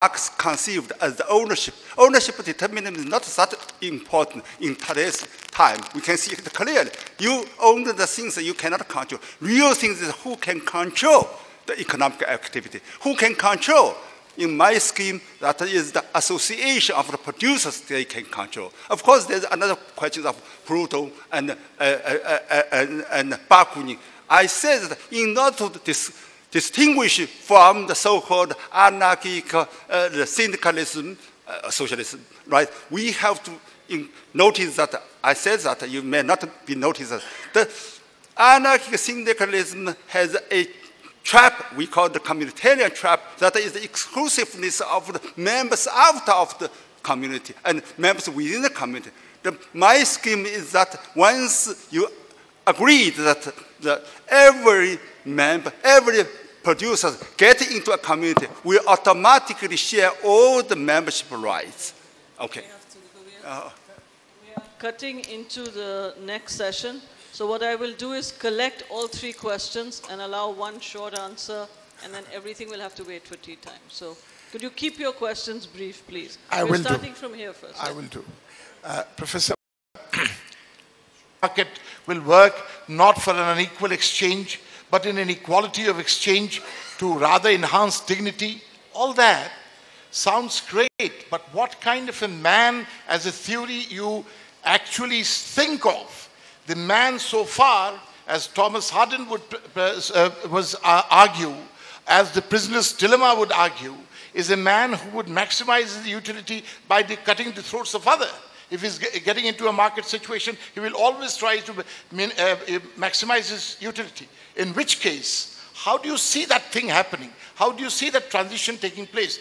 Marx conceived as the ownership. Ownership determinism is not that important in today's time. We can see it clearly. You own the things that you cannot control. Real things is who can control the economic activity. Who can control? In my scheme, that is the association of the producers they can control. Of course, there's another question of Proudhon and Bakunin. I said that in order to distinguish from the so-called anarchic syndicalism, socialism, right? We have to notice that, I said that, you may not be noticed that the anarchic syndicalism has a trap, we call the communitarian trap, that is the exclusiveness of the members out of the community and members within the community. My scheme is that once you agree that every member, every producer get into a community, we automatically share all the membership rights. Okay. We are cutting into the next session. So what I will do is collect all three questions and allow one short answer, and then everything will have to wait for tea time. So could you keep your questions brief, please? We're starting from here first. I will do. Professor, market will work not for an unequal exchange, but in an equality of exchange to rather enhance dignity. All that sounds great, but what kind of a man as a theory you actually think of? The man so far, as Thomas Harden would argue, as the prisoner's dilemma would argue, is a man who would maximize his utility by cutting the throats of others. If he's getting into a market situation, he will always try to maximize his utility. In which case, how do you see that thing happening? How do you see that transition taking place?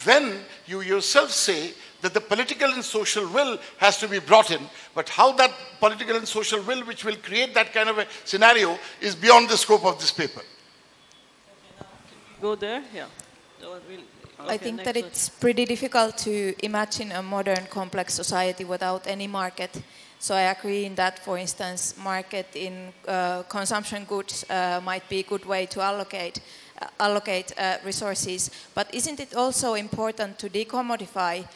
When you yourself say that the political and social will has to be brought in, but how that political and social will, which will create that kind of a scenario, is beyond the scope of this paper. Go there? Yeah. I think that it's pretty difficult to imagine a modern complex society without any market. So I agree in that, for instance, market in consumption goods might be a good way to allocate resources. But isn't it also important to decommodify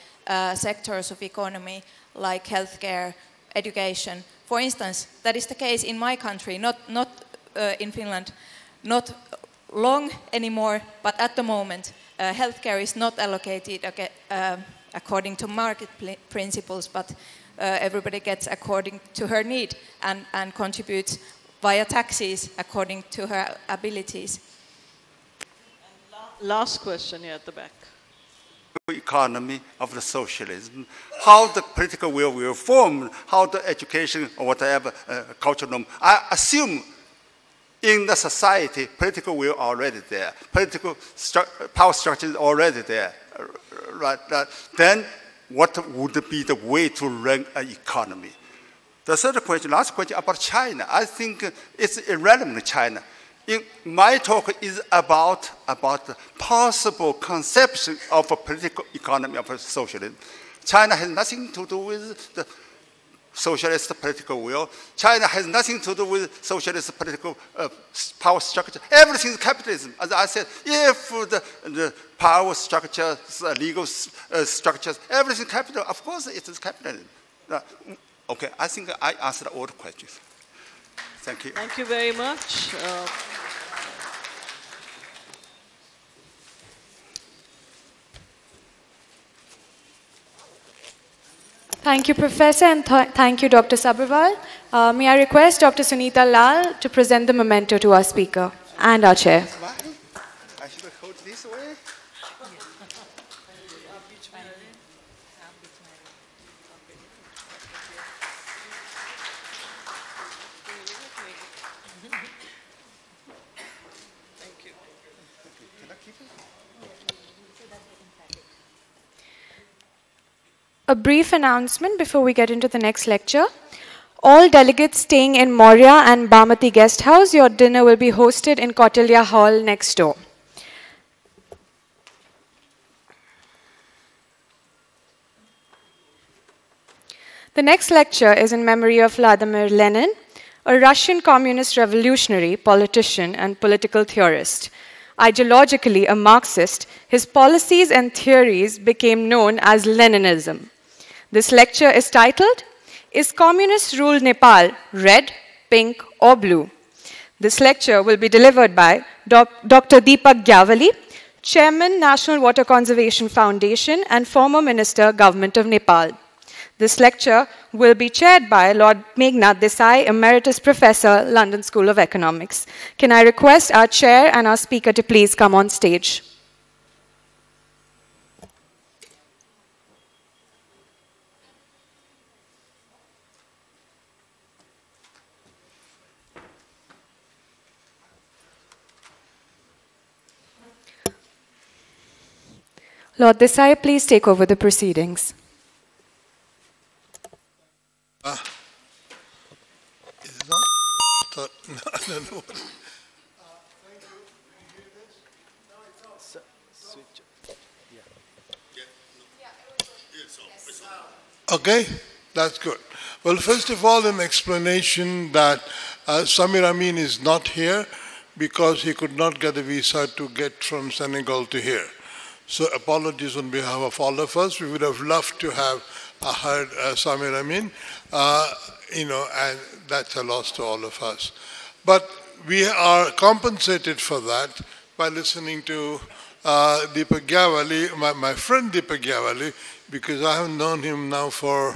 sectors of economy like healthcare, education? For instance, that is the case in my country, not in Finland, not long anymore, but at the moment, healthcare is not allocated according to market principles, but everybody gets according to her need and contributes via taxes according to her abilities. Last question here at the back. Economy of the socialism, how the political will form, how the education or whatever cultural norm. I assume in the society, political will already there, political power structure is already there, right? Then what would be the way to run an economy? The third question, last question about China, I think it's irrelevant, China. My talk is about the possible conception of a political economy of socialism. China has nothing to do with the socialist political will. China has nothing to do with socialist political power structure. Everything is capitalism. As I said, if the power structures, legal structures, everything is capital, of course it is capitalism. Okay, I think I answered all the questions. Thank you. Thank you very much. Thank you, Professor, and thank you, Dr. Sabharwal. May I request Dr. Sunita Lal to present the memento to our speaker and our chair. I should hold this way. A brief announcement before we get into the next lecture. All delegates staying in Maurya and Bhamati Guest House, your dinner will be hosted in Kautilya Hall next door. The next lecture is in memory of Vladimir Lenin, a Russian communist revolutionary, politician, and political theorist. Ideologically a Marxist, his policies and theories became known as Leninism. This lecture is titled, Is Communist Rule Nepal Red, Pink or Blue? This lecture will be delivered by Dr. Deepak Gyavali, Chairman, National Water Conservation Foundation and former Minister, Government of Nepal. This lecture will be chaired by Lord Meghnad Desai, Emeritus Professor, London School of Economics. Can I request our chair and our speaker to please come on stage? Lord Desai, please take over the proceedings. Is it on? No. Okay, that's good. Well, first of all, an explanation that Samir Amin is not here because he could not get a visa to get from Senegal to here. So apologies on behalf of all of us. We would have loved to have heard Samir Amin, and that's a loss to all of us. But we are compensated for that by listening to Deepak Gyavali, my friend Deepak Gyavali, because I have known him now for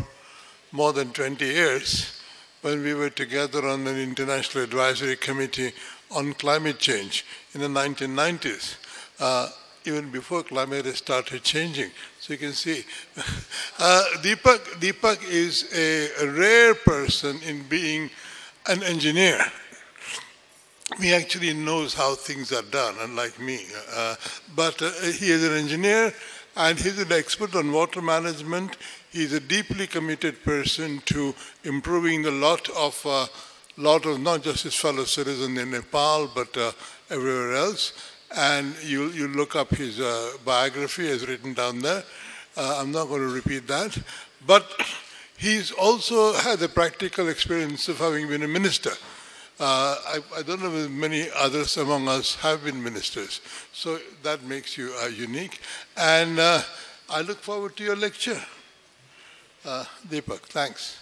more than 20 years when we were together on an international advisory committee on climate change in the 1990s. Even before climate started changing. So you can see, Deepak is a rare person in being an engineer. He actually knows how things are done, unlike me. But he is an engineer, and he's an expert on water management. He's a deeply committed person to improving the lot of not just his fellow citizens in Nepal, but everywhere else. And you look up his biography as written down there. I'm not going to repeat that. But he's also had the practical experience of having been a minister. I don't know if many others among us have been ministers. So that makes you unique. And I look forward to your lecture. Deepak, thanks.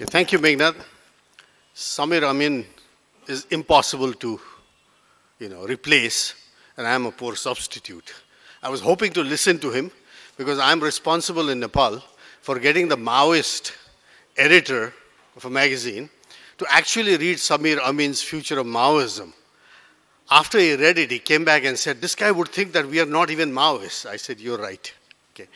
Thank you, Meghnad. Samir Amin is impossible to, replace, and I am a poor substitute. I was hoping to listen to him because I am responsible in Nepal for getting the Maoist editor of a magazine to actually read Samir Amin's Future of Maoism. After he read it, he came back and said, this guy would think that we are not even Maoists. I said, you're right. Okay.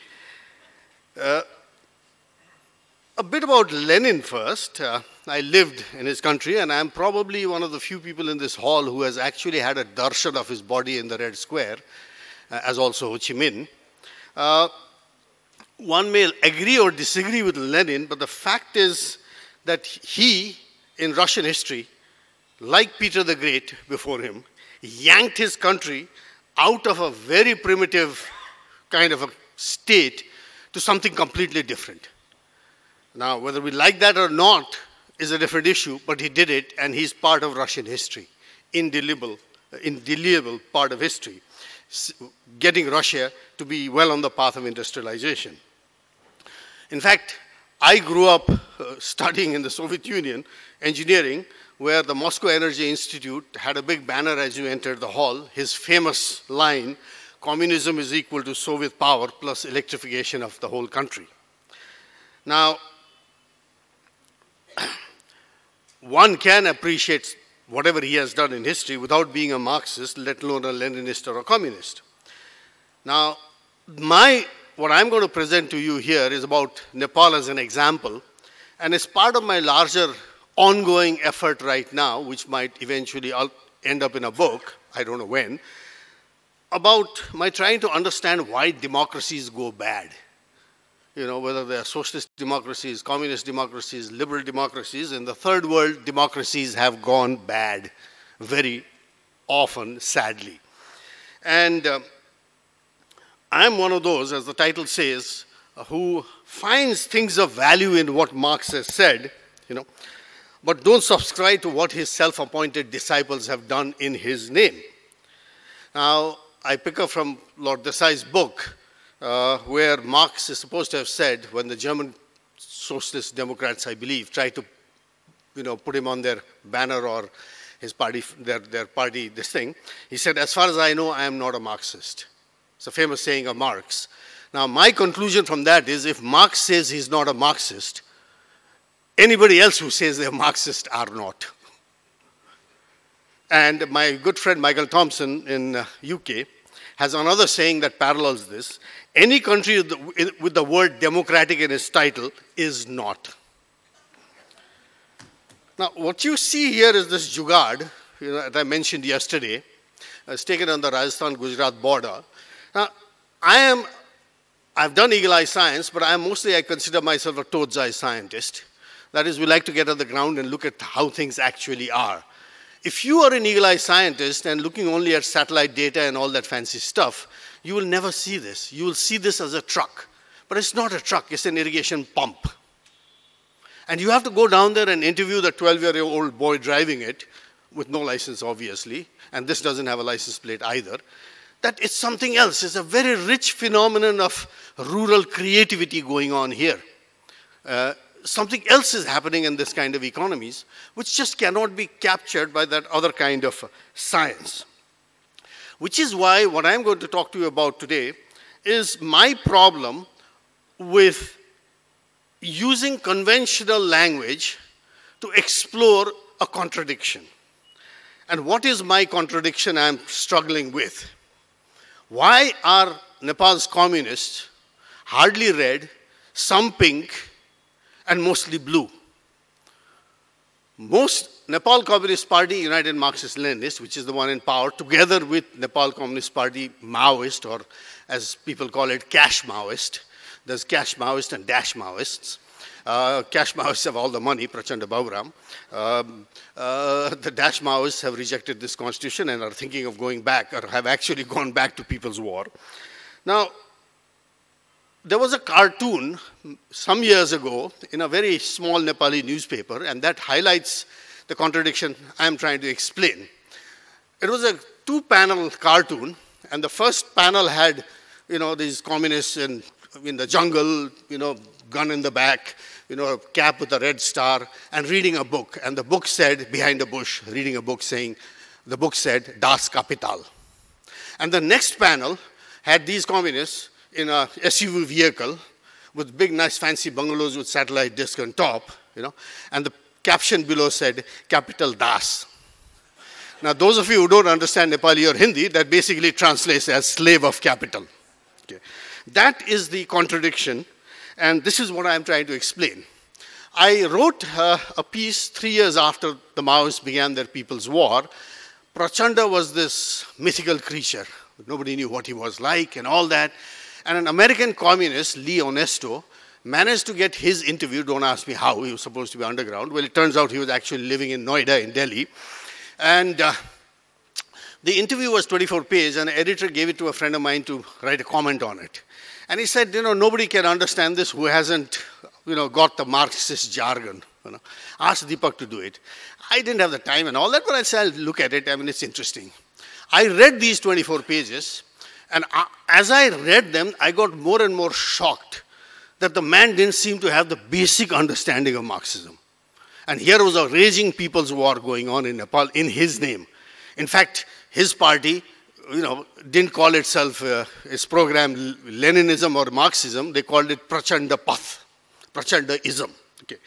A bit about Lenin first. I lived in his country, and I'm probably one of the few people in this hall who has actually had a darshan of his body in the Red Square, as also Ho Chi Minh. One may agree or disagree with Lenin, but the fact is that he, in Russian history, like Peter the Great before him, yanked his country out of a very primitive kind of a state to something completely different. Now, whether we like that or not is a different issue, but he did it, and he's part of Russian history, indelible part of history, getting Russia to be well on the path of industrialization. In fact, I grew up studying in the Soviet Union, engineering, where the Moscow Energy Institute had a big banner as you entered the hall, his famous line, communism is equal to Soviet power plus electrification of the whole country. Now, one can appreciate whatever he has done in history without being a Marxist, let alone a Leninist or a communist. Now, what I'm going to present to you here is about Nepal as an example, and it's part of my larger ongoing effort right now, which might eventually end up in a book, I don't know when, about my trying to understand why democracies go bad. whether they are socialist democracies, communist democracies, liberal democracies, in the third world, democracies have gone bad very often, sadly. And I'm one of those, as the title says, who finds things of value in what Marx has said, but don't subscribe to what his self-appointed disciples have done in his name. Now, I pick up from Lord Desai's book, where Marx is supposed to have said, when the German socialist democrats, I believe, tried to put him on their banner or his party, their party, this thing, he said, as far as I know, I am not a Marxist. It's a famous saying of Marx. Now, my conclusion from that is, if Marx says he's not a Marxist, anybody else who says they're Marxist are not. And my good friend Michael Thompson in UK has another saying that parallels this. Any country with the word democratic in its title is not. Now, what you see here is this jugaad, that I mentioned yesterday. It's taken on the Rajasthan-Gujarat border. Now, I've done eagle eye science, but I consider myself a toad's eye scientist. That is, we like to get on the ground and look at how things actually are. If you are an eagle eye scientist and looking only at satellite data and all that fancy stuff, you will never see this. You will see this as a truck. But it's not a truck, it's an irrigation pump. And you have to go down there and interview the 12-year-old boy driving it, with no license, obviously, and this doesn't have a license plate either, that it's something else. It's a very rich phenomenon of rural creativity going on here. Something else is happening in this kind of economies, which just cannot be captured by that other kind of science. Which is why what I'm going to talk to you about today is my problem with using conventional language to explore a contradiction. And what is my contradiction I'm struggling with? Why are Nepal's communists hardly red, some pink, and mostly blue? Most Nepal Communist Party, United Marxist-Leninists, which is the one in power, together with Nepal Communist Party Maoist, or as people call it, cash Maoist. There's cash Maoist and dash Maoists. Cash Maoists have all the money, Prachanda Bauram. The dash Maoists have rejected this constitution and are thinking of going back, or have actually gone back to People's War. Now, there was a cartoon some years ago in a very small Nepali newspaper, and that highlights the contradiction I'm trying to explain. It was a two-panel cartoon, and the first panel had, these communists in the jungle, gun in the back, a cap with a red star, and reading a book. And the book said, behind a bush, reading a book saying, the book said, Das Kapital. And the next panel had these communists in a SUV vehicle with big, nice, fancy bungalows with satellite disk on top, and the caption below said, Capital Das. Now, those of you who don't understand Nepali or Hindi, that basically translates as slave of capital. Okay. That is the contradiction, and this is what I'm trying to explain. I wrote a piece 3 years after the Maoists began their People's War. Prachanda was this mythical creature. Nobody knew what he was like and all that. And an American communist, Lee Onesto, managed to get his interview. Don't ask me how. He was supposed to be underground. Well, it turns out he was actually living in Noida in Delhi. And the interview was 24 pages, and an editor gave it to a friend of mine to write a comment on it. And he said, nobody can understand this who hasn't, got the Marxist jargon. Ask Deepak to do it. I didn't have the time and all that, but I said, I'll look at it. I mean, it's interesting. I read these 24 pages, and as I read them, I got more and more shocked that the man didn't seem to have the basic understanding of Marxism. And here was a raging People's War going on in Nepal in his name. In fact, his party, didn't call itself, its program Leninism or Marxism. They called it Prachanda Path, Prachandaism. Okay.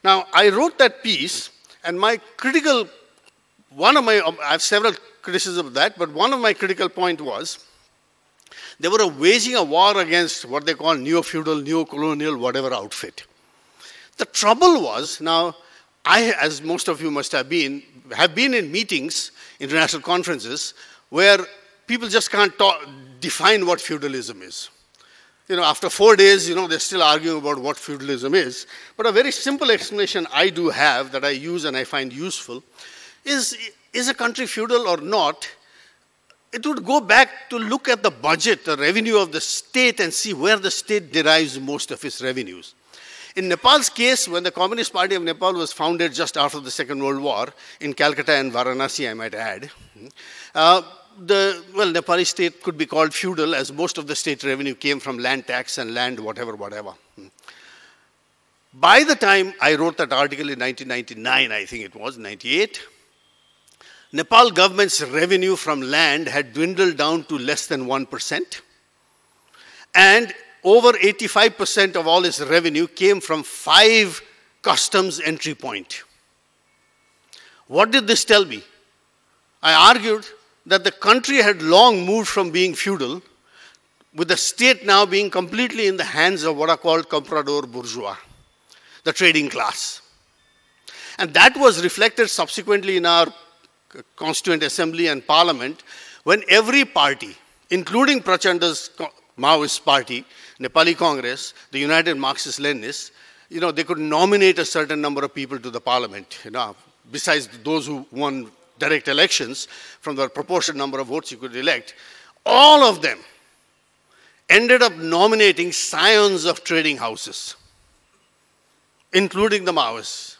Now, I wrote that piece, and I have several criticisms of that, but one of my critical points was, they were waging a war against what they call neo-feudal, neo-colonial, whatever outfit. The trouble was, now, I, as most of you must have been in meetings, international conferences, where people just can't define what feudalism is. after 4 days, they're still arguing about what feudalism is. But a very simple explanation I do have that I use and I find useful is a country feudal or not? It would go back to look at the budget, the revenue of the state, and see where the state derives most of its revenues. In Nepal's case, when the Communist Party of Nepal was founded just after the Second World War, in Calcutta and Varanasi, I might add, the Nepali state could be called feudal, as most of the state revenue came from land tax and land whatever. By the time I wrote that article in 1999, I think it was, 98, Nepal government's revenue from land had dwindled down to less than 1%. And over 85% of all its revenue came from 5 customs entry points. What did this tell me? I argued that the country had long moved from being feudal, with the state now being completely in the hands of what are called comprador bourgeois, the trading class. And that was reflected subsequently in our Constituent Assembly and Parliament, when every party, including Prachanda's Maoist party, Nepali Congress, the United Marxist-Leninists, they could nominate a certain number of people to the parliament, besides those who won direct elections, from the proportionate number of votes you could elect. All of them ended up nominating scions of trading houses, including the Maoists.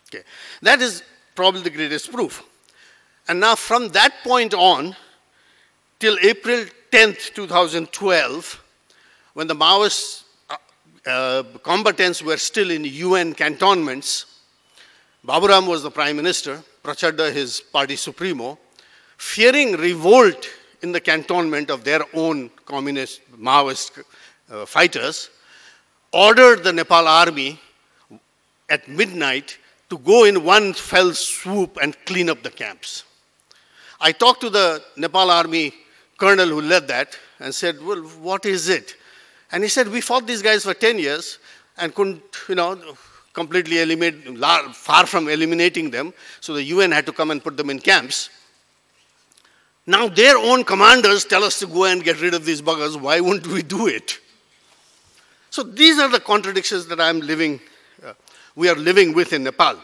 Okay. That is probably the greatest proof. And now from that point on, till April 10th, 2012, when the Maoist combatants were still in UN cantonments, Baburam was the prime minister, Prachanda his party supremo, fearing revolt in the cantonment of their own communist Maoist fighters, ordered the Nepal army at midnight to go in one fell swoop and clean up the camps. I talked to the Nepal army colonel who led that and said, well, what is it? And he said, we fought these guys for 10 years and couldn't, completely eliminate, far from eliminating them. So the UN had to come and put them in camps. Now their own commanders tell us to go and get rid of these buggers. Why wouldn't we do it? So these are the contradictions that we are living with in Nepal.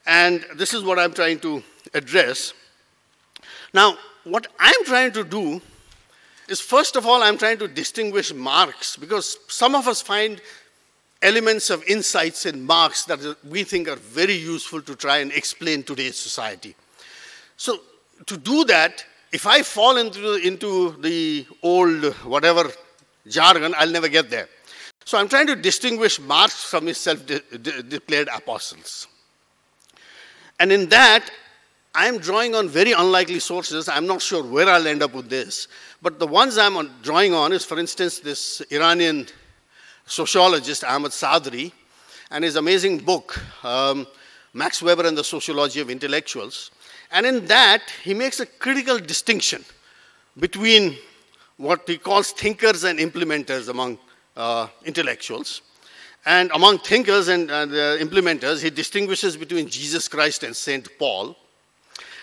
And this is what I'm trying to address. Now, what I'm trying to do is, first of all, I'm trying to distinguish Marx, because some of us find elements of insights in Marx that we think are very useful to try and explain today's society. So to do that, if I fall into the old whatever jargon, I'll never get there. So I'm trying to distinguish Marx from his self-declared apostles. And in that, I'm drawing on very unlikely sources. I'm not sure where I'll end up with this. But the ones I'm drawing on is, for instance, this Iranian sociologist, Ahmad Sadri, and his amazing book, Max Weber and the Sociology of Intellectuals. And in that, he makes a critical distinction between what he calls thinkers and implementers among intellectuals. And among thinkers and implementers, he distinguishes between Jesus Christ and St. Paul,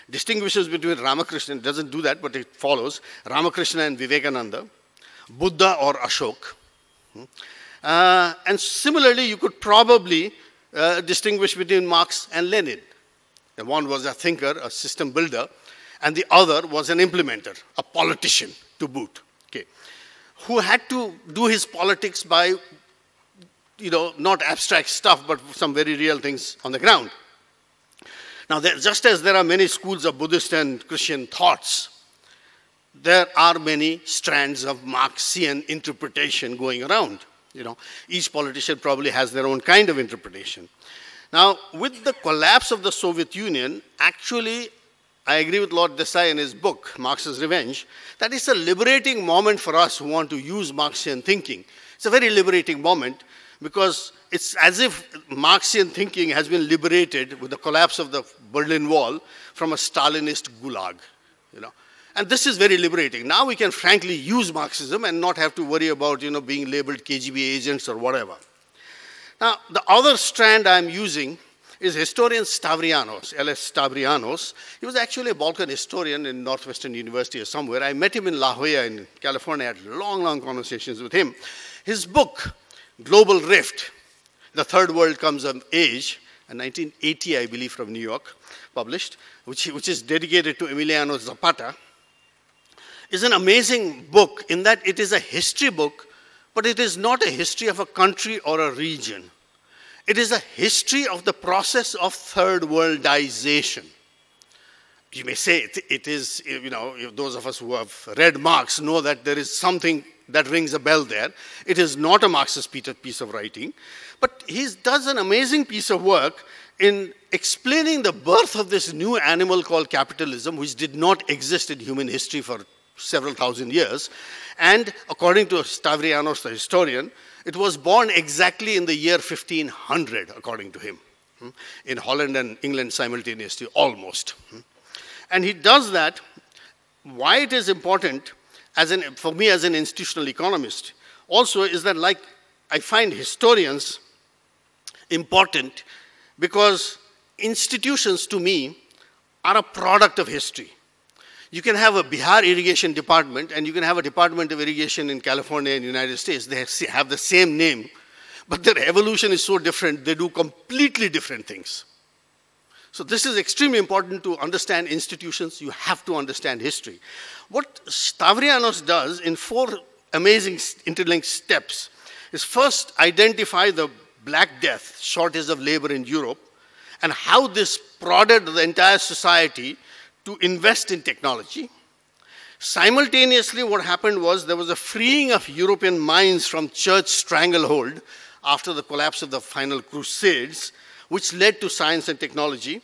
distinguishes between Ramakrishna, doesn't do that, but it follows, Ramakrishna and Vivekananda, Buddha or Ashok. And similarly, you could probably distinguish between Marx and Lenin. The one was a thinker, a system builder, and the other was an implementer, a politician to boot, okay, who had to do his politics by, not abstract stuff, but some very real things on the ground. Now, just as there are many schools of Buddhist and Christian thoughts, there are many strands of Marxian interpretation going around. Each politician probably has their own kind of interpretation. Now, with the collapse of the Soviet Union, actually, I agree with Lord Desai in his book, Marx's Revenge, that it's a liberating moment for us who want to use Marxian thinking. It's a very liberating moment, because it's as if Marxian thinking has been liberated with the collapse of the Berlin Wall from a Stalinist gulag, And this is very liberating. Now we can frankly use Marxism and not have to worry about, being labeled KGB agents or whatever. Now, the other strand I'm using is historian Stavrianos, L.S. Stavrianos. He was actually a Balkan historian in Northwestern University or somewhere. I met him in La Jolla in California. I had long, long conversations with him. His book, Global Rift, The Third World Comes of Age, in 1980, I believe, from New York, published, which is dedicated to Emiliano Zapata, is an amazing book in that it is a history book, but it is not a history of a country or a region. It is a history of the process of third worldization. You may say it is, you know, those of us who have read Marx know that there is something that rings a bell there. It is not a Marxist piece of writing, but he does an amazing piece of work in explaining the birth of this new animal called capitalism, which did not exist in human history for several thousand years. And according to Stavrianos, the historian, it was born exactly in the year 1500, according to him, in Holland and England simultaneously, almost. And he does that. Why it is important for me as an institutional economist also is that, like, I find historians important because institutions to me are a product of history. You can have a Bihar irrigation department and you can have a department of irrigation in California and United States. They have the same name, but their evolution is so different, they do completely different things. So this is extremely important to understand institutions. You have to understand history. What Stavrianos does in 4 amazing interlinked steps is first identify the Black Death, shortage of labor in Europe, and how this prodded the entire society to invest in technology. Simultaneously, what happened was there was a freeing of European minds from church stranglehold after the collapse of the final crusades, which led to science and technology.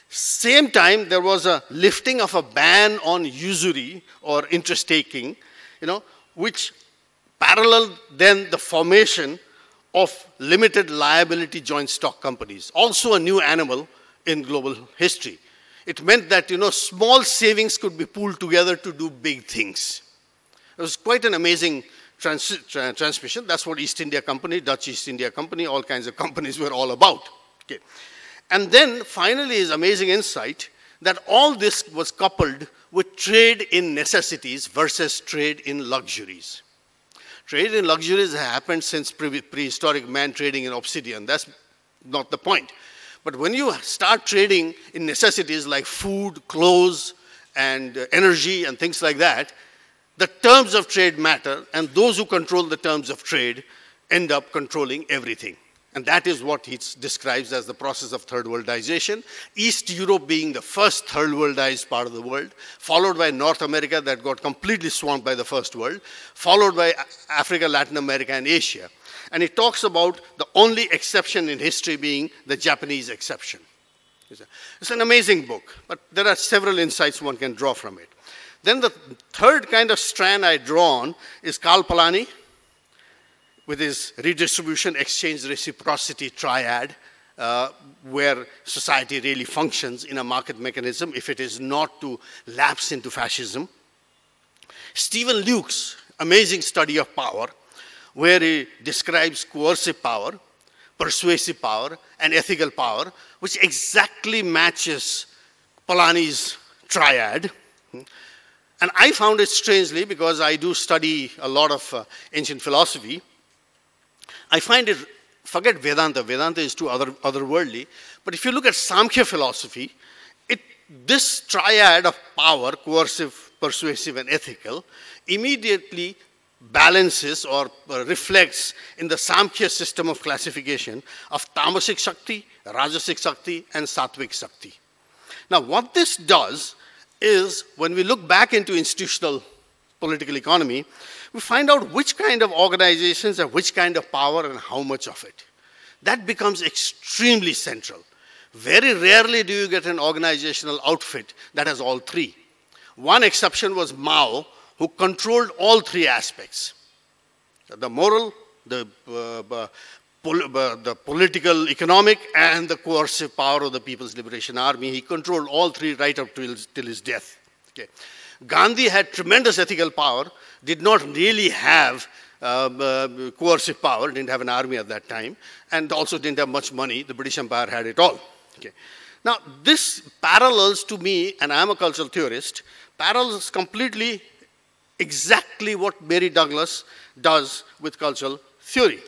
Same time, there was a lifting of a ban on usury or interest taking, you know, which paralleled then the formation of limited liability joint stock companies, also a new animal in global history. It meant that, you know, small savings could be pooled together to do big things. It was quite an amazing transmission. That's what East India Company, Dutch East India Company, all kinds of companies were all about. Okay. And then finally his amazing insight that all this was coupled with trade in necessities versus trade in luxuries. Trade in luxuries has happened since prehistoric man trading in obsidian. That's not the point. But when you start trading in necessities like food, clothes, and energy and things like that, the terms of trade matter, and those who control the terms of trade end up controlling everything. And that is what he describes as the process of third worldization. East Europe being the first third worldized part of the world, followed by North America that got completely swamped by the first world, followed by Africa, Latin America, and Asia. And he talks about the only exception in history being the Japanese exception. It's an amazing book, but there are several insights one can draw from it. Then the third kind of strand I draw on is Karl Polanyi with his redistribution, exchange, reciprocity triad, where society really functions in a market mechanism if it is not to lapse into fascism. Stephen Luke's amazing study of power, where he describes coercive power, persuasive power, and ethical power, which exactly matches Polanyi's triad. And I found it strangely, because I do study a lot of ancient philosophy, I find it, forget Vedanta, Vedanta is too otherworldly, but if you look at Samkhya philosophy, this triad of power, coercive, persuasive, and ethical, immediately balances or reflects in the Samkhya system of classification of Tamasic Shakti, Rajasic Shakti, and Sattvic Shakti. Now, what this does is, when we look back into institutional political economy, we find out which kind of organizations have which kind of power and how much of it. That becomes extremely central. Very rarely do you get an organizational outfit that has all three. One exception was Mao, who controlled all three aspects. The moral, the political, economic, and the coercive power of the People's Liberation Army. He controlled all three right up till his death. Okay. Gandhi had tremendous ethical power, did not really have coercive power, didn't have an army at that time, and also didn't have much money. The British Empire had it all. Okay. Now, this parallels to me, and I'm a cultural theorist, parallels completely exactly what Mary Douglas does with cultural theory.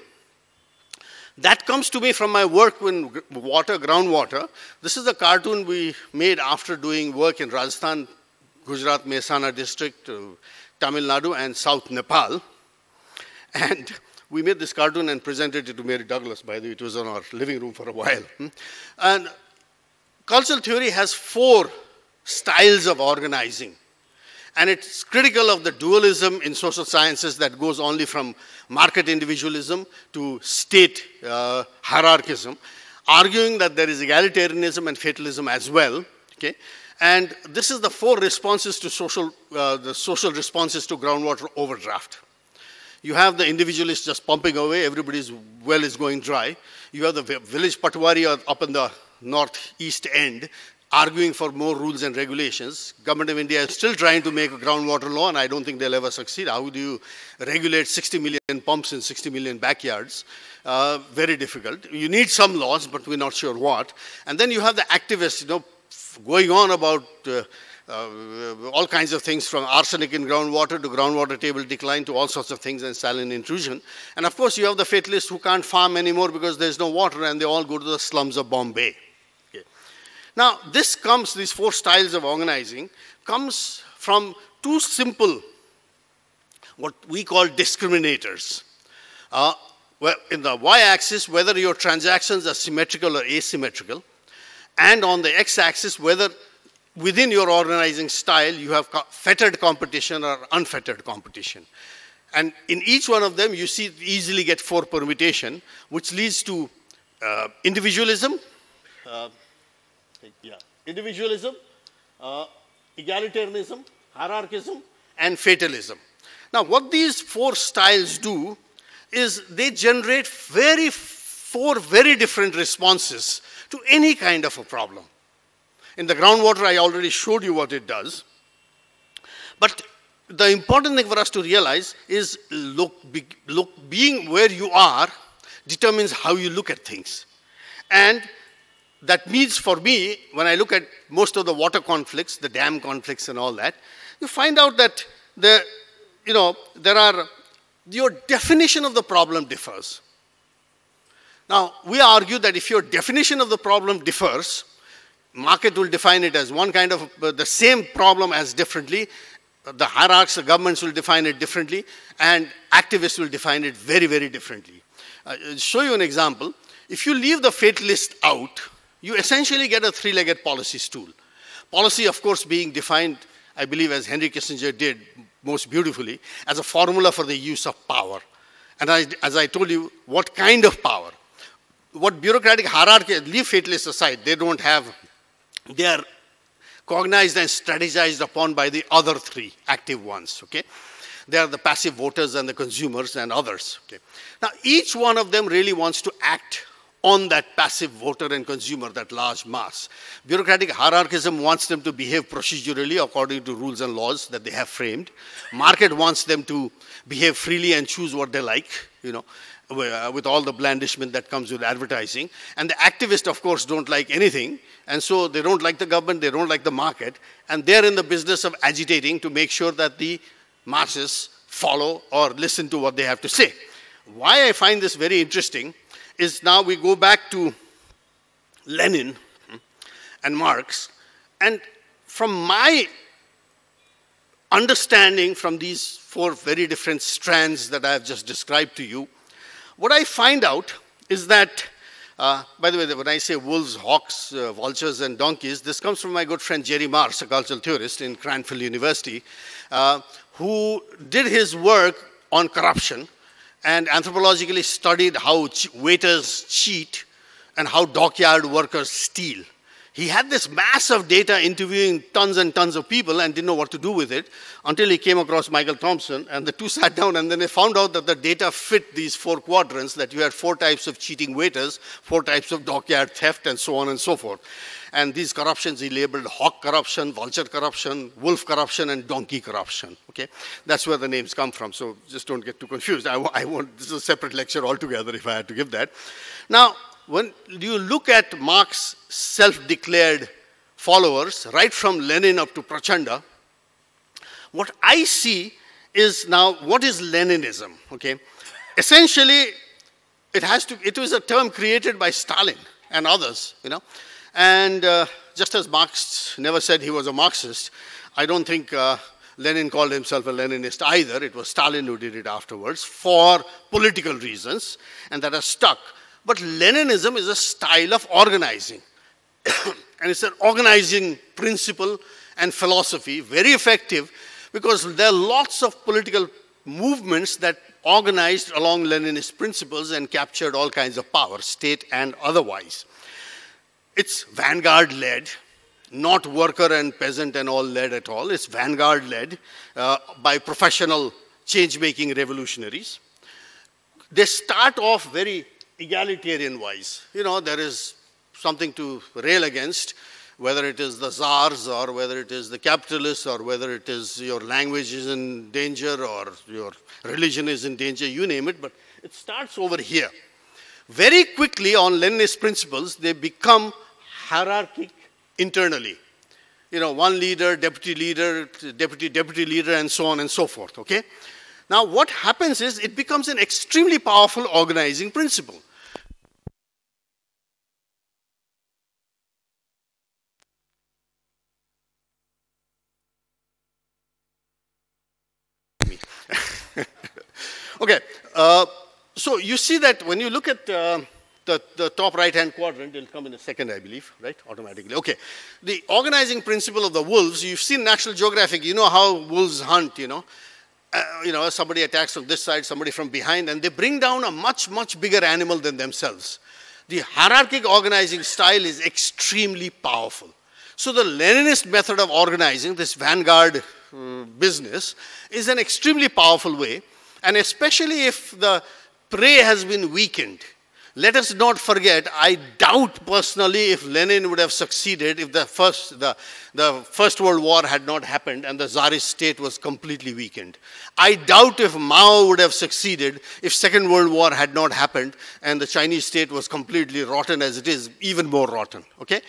That comes to me from my work in water, groundwater. This is a cartoon we made after doing work in Rajasthan, Gujarat, Mehsana district, Tamil Nadu, and South Nepal. And we made this cartoon and presented it to Mary Douglas. By the way, it was in our living room for a while. And cultural theory has 4 styles of organizing. And it's critical of the dualism in social sciences that goes only from market individualism to state hierarchism, arguing that there is egalitarianism and fatalism as well. Okay? And this is the 4 responses to the social responses to groundwater overdraft. You have the individualists just pumping away, everybody's well is going dry. You have the village patwari up in the northeast end, arguing for more rules and regulations. Government of India is still trying to make a groundwater law, and I don't think they'll ever succeed. How do you regulate 60 million pumps in 60 million backyards? Very difficult. You need some laws, but we're not sure what. And then you have the activists, going on about all kinds of things, from arsenic in groundwater to groundwater table decline to all sorts of things, and saline intrusion. And of course, you have the fatalists who can't farm anymore because there's no water, and they all go to the slums of Bombay. Now, these 4 styles of organizing comes from 2 simple, what we call discriminators. In the y-axis, whether your transactions are symmetrical or asymmetrical, and on the x-axis, whether within your organizing style you have fettered competition or unfettered competition. And in each one of them, you easily get 4 permutation, which leads to individualism, individualism, egalitarianism, hierarchism, and fatalism. Now, what these 4 styles do is they generate 4 very different responses to any kind of a problem. In the groundwater, I already showed you what it does. But the important thing for us to realize is being where you are determines how you look at things. And that means for me, when I look at most of the water conflicts, the dam conflicts and all that, you find out that your definition of the problem differs. Now, we argue that if your definition of the problem differs, market will define it as one kind of the same problem as differently, the hierarchs, the governments will define it differently, and activists will define it very, very differently. I'll show you an example. If you leave the fatalist out, you essentially get a 3-legged policy stool. Policy, of course, being defined, I believe, as Henry Kissinger did most beautifully, as a formula for the use of power. And as I told you, what kind of power? What bureaucratic hierarchy, leave fatalists aside, they are cognized and strategized upon by the other 3 active ones, okay? They are the passive voters and the consumers and others, okay? Now, each one of them really wants to act on that passive voter and consumer, that large mass. Bureaucratic hierarchism wants them to behave procedurally according to rules and laws that they have framed. Market wants them to behave freely and choose what they like, with all the blandishment that comes with advertising. And the activists, of course, don't like anything. And so they don't like the government, they don't like the market. And they're in the business of agitating to make sure that the masses follow or listen to what they have to say. Why I find this very interesting is now we go back to Lenin and Marx. And from my understanding from these 4 very different strands that I have just described to you, what I find out is that, by the way, when I say wolves, hawks, vultures, and donkeys, this comes from my good friend Jerry Marx, a cultural theorist in Cranfield University, who did his work on corruption and anthropologically studied how waiters cheat and how dockyard workers steal. He had this mass of data interviewing tons and tons of people and didn't know what to do with it until he came across Michael Thompson, and the two sat down, and then they found out that the data fit these 4 quadrants, that you had 4 types of cheating waiters, 4 types of dockyard theft, and so on and so forth. And these corruptions he labeled hawk corruption, vulture corruption, wolf corruption, and donkey corruption. Okay, that's where the names come from, so just don't get too confused. This is a separate lecture altogether if I had to give that. Now, when you look at Marx's self-declared followers, right from Lenin up to Prachanda, what I see is now, what is Leninism? Okay, essentially, it was a term created by Stalin and others, you know, and just as Marx never said he was a Marxist, I don't think Lenin called himself a Leninist either. It was Stalin who did it afterwards for political reasons, and that has stuck. But Leninism is a style of organizing. And it's an organizing principle and philosophy, very effective, because there are lots of political movements that organized along Leninist principles and captured all kinds of power, state and otherwise. It's vanguard-led, not worker and peasant and all led at all. It's vanguard-led by professional change-making revolutionaries. They start off very egalitarian-wise. You know, there is something to rail against, whether it is the czars or whether it is the capitalists or whether it is your language is in danger or your religion is in danger, you name it, but it starts over here. Very quickly on Leninist principles, they become hierarchic internally. You know, one leader, deputy leader, deputy leader, and so on and so forth, okay? Now, what happens is it becomes an extremely powerful organizing principle. Okay, so you see that when you look at the top right-hand quadrant, it'll come in a second, I believe, right, automatically. Okay, the organizing principle of the wolves, you've seen National Geographic, you know how wolves hunt, you know. Somebody attacks from this side, somebody from behind, and they bring down a much, much bigger animal than themselves. The hierarchic organizing style is extremely powerful. So the Leninist method of organizing, this vanguard business, is an extremely powerful way, and especially if the prey has been weakened. Let us not forget, I doubt personally if Lenin would have succeeded if the First World War had not happened and the Tsarist state was completely weakened. I doubt if Mao would have succeeded if Second World War had not happened and the Chinese state was completely rotten as it is, even more rotten, okay?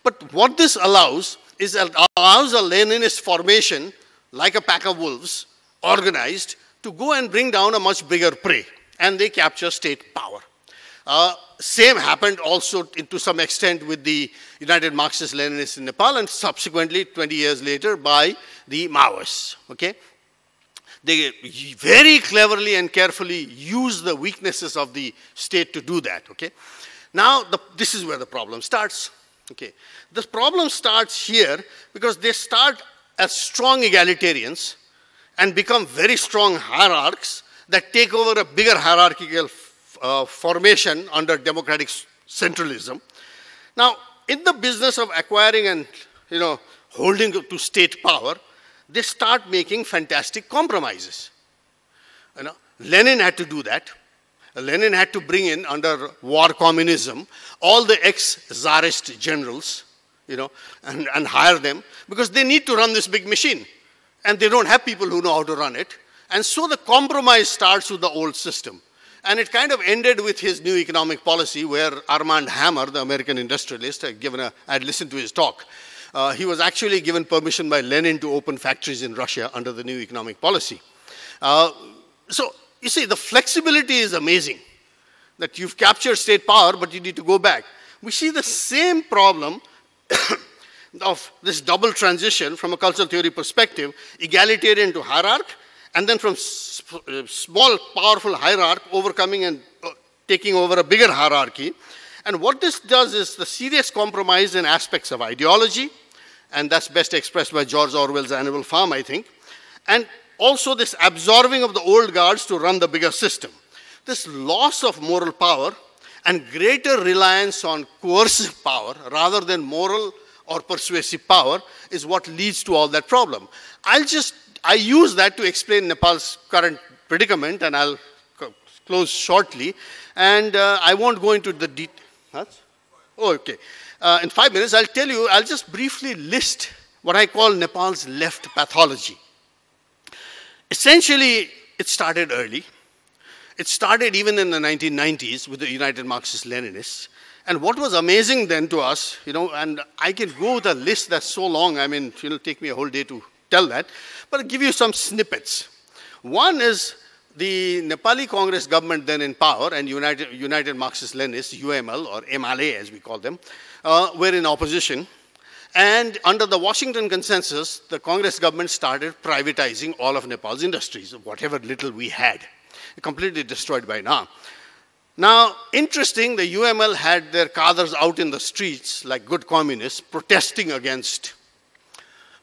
But what this allows is it allows a Leninist formation, like a pack of wolves, organized, to go and bring down a much bigger prey, and they capture state power. Same happened also to some extent with the United Marxist-Leninists in Nepal, and subsequently, 20 years later, by the Maoists, okay? They very cleverly and carefully use the weaknesses of the state to do that, okay? Now, this is where the problem starts, okay? The problem starts here because they start as strong egalitarians and become very strong hierarchs that take over a bigger hierarchical formation under democratic centralism. Now, in the business of acquiring and, holding to state power, they start making fantastic compromises. Lenin had to do that. Lenin had to bring in, under war communism, all the ex-Tsarist generals, and hire them, because they need to run this big machine. And they don't have people who know how to run it. And so the compromise starts with the old system. And it kind of ended with his new economic policy, where Armand Hammer, the American industrialist, I had listened to his talk. He was actually given permission by Lenin to open factories in Russia under the new economic policy. So, you see, the flexibility is amazing, that you've captured state power, but you need to go back. We see the same problem of this double transition from a cultural theory perspective, egalitarian to hierarch, and then from small, powerful hierarch overcoming and taking over a bigger hierarchy. And what this does is the serious compromise in aspects of ideology, and that's best expressed by George Orwell's Animal Farm, I think, and also this absorbing of the old guards to run the bigger system. This loss of moral power and greater reliance on coercive power rather than moral or persuasive power is what leads to all that problem. I use that to explain Nepal's current predicament, and I'll close shortly. And I won't go into the details. Oh, okay. In 5 minutes, I'll just briefly list what I call Nepal's left pathology. Essentially, it started early. It started even in the 1990s with the United Marxist-Leninists. And what was amazing then to us, and I can go with a list that's so long, I mean, it'll take me a whole day to tell that, but I'll give you some snippets. One is the Nepali Congress government then in power and United Marxist-Leninists, UML or MLA as we call them, were in opposition. And under the Washington Consensus, the Congress government started privatizing all of Nepal's industries, whatever little we had. Completely destroyed by now. Now, interesting, the UML had their cadres out in the streets like good communists protesting against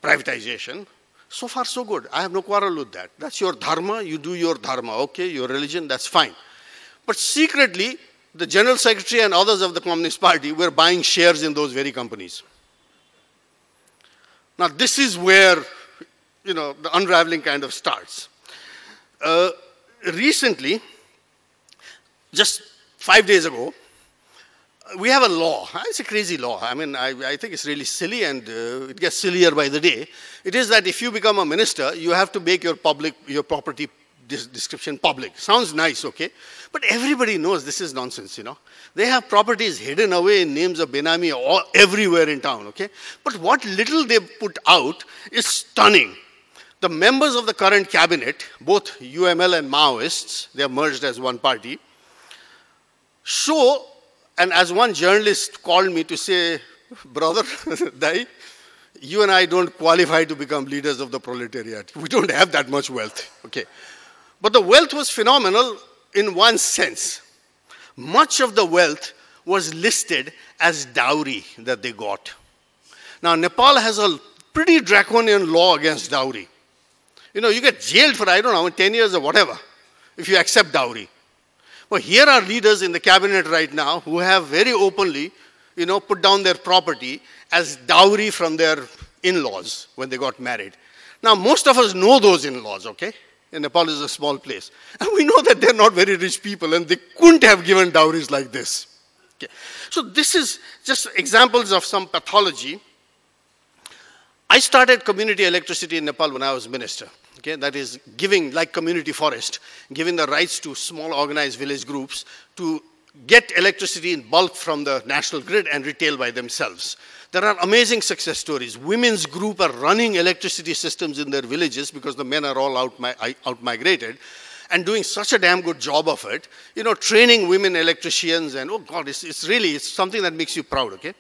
privatization. So far, so good. I have no quarrel with that. That's your dharma, you do your dharma, okay, your religion, that's fine. But secretly, the General Secretary and others of the Communist Party were buying shares in those very companies. Now, this is where, the unraveling kind of starts. Recently, just 5 days ago, we have a law. It's a crazy law. I mean, I think it's really silly, and it gets sillier by the day. It is that if you become a minister, you have to make your property description public. Sounds nice, okay? But everybody knows this is nonsense, They have properties hidden away in names of Benami everywhere in town, okay? But what little they put out is stunning. The members of the current cabinet, both UML and Maoists, they are merged as one party, show, and as one journalist called me to say, brother, Dai, you and I don't qualify to become leaders of the proletariat. We don't have that much wealth, okay? But the wealth was phenomenal in one sense. Much of the wealth was listed as dowry that they got. Now, Nepal has a pretty draconian law against dowry. You get jailed for, 10 years or whatever, if you accept dowry. Well, here are leaders in the cabinet right now who have very openly, put down their property as dowry from their in-laws when they got married. Now, most of us know those in-laws, okay? And Nepal is a small place. And we know that they're not very rich people and they couldn't have given dowries like this. Okay. So this is just examples of some pathology. I started community electricity in Nepal when I was minister. Okay, that is giving, like community forest, giving the rights to small organized village groups to get electricity in bulk from the national grid and retail by themselves. There are amazing success stories. Women's group are running electricity systems in their villages because the men are all out-migrated and doing such a damn good job of it. Training women electricians and, oh God, it's something that makes you proud, okay?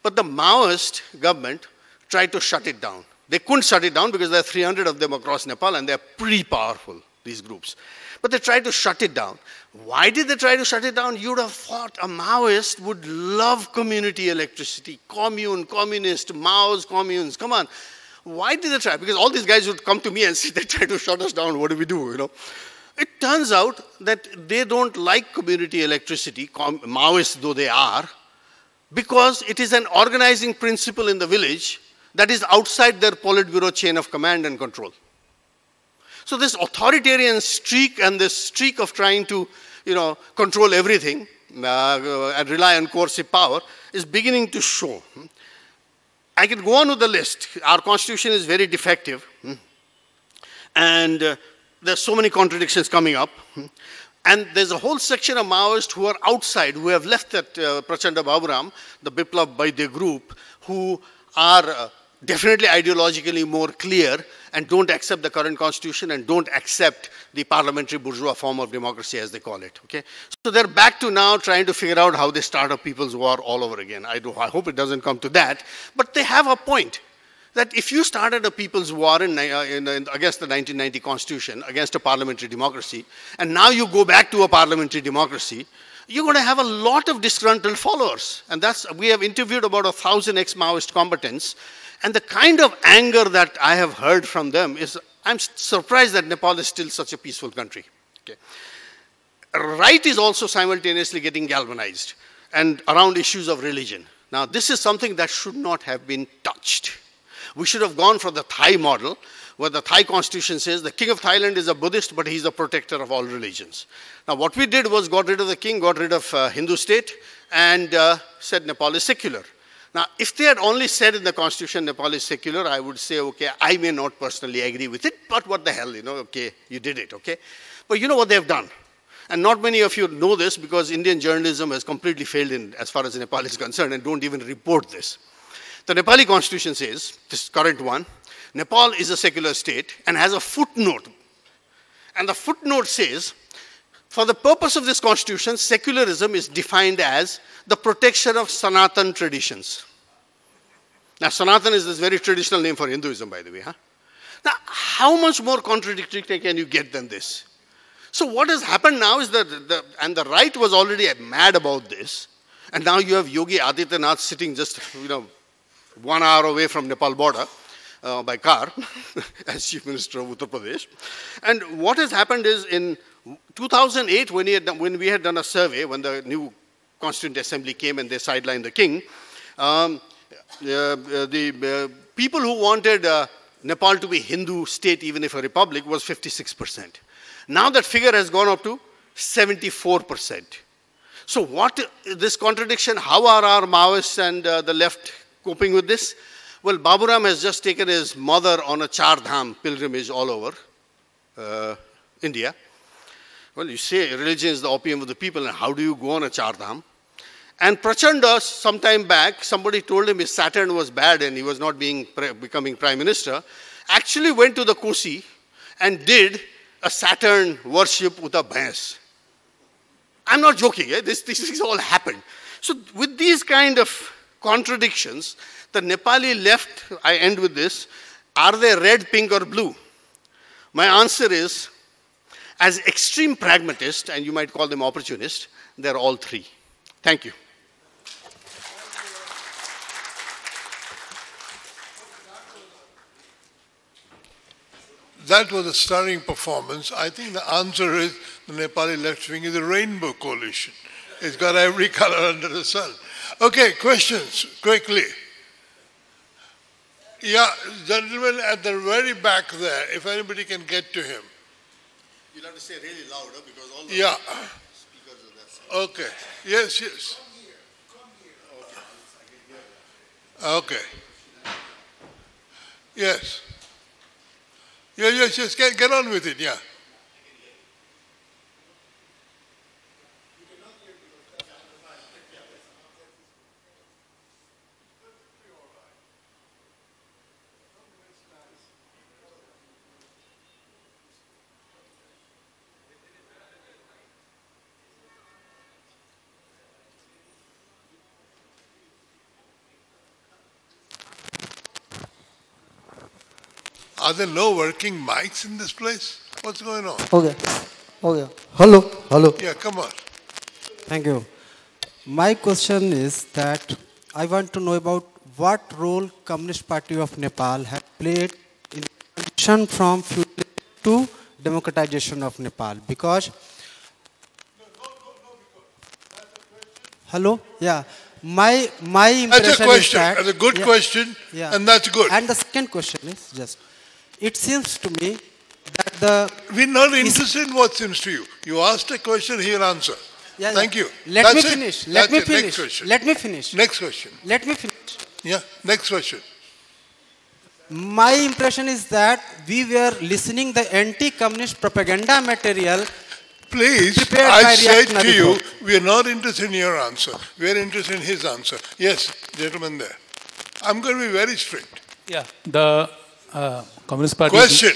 But the Maoist government tried to shut it down. They couldn't shut it down because there are 300 of them across Nepal and they're pretty powerful, these groups. But they tried to shut it down. Why did they try to shut it down? You would have thought a Maoist would love community electricity, communist, Mao's communes, come on. Why did they try? Because all these guys would come to me and say, they try to shut us down, what do we do, It turns out that they don't like community electricity, Maoists though they are, because it is an organizing principle in the village that is outside their Politburo chain of command and control. So this authoritarian streak and this streak of trying to, control everything and rely on coercive power is beginning to show. I can go on with the list. Our constitution is very defective. And there's so many contradictions coming up. And there's a whole section of Maoists who are outside, who have left that Prachanda Baburam, the Biplav Baidya group, who are definitely ideologically more clear and don't accept the current constitution and don't accept the parliamentary bourgeois form of democracy, as they call it, okay? So they're back to now trying to figure out how they start a people's war all over again. I hope it doesn't come to that, but they have a point. That if you started a people's war against the 1990 constitution, against a parliamentary democracy, and now you go back to a parliamentary democracy, you're going to have a lot of disgruntled followers. And we have interviewed about 1,000 ex-Maoist combatants, and the kind of anger that I have heard from them is, I'm surprised that Nepal is still such a peaceful country. Okay. right is also simultaneously getting galvanized and around issues of religion. Now, this is something that should not have been touched. We should have gone for the Thai model, where the Thai constitution says the king of Thailand is a Buddhist, but he's the protector of all religions. Now, what we did was got rid of the king, got rid of Hindu state, and said Nepal is secular. Now, if they had only said in the constitution Nepal is secular, I would say, okay, I may not personally agree with it, but what the hell, you know, okay, you did it, okay? But you know what they've done? And not many of you know this because Indian journalism has completely failed in as far as Nepal is concerned and don't even report this. The Nepali constitution says, this current one, Nepal is a secular state and has a footnote. And the footnote says, for the purpose of this constitution, secularism is defined as the protection of Sanatan traditions. Now, Sanatan is this very traditional name for Hinduism, by the way. Huh? Now, how much more contradictory can you get than this? So what has happened now is that, the right was already mad about this, and now you have Yogi Adityanath sitting just, 1 hour away from Nepal border by car as Chief Minister of Uttar Pradesh. And what has happened is in 2008, when we had done a survey, when the new Constituent Assembly came and they sidelined the king, the people who wanted Nepal to be Hindu state, even if a republic, was 56%. Now that figure has gone up to 74%. So what this contradiction, how are our Maoists and the left coping with this? Well, Baburam has just taken his mother on a Char Dham pilgrimage all over India. Well, you say religion is the opium of the people, and how do you go on a Char Dham? And Prachanda, some time back, somebody told him his Saturn was bad and he was not becoming Prime Minister, actually went to the Kosi and did a Saturn worship with a bhains. I'm not joking, eh? This has all happened. So with these kind of contradictions, the Nepali left, I end with this, are they red, pink or blue? My answer is, as extreme pragmatists, and you might call them opportunists, they're all three. Thank you. That was a stunning performance. I think the answer is the Nepali left wing is a rainbow coalition. It's got every color under the sun. Okay, questions, quickly. Yeah, gentleman at the very back there, if anybody can get to him. You'll have to say really louder because all the speakers are that side. Okay, yes, yes. Okay. Yes. Yeah, yes, yes, get on with it, yeah. Are there no working mics in this place? What's going on? Okay. Okay. Hello. Hello. Yeah, come on. Thank you. My question is that I want to know about what role Communist Party of Nepal had played in the transition from feudalism to democratization of Nepal. Because hello? Yeah. My impression that's a question. Is that, that's a good question, and that's good. And the second question is just, it seems to me that we're not interested in what seems to you. You asked a question, he'll answer. Yeah, Thank you. Let me finish. Let me finish. Next question. Let me finish. Next question. Let me finish. Yeah, next question. My impression is that we were listening the anti-communist propaganda material. Please, I said to you, we are not interested in your answer. We are interested in his answer. Yes, gentleman there. I'm going to be very strict. Yeah, the Communist Party. Question.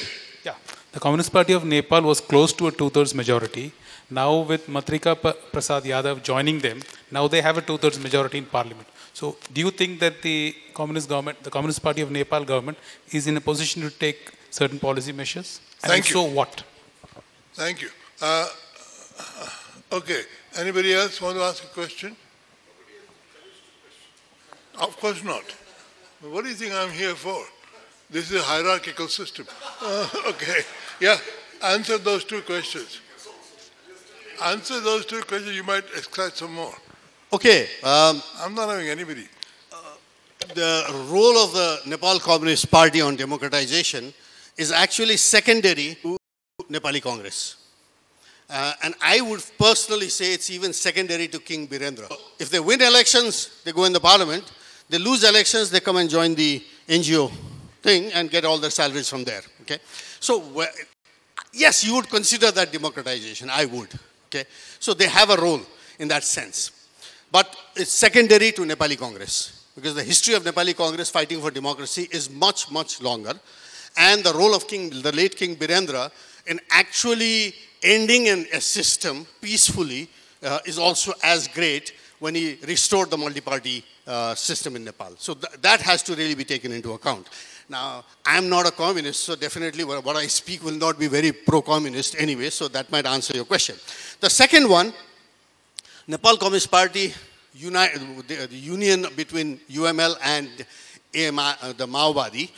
The Communist Party of Nepal was close to a 2/3 majority. Now with Matrika Prasad Yadav joining them, now they have a 2/3 majority in parliament. So do you think that the Communist government, the Communist Party of Nepal government is in a position to take certain policy measures? And Thank you. So what? Thank you. Okay, anybody else want to ask a question? Of course not. What do you think I'm here for? This is a hierarchical system. Okay, yeah, answer those two questions. answer those two questions, you might extract some more. Okay. I'm not having anybody. The role of the Nepal Communist Party on democratization is actually secondary to Nepali Congress. And I would personally say it's even secondary to King Birendra. If they win elections, they go in the parliament. They lose elections, they come and join the NGO thing and get all their salaries from there. Okay? So, yes, you would consider that democratization. I would. Okay? So they have a role in that sense. But it's secondary to Nepali Congress. Because the history of Nepali Congress fighting for democracy is much, much longer. And the role of the late King Birendra in actually ending a system peacefully is also as great when he restored the multi-party system in Nepal. So that has to really be taken into account. Now, I'm not a communist, so definitely what I speak will not be very pro-communist anyway, so that might answer your question. The second one, Nepal Communist Party, the union between UML and the Maowadi,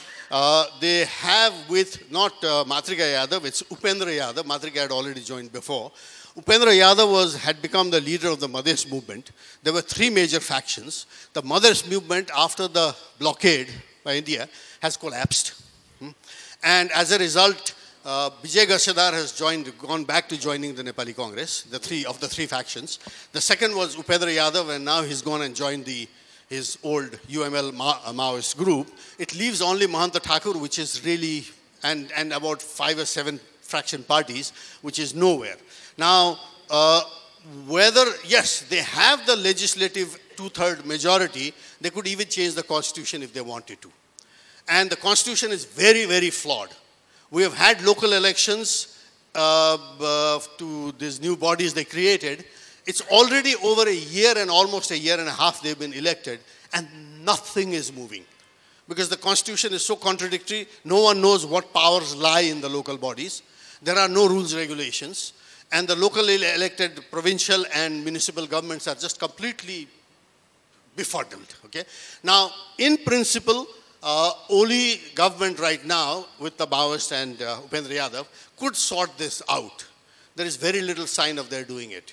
they have with not Matrika Yadav, it's Upendra Yadav. Matrika had already joined before. Upendra Yadav had become the leader of the Madhes movement. There were three major factions. The Madhes movement, after the blockade by India, has collapsed. And as a result, Vijay Garsadar has gone back to joining the Nepali Congress, the three factions. The second was Upendra Yadav, and now he's gone and joined his old UML Maoist group. It leaves only Mahanta Thakur, which is really, and about 5 or 7 fraction parties, which is nowhere. Now, yes, they have the legislative 2/3 majority, they could even change the constitution if they wanted to. And the constitution is very, very flawed. We have had local elections to these new bodies they created. It's already over a year and almost a year and a half they've been elected, and nothing is moving. Because the constitution is so contradictory, no one knows what powers lie in the local bodies. There are no rules, regulations, and the locally elected provincial and municipal governments are just completely befuddled. Okay? Now, in principle, Oli government right now, with the Maoist and Upendra Yadav, could sort this out. There is very little sign of their doing it.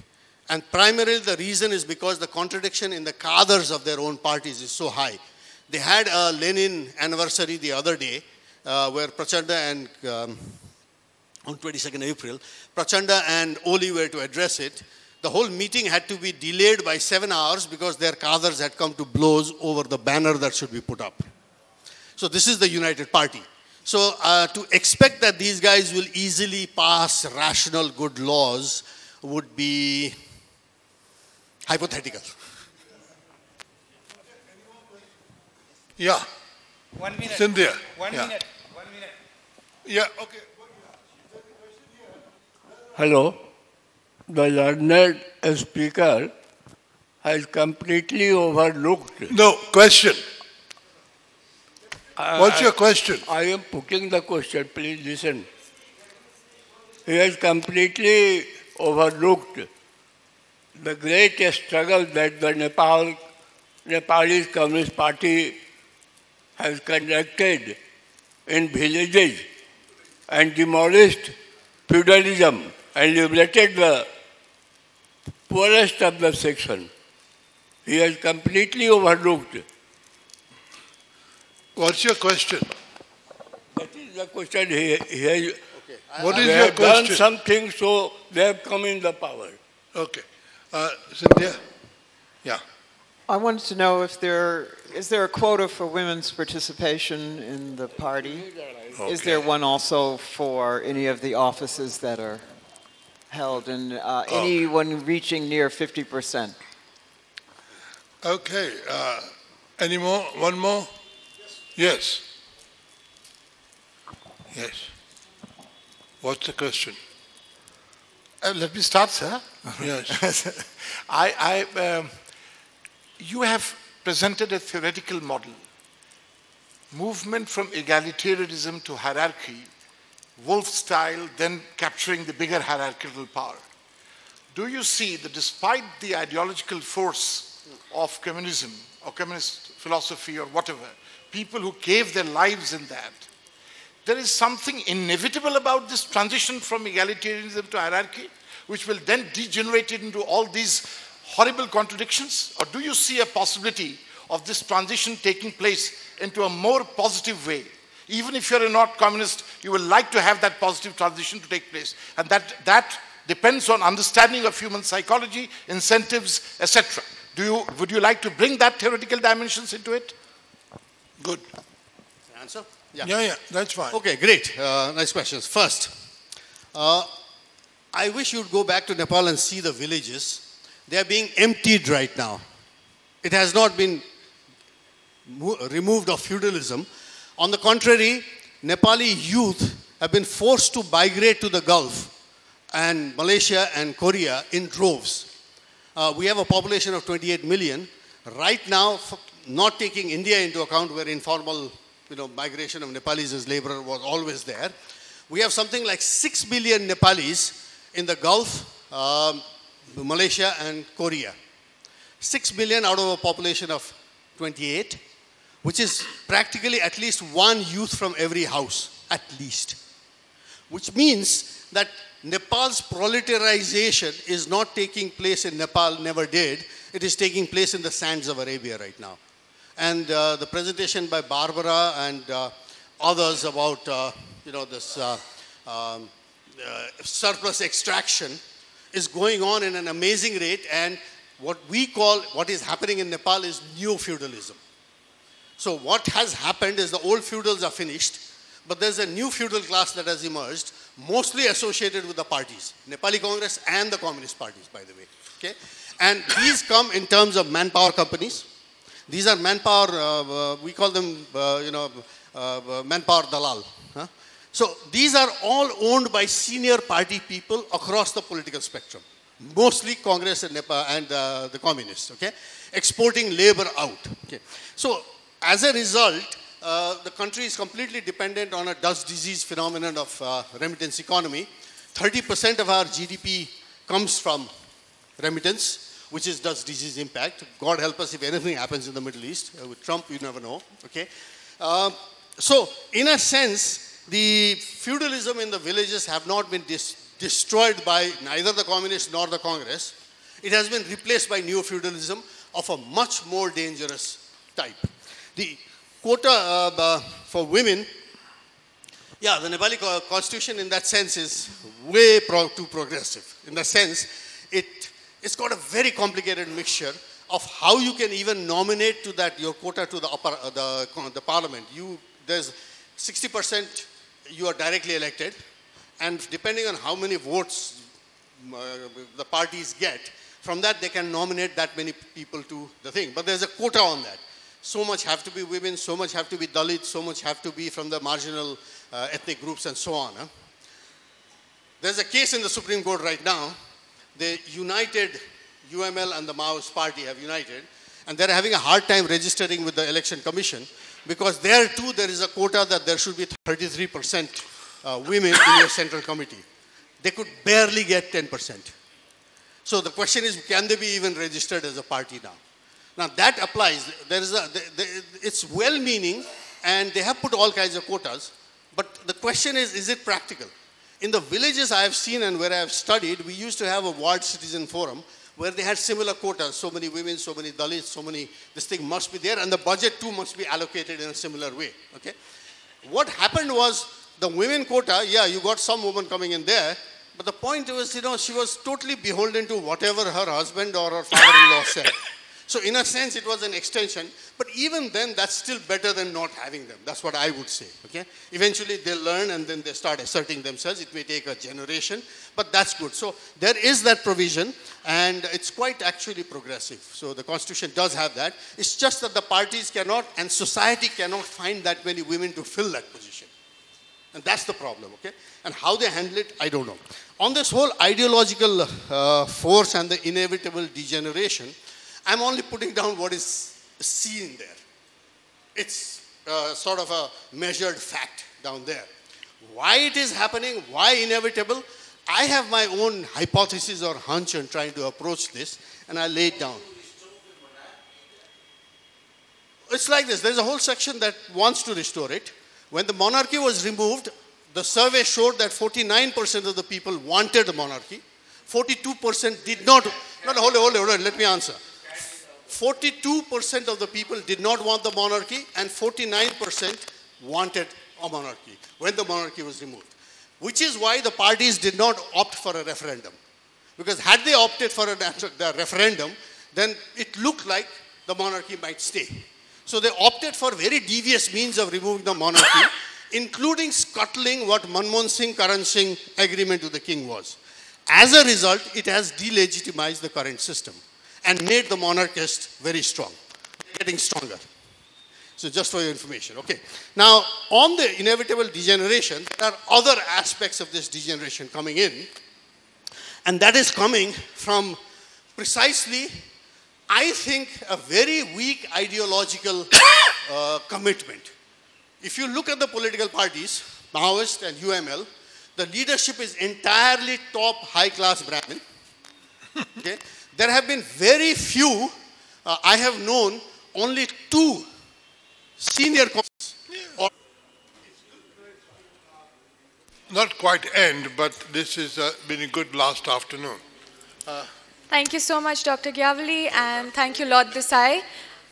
And primarily the reason is because the contradiction in the cadres of their own parties is so high. They had a Lenin anniversary the other day, where Prachanda and, on 22nd April, Prachanda and Oli were to address it. The whole meeting had to be delayed by 7 hours because their cadres had come to blows over the banner that should be put up. So this is the United Party. So to expect that these guys will easily pass rational good laws would be hypothetical. Yeah. 1 minute. Cynthia. One minute. Yeah, okay. Hello. The learned speaker has completely overlooked. No, question. What's your question? I am putting the question, please listen. He has completely overlooked the great struggle that the Nepalese Communist Party has conducted in villages and demolished feudalism and liberated the poorest of the section. He has completely overlooked. What's your question? That is the question. He has, what is they your have question? done something, so they have come in the power. Okay. Cynthia? Yeah. I wanted to know if is there a quota for women's participation in the party? Okay. Is there one also for any of the offices that are held, and anyone reaching near 50%? Okay. Any more? One more? Yes. Yes. What's the question? Let me start, sir. Yes. You have presented a theoretical model. Movement from egalitarianism to hierarchy, Wolf style, then capturing the bigger hierarchical power. Do you see that despite the ideological force of communism or communist philosophy or whatever, people who gave their lives in that, there is something inevitable about this transition from egalitarianism to hierarchy? which will then degenerate into all these horrible contradictions? Or do you see a possibility of this transition taking place into a more positive way? Even if you're not communist, you will like to have that positive transition to take place. And that depends on understanding of human psychology, incentives, etc. Would you like to bring that theoretical dimensions into it? Good. Answer? Yeah, that's fine. Okay, great. Nice questions. First, I wish you'd go back to Nepal and see the villages. They are being emptied right now. It has not been removed of feudalism. On the contrary, Nepali youth have been forced to migrate to the Gulf and Malaysia and Korea in droves. We have a population of 28 million. Right now, not taking India into account, where informal migration of Nepalis as laborer was always there, we have something like 6 million Nepalis in the Gulf, Malaysia and Korea. 6 million out of a population of 28, which is practically at least one youth from every house, at least. Which means that Nepal's proletarization is not taking place in Nepal, never did. It is taking place in the sands of Arabia right now. And the presentation by Barbara and others about this surplus extraction is going on in an amazing rate, and what is happening in Nepal is neo-feudalism. So what has happened is the old feudals are finished, but there's a new feudal class that has emerged, mostly associated with the parties, Nepali Congress and the Communist parties, by the way. Okay? And these come in terms of manpower companies. These are manpower, we call them, manpower dalal. Huh? So these are all owned by senior party people across the political spectrum, mostly Congress and Nepal and the communists, okay? Exporting labor out. Okay? So as a result, the country is completely dependent on a dust disease phenomenon of remittance economy. 30% of our GDP comes from remittance, which is dust disease impact. God help us if anything happens in the Middle East. With Trump, you never know. Okay? So in a sense, the feudalism in the villages have not been destroyed by neither the communists nor the Congress. It has been replaced by neo-feudalism of a much more dangerous type. The quota for women, yeah, the Nepali constitution in that sense is way too progressive. In the sense, it's got a very complicated mixture of how you can even nominate to that your quota to the parliament. There's 60% you are directly elected, and depending on how many votes the parties get, from that they can nominate that many people to the thing. But there's a quota on that. So much have to be women, so much have to be Dalits, so much have to be from the marginal ethnic groups and so on. Huh? There's a case in the Supreme Court right now. The united UML and the Maoist party have united, and they're having a hard time registering with the Election Commission, because there too there is a quota that there should be 33% women in your central committee. They could barely get 10%. So the question is, can they be even registered as a party now? Now that applies. It's well-meaning, and they have put all kinds of quotas, but the question is it practical? In the villages I have seen and where I have studied, we used to have a ward citizen forum where they had similar quotas, so many women, so many Dalits, so many, this thing must be there, and the budget too must be allocated in a similar way, okay? What happened was, the women quota, yeah, you got some woman coming in there, but the point was, she was totally beholden to whatever her husband or her father-in-law said. So in a sense, it was an extension, but even then, that's still better than not having them. That's what I would say, okay? Eventually, they'll learn and then they start asserting themselves. It may take a generation, but that's good. So there is that provision, and it's quite actually progressive. So the Constitution does have that. It's just that the parties cannot, and society cannot find that many women to fill that position. And that's the problem, okay? And how they handle it, I don't know. On this whole ideological force and the inevitable degeneration, I'm only putting down what is seen there. It's sort of a measured fact down there. Why it is happening, why inevitable, I have my own hypothesis or hunch in trying to approach this, and I lay it down. It's like this. There's a whole section that wants to restore it. When the monarchy was removed, the survey showed that 49% of the people wanted the monarchy. 42% did not, hold on, let me answer. 42% of the people did not want the monarchy and 49% wanted a monarchy when the monarchy was removed. Which is why the parties did not opt for a referendum. Because had they opted for the referendum, then it looked like the monarchy might stay. So they opted for very devious means of removing the monarchy, including scuttling what Manmohan Singh, Karan Singh agreement with the king was. As a result, it has delegitimized the current system and made the monarchists very strong, getting stronger. So just for your information, okay. Now, on the inevitable degeneration, there are other aspects of this degeneration coming in, and that is coming from precisely, I think, a very weak ideological commitment. If you look at the political parties, Maoist and UML, the leadership is entirely top high-class Brahmin. Okay? There have been very few, I have known only 2 senior or not quite end, but this has been a good last afternoon. Thank you so much, Dr. Gyavali, and thank you, Lord Desai.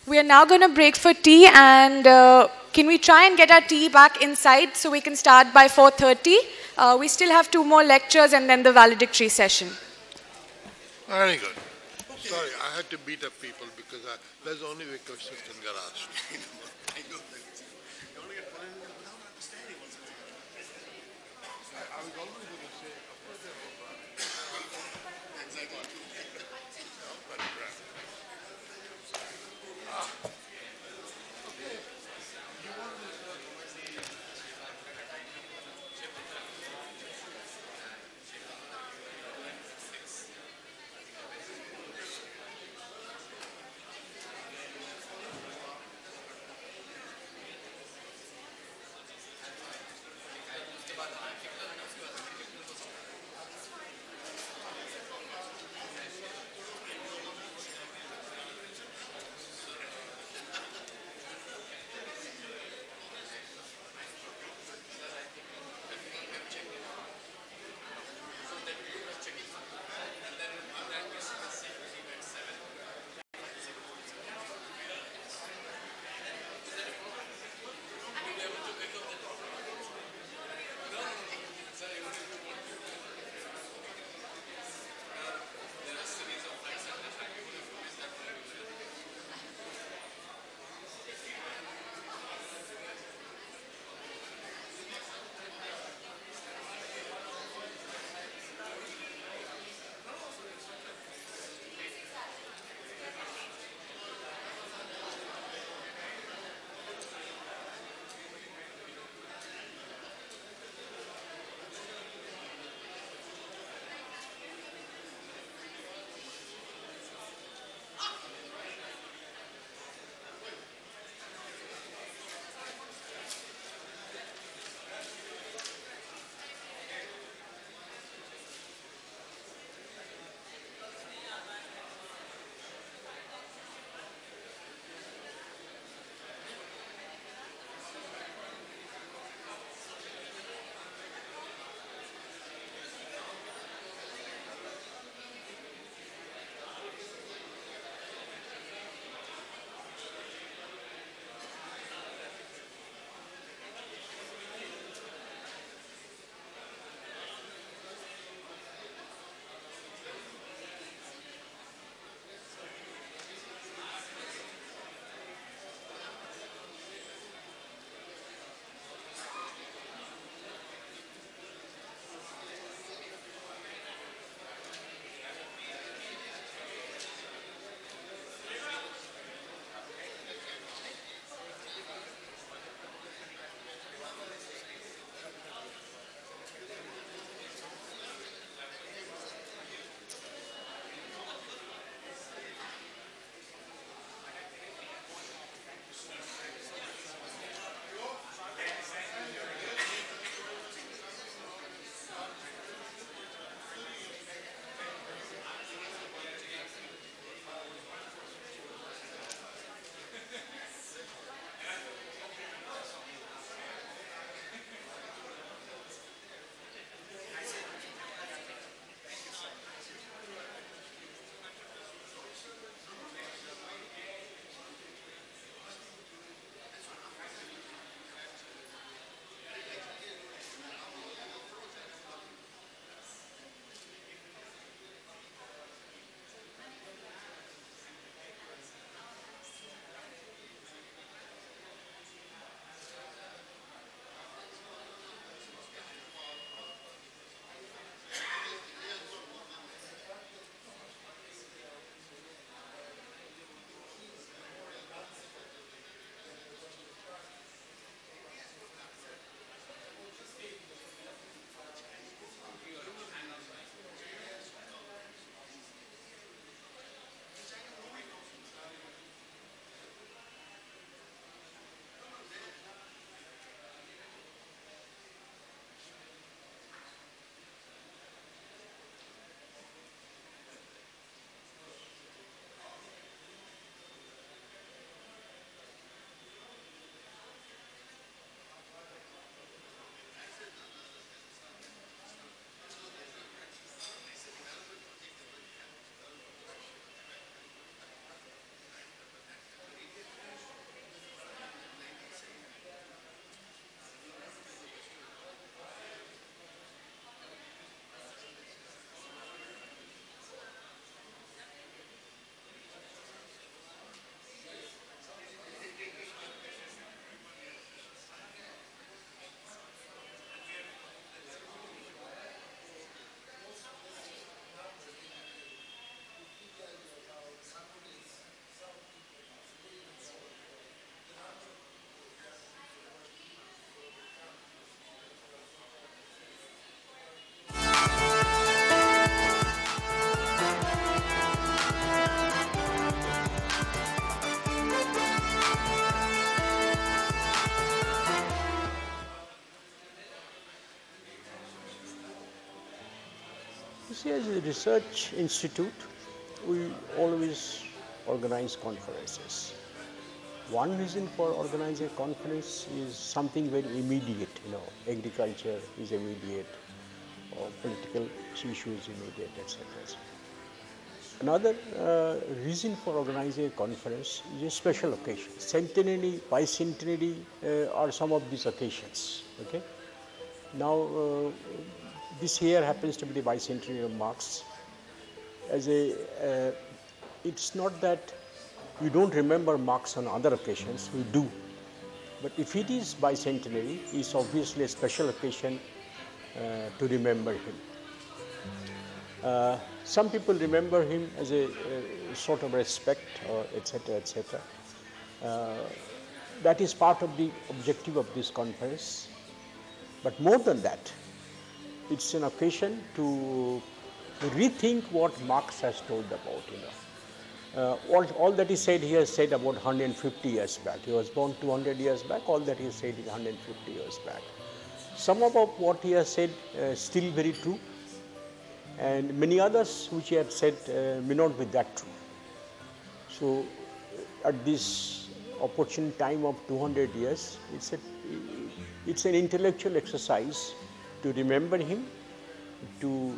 We are now going to break for tea, and can we try and get our tea back inside so we can start by 4:30? We still have 2 more lectures and then the valedictory session. Very good. Sorry, I had to beat up people because that's the only way questions can get asked. You see, as a research institute, we always organize conferences. One reason for organizing a conference is something very immediate, agriculture is immediate, or political issues immediate, etc. Another reason for organizing a conference is a special occasion. Centenary, bicentenary are some of these occasions. Okay. Now, this year happens to be the bicentenary of Marx. It's not that we don't remember Marx on other occasions, we do. But if it is bicentenary, it's obviously a special occasion to remember him. Some people remember him as a sort of respect, etc., etc. That is part of the objective of this conference. But more than that, it's an occasion to rethink what Marx has told about, all that he said, he has said about 150 years back. He was born 200 years back, all that he said is 150 years back. Some of what he has said is still very true, and many others which he had said may not be that true. So at this opportune time of 200 years, it's an intellectual exercise to remember him, to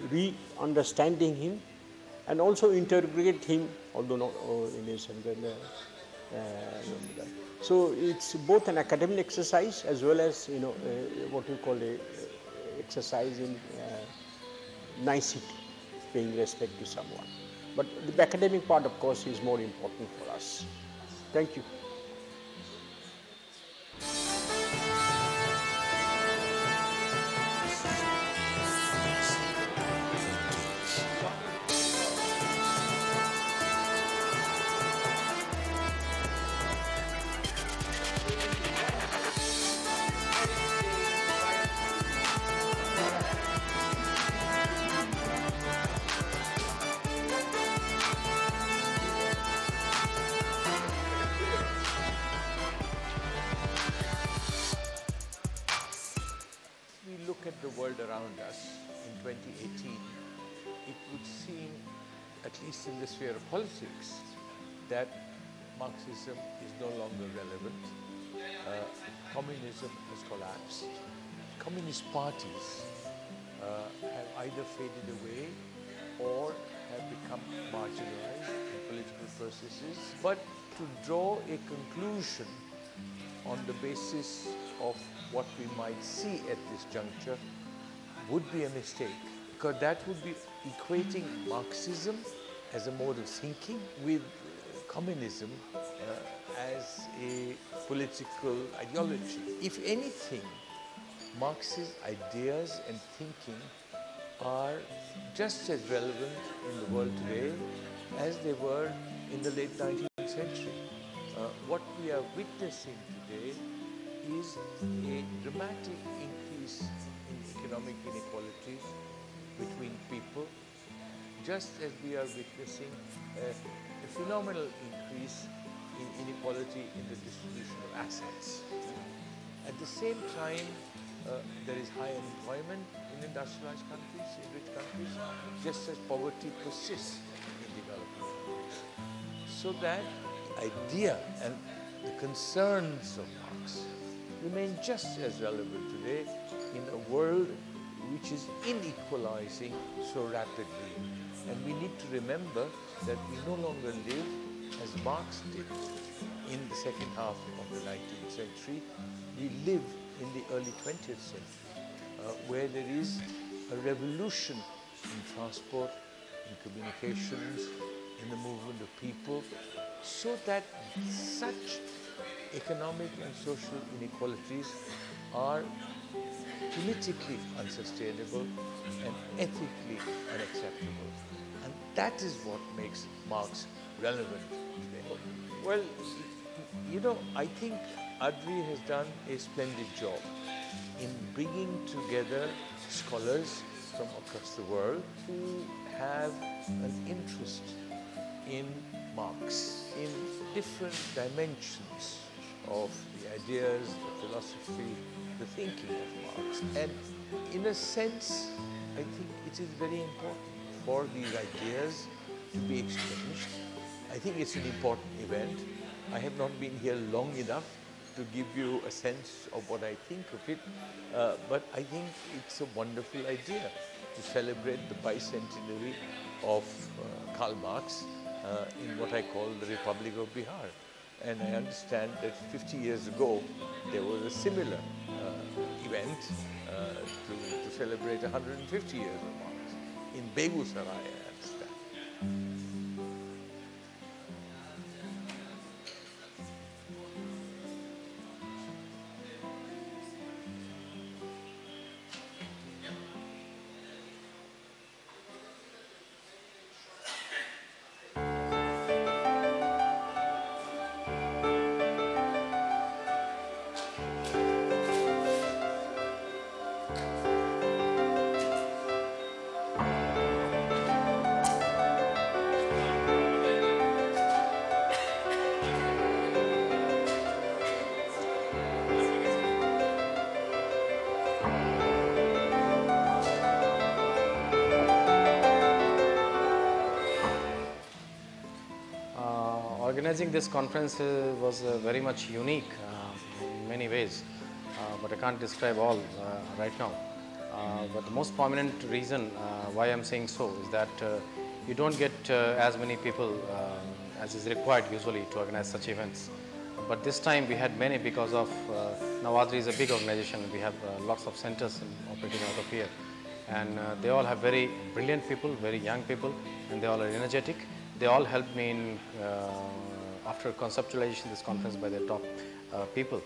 re-understanding him, and also integrate him, although not in his so it's both an academic exercise as well as what we call a exercise in nicety, paying respect to someone. But the academic part, of course, is more important for us. Thank you. The world around us in 2018, it would seem, at least in the sphere of politics, that Marxism is no longer relevant. Communism has collapsed. Communist parties have either faded away or have become marginalized in political processes. But to draw a conclusion on the basis of what we might see at this juncture would be a mistake, because that would be equating Marxism as a mode of thinking with communism as a political ideology. If anything, Marx's ideas and thinking are just as relevant in the world today as they were in the late 19th century. What we are witnessing today is a dramatic increase in economic inequality between people, just as we are witnessing a phenomenal increase in inequality in the distribution of assets. At the same time, there is high unemployment in industrialized countries, in rich countries, just as poverty persists in developing countries. So that idea and the concerns of Marx remain just as relevant today in a world which is inequalizing so rapidly. And we need to remember that we no longer live as Marx did in the second half of the 19th century. We live in the early 20th century, where there is a revolution in transport, in communications, in the movement of people, so that such economic and social inequalities are politically unsustainable and ethically unacceptable. And that is what makes Marx relevant today. Well, I think Adri has done a splendid job in bringing together scholars from across the world who have an interest in Marx, in different dimensions of the ideas, the philosophy, the thinking of Marx. And in a sense, I think it is very important for these ideas to be exchanged. I think it's an important event. I have not been here long enough to give you a sense of what I think of it, but I think it's a wonderful idea to celebrate the bicentenary of Karl Marx in what I call the Republic of Bihar. And I understand that 50 years ago there was a similar event to celebrate 150 years of Marx in Begusarai, I understand. Organizing this conference was very much unique in many ways, but I can't describe all right now. But the most prominent reason why I'm saying so is that you don't get as many people as is required usually to organize such events. But this time we had many because of Nawadri is a big organization. We have lots of centers operating out of here, and they all have very brilliant people, very young people, and they all are energetic. They all helped me in after conceptualization this conference by the top people,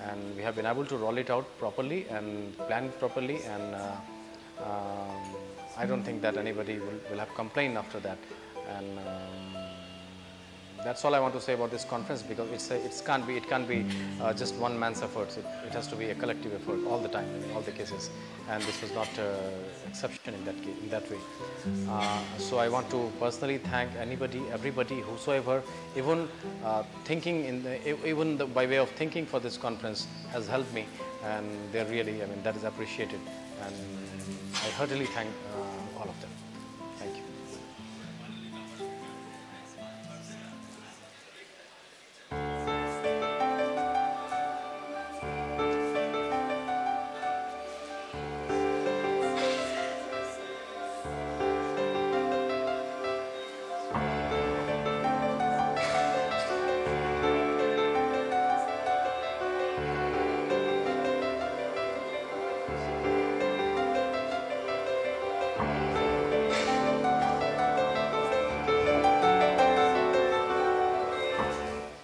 and we have been able to roll it out properly and plan it properly, and I don't think that anybody will have complained after that. And that's all I want to say about this conference, because it can't be just one man's efforts. It has to be a collective effort all the time in all the cases, and this was not exception in that way. So I want to personally thank everybody, whosoever, even thinking by way of thinking for this conference has helped me, and they're really, that is appreciated, and I heartily thank all of them. Thank you.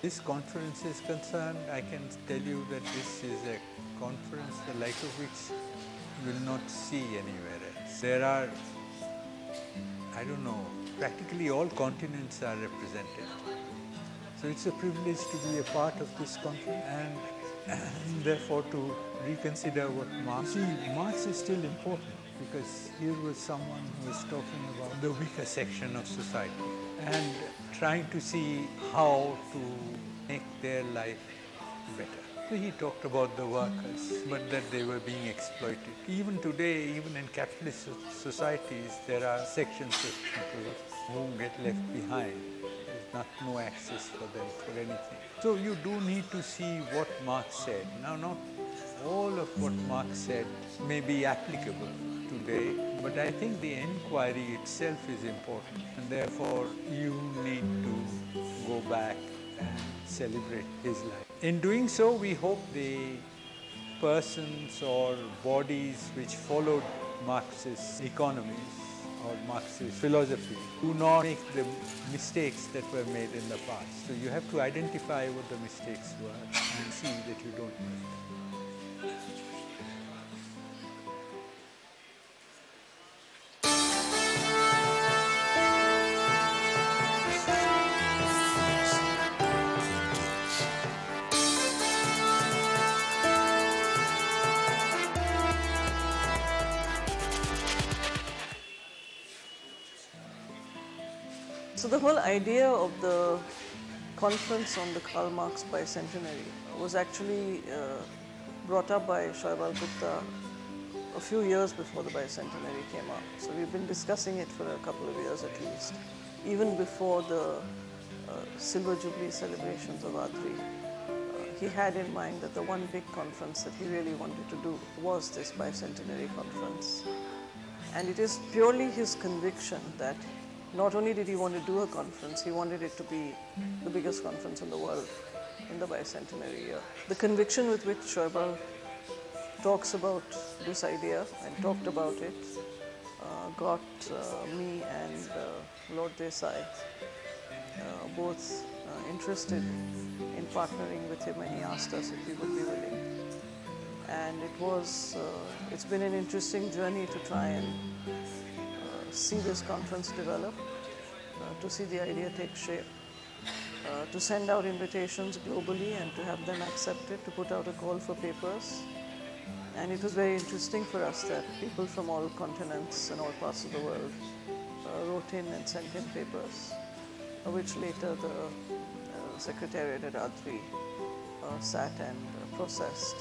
This conference is concerned, I can tell you that this is a conference the like of which you will not see anywhere else. There are, I don't know, practically all continents are represented. So it's a privilege to be a part of this conference, and therefore to reconsider what Marx. See, Marx is still important, because here was someone who was talking about the weaker section of society and trying to see how to make their life better. So he talked about the workers, but that they were being exploited. Even today, even in capitalist societies, there are sections of people who get left behind. There's no access for them for anything. So you do need to see what Marx said. Now, not all of what Marx said may be applicable today, but I think the inquiry itself is important, and therefore you need to go back and celebrate his life. In doing so, we hope the persons or bodies which followed Marxist economies or Marxist philosophy do not make the mistakes that were made in the past. So you have to identify what the mistakes were and see that you don't make them. So the whole idea of the conference on the Karl Marx Bicentenary was actually brought up by Shoaib Al-Gupta a a few years before the Bicentenary came out. So we've been discussing it for a couple of years at least, even before the Silver Jubilee celebrations of Adri. He had in mind that the one big conference that he really wanted to do was this Bicentenary conference. And it is purely his conviction that not only did he want to do a conference, he wanted it to be the biggest conference in the world in the Bicentenary year. The conviction with which Schäuble talks about this idea and talked about it got me and Lord Desai both interested in partnering with him, and he asked us if we would be willing. And it's been an interesting journey to try and see this conference develop, to see the idea take shape, to send out invitations globally and to have them accepted, to put out a call for papers. And it was very interesting for us that people from all continents and all parts of the world wrote in and sent in papers, which later the Secretariat at Adri sat and processed.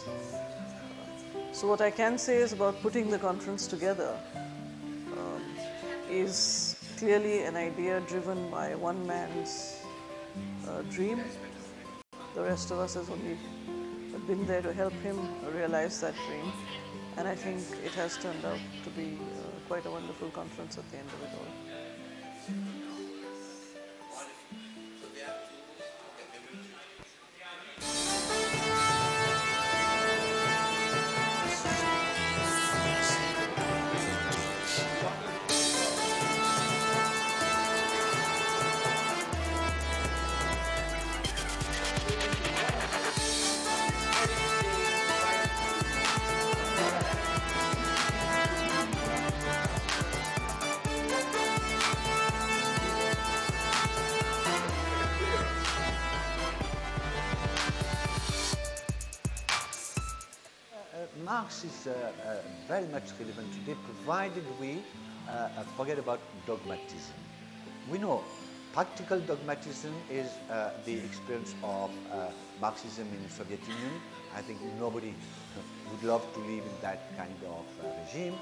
So what I can say is about putting the conference together is clearly an idea driven by one man's dream. The rest of us has only been there to help him realize that dream. And I think it has turned out to be quite a wonderful conference at the end of it all. Marx is very much relevant today, provided we forget about dogmatism. We know practical dogmatism is the experience of Marxism in the Soviet Union. I think nobody would love to live in that kind of regime.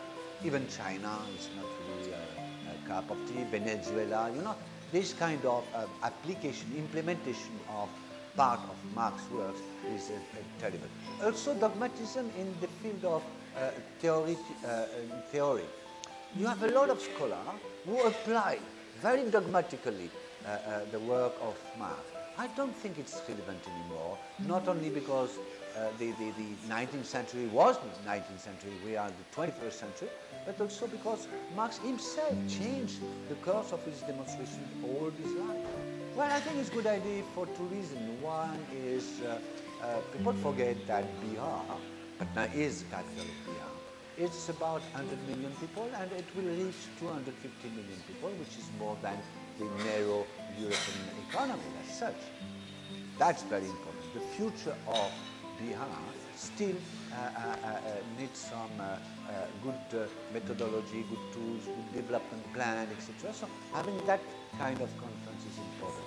Even China is not really a cup of tea. Venezuela, you know, this kind of application, implementation of part of Marx's works is terrible. Also dogmatism in the field of theory. You have a lot of scholars who apply very dogmatically the work of Marx. I don't think it's relevant anymore, not only because the 19th century was the 19th century, we are the 21st century, but also because Marx himself changed the course of his demonstration all his life. Well, I think it's a good idea for two reasons. One is people forget that Bihar, Patna is the capital of Bihar. It's about 100 million people and it will reach 250 million people, which is more than the narrow European economy as such. That's very important. The future of Bihar still needs some good methodology, good tools, good development plan, etc. So having that kind of conference is important.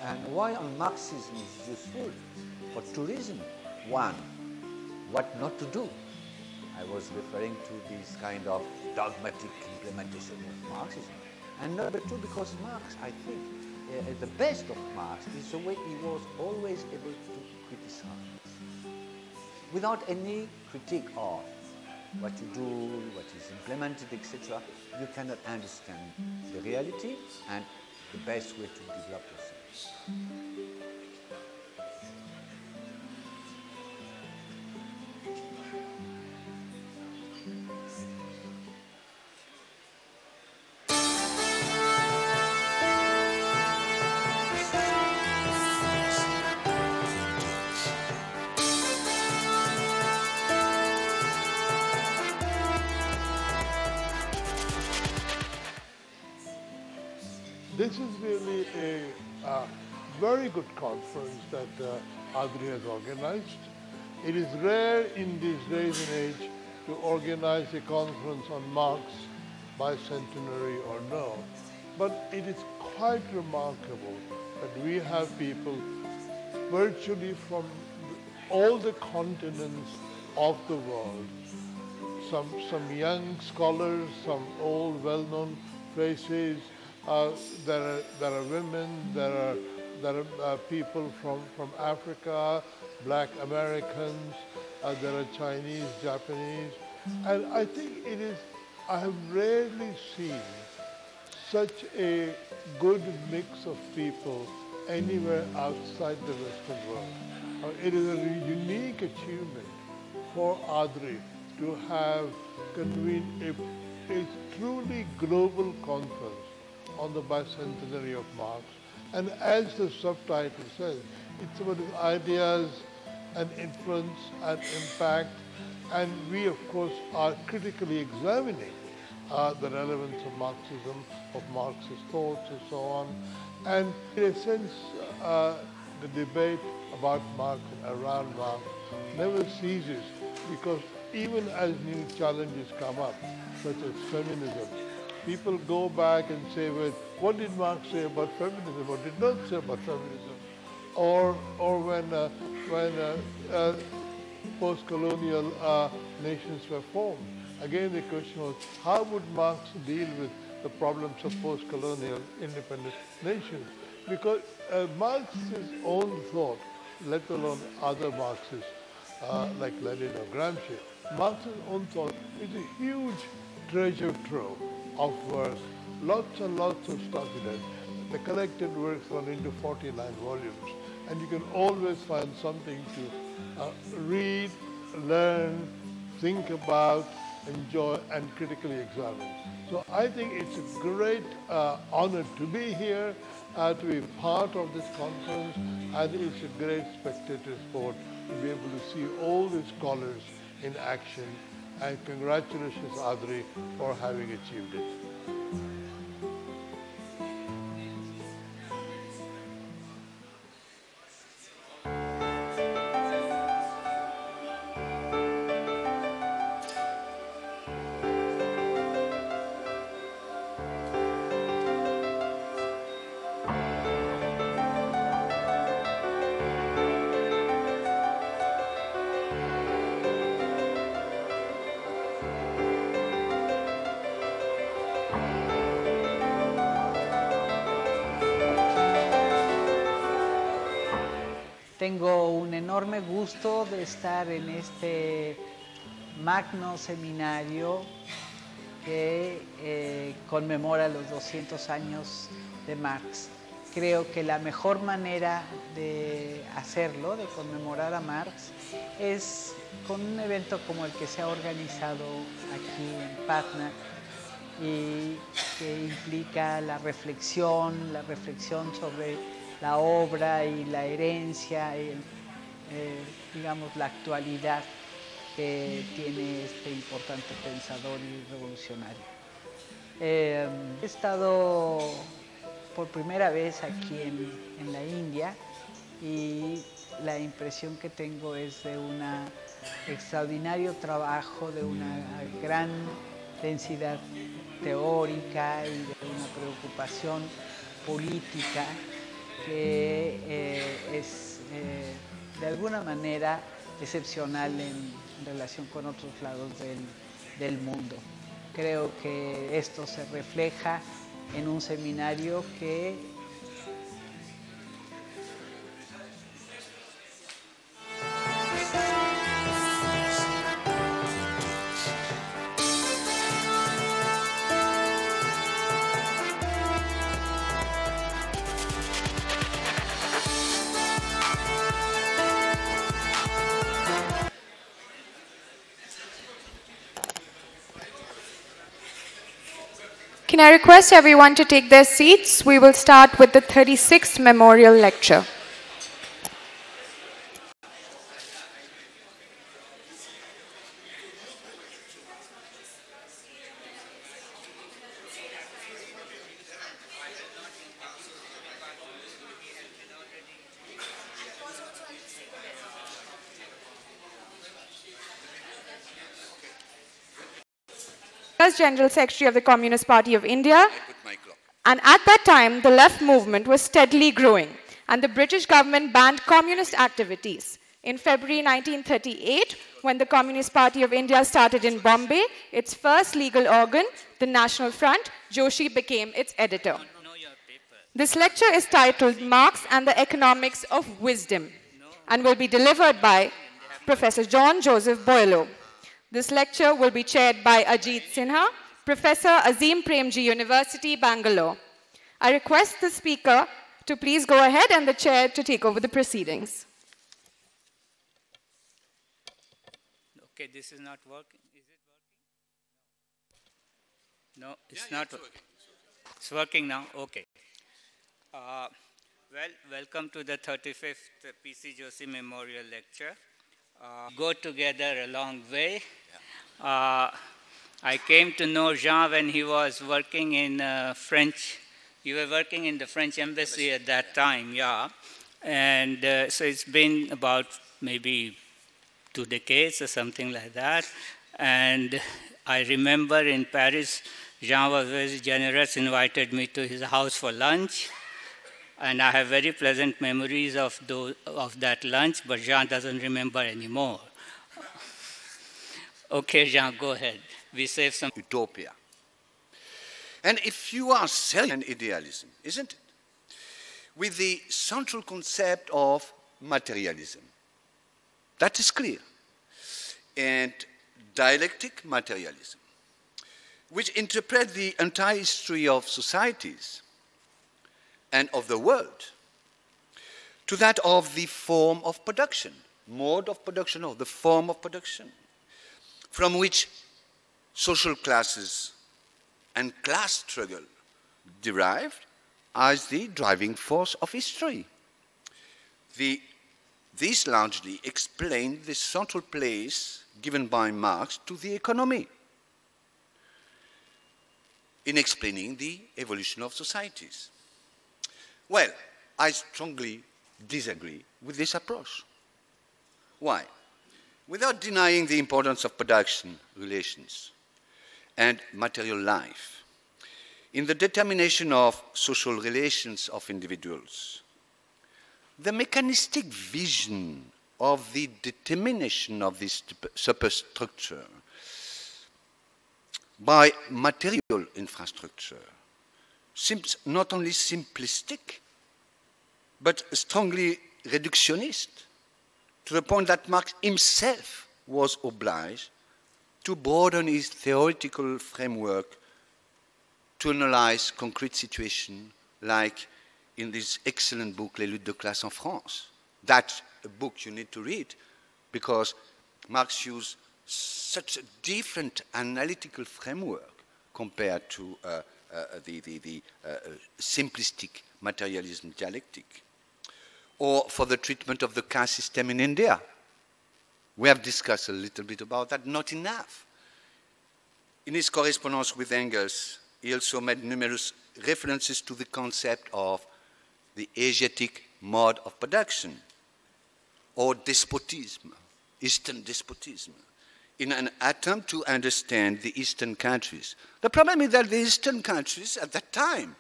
And why on Marxism is useful? For two reasons. One, what not to do. I was referring to this kind of dogmatic implementation of Marxism. And number two, because Marx, I think, the best of Marx is the way he was always able to criticize. Without any critique of what you do, what is implemented, etc., you cannot understand the reality and the best way to develop yourself. This is really a very good conference that Adri has organized. It is rare in these days and age to organize a conference on Marx, bicentenary or no, but it is quite remarkable that we have people virtually from all the continents of the world some young scholars, some old well-known phrases. There are women, there are people from Africa, Black Americans, there are Chinese, Japanese, and I think I have rarely seen such a good mix of people anywhere outside the Western world. It is a unique achievement for ADRI to have convened a truly global conference on the bicentenary of Marx. And as the subtitle says, it's about his ideas and influence and impact. And we, of course, are critically examining the relevance of Marxism, of Marxist thoughts, and so on. And in a sense, the debate about Marx and around Marx never ceases, because even as new challenges come up, such as feminism, people go back and say, well, what did Marx say about feminism? What did not say about feminism? Or when post-colonial nations were formed, again the question was, how would Marx deal with the problems of post-colonial independent nations? Because Marx's own thought, let alone other Marxists like Lenin or Gramsci, Marx's own thought is a huge treasure trove of work, lots and lots of stuff in it. The collected works run into 49 volumes, and you can always find something to read, learn, think about, enjoy, and critically examine. So I think it's a great honor to be here, to be part of this conference, and it's a great spectator sport to be able to see all these scholars in action. And congratulations, Adri, for having achieved it. Tengo un enorme gusto de estar en este magno seminario que conmemora los 200 años de Marx. Creo que la mejor manera de hacerlo, de conmemorar a Marx, es con un evento como el que se ha organizado aquí en Patna y que implica la reflexión sobre la obra y la herencia, digamos, la actualidad que tiene este importante pensador y revolucionario. He estado por primera vez aquí en la India y la impresión que tengo es de un extraordinario trabajo, de una gran densidad teórica y de una preocupación política que es de alguna manera excepcional en relación con otros lados del mundo. Creo que esto se refleja en un seminario que Can I request everyone to take their seats? We will start with the 36th memorial lecture. As General Secretary of the Communist Party of India, and at that time the left movement was steadily growing and the British government banned communist activities. In February 1938, when the Communist Party of India started in Bombay, its first legal organ, the National Front, Joshi became its editor. This lecture is titled Marx and the Economics of Wisdom and will be delivered by Professor John Joseph Boileau. This lecture will be chaired by Ajit Sinha, Professor Azim Premji University, Bangalore. I request the speaker to please go ahead and the chair to take over the proceedings. Okay, this is not working. Is it working? No, it's not working. It's working now? Okay. Well, welcome to the 35th P.C. Joshi Memorial Lecture. Go together a long way. I came to know Jean when he was working in French. You were working in the French embassy at that time, yeah. And so it's been about maybe 2 decades or something like that. And I remember in Paris, Jean was very generous, invited me to his house for lunch. And I have very pleasant memories of that lunch, but Jean doesn't remember anymore. Okay, Jean, go ahead. We save some. Utopia. And if you are selling an idealism, isn't it? With the central concept of materialism. That is clear. And dialectic materialism, which interprets the entire history of societies and of the world to that of the form of production, mode of production, or the form of production, from which social classes and class struggle derived as the driving force of history. This largely explained the central place given by Marx to the economy in explaining the evolution of societies. Well, I strongly disagree with this approach. Why? Without denying the importance of production relations and material life in the determination of social relations of individuals, the mechanistic vision of the determination of this superstructure by material infrastructure seems not only simplistic, but strongly reductionist, to the point that Marx himself was obliged to broaden his theoretical framework to analyze concrete situations, like in this excellent book, Les luttes de classe en France. That's a book you need to read, because Marx used such a different analytical framework compared to the simplistic materialism dialectic. Or for the treatment of the caste system in India. We have discussed a little bit about that, not enough. In his correspondence with Engels, he also made numerous references to the concept of the Asiatic mode of production, or despotism, Eastern despotism, in an attempt to understand the Eastern countries. The problem is that the Eastern countries at that time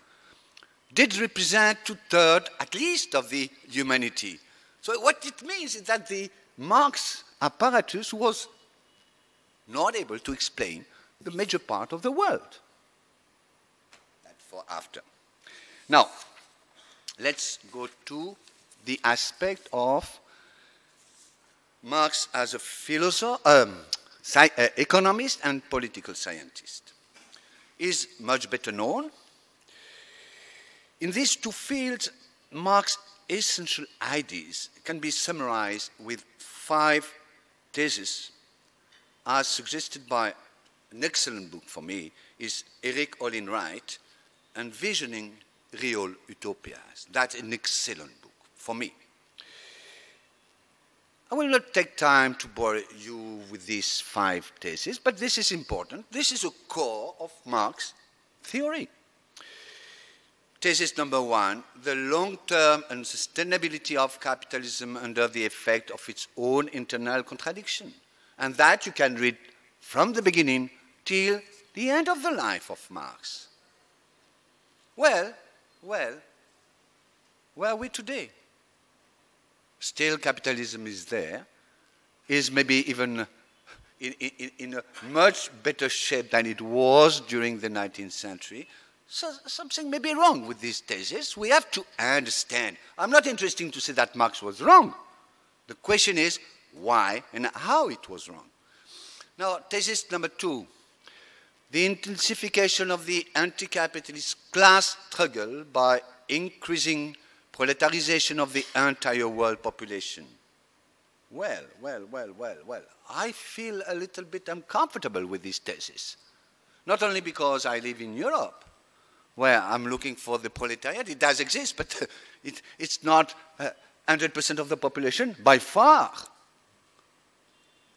did represent 2/3 at least of the humanity. So what it means is that the Marx apparatus was not able to explain the major part of the world. That's for after. Now, let's go to the aspect of Marx as a philosopher, economist and political scientist. He is much better known. In these two fields, Marx's essential ideas can be summarized with 5 theses, as suggested by an excellent book for me, is Eric Olin Wright, Envisioning Real Utopias. That's an excellent book for me. I will not take time to bore you with these 5 theses, but this is important. This is a core of Marx's theory. Thesis number 1, the long-term unsustainability of capitalism under the effect of its own internal contradiction. And that you can read from the beginning till the end of the life of Marx. Well, where are we today? Still capitalism is there, is maybe even in a much better shape than it was during the 19th century. So something may be wrong with this thesis. We have to understand. I'm not interested to say that Marx was wrong. The question is why and how it was wrong. Now, thesis number 2. The intensification of the anti-capitalist class struggle by increasing proletarization of the entire world population. Well. I feel a little bit uncomfortable with this thesis. Not only because I live in Europe, where I'm looking for the proletariat. It does exist, but it's not 100% of the population by far.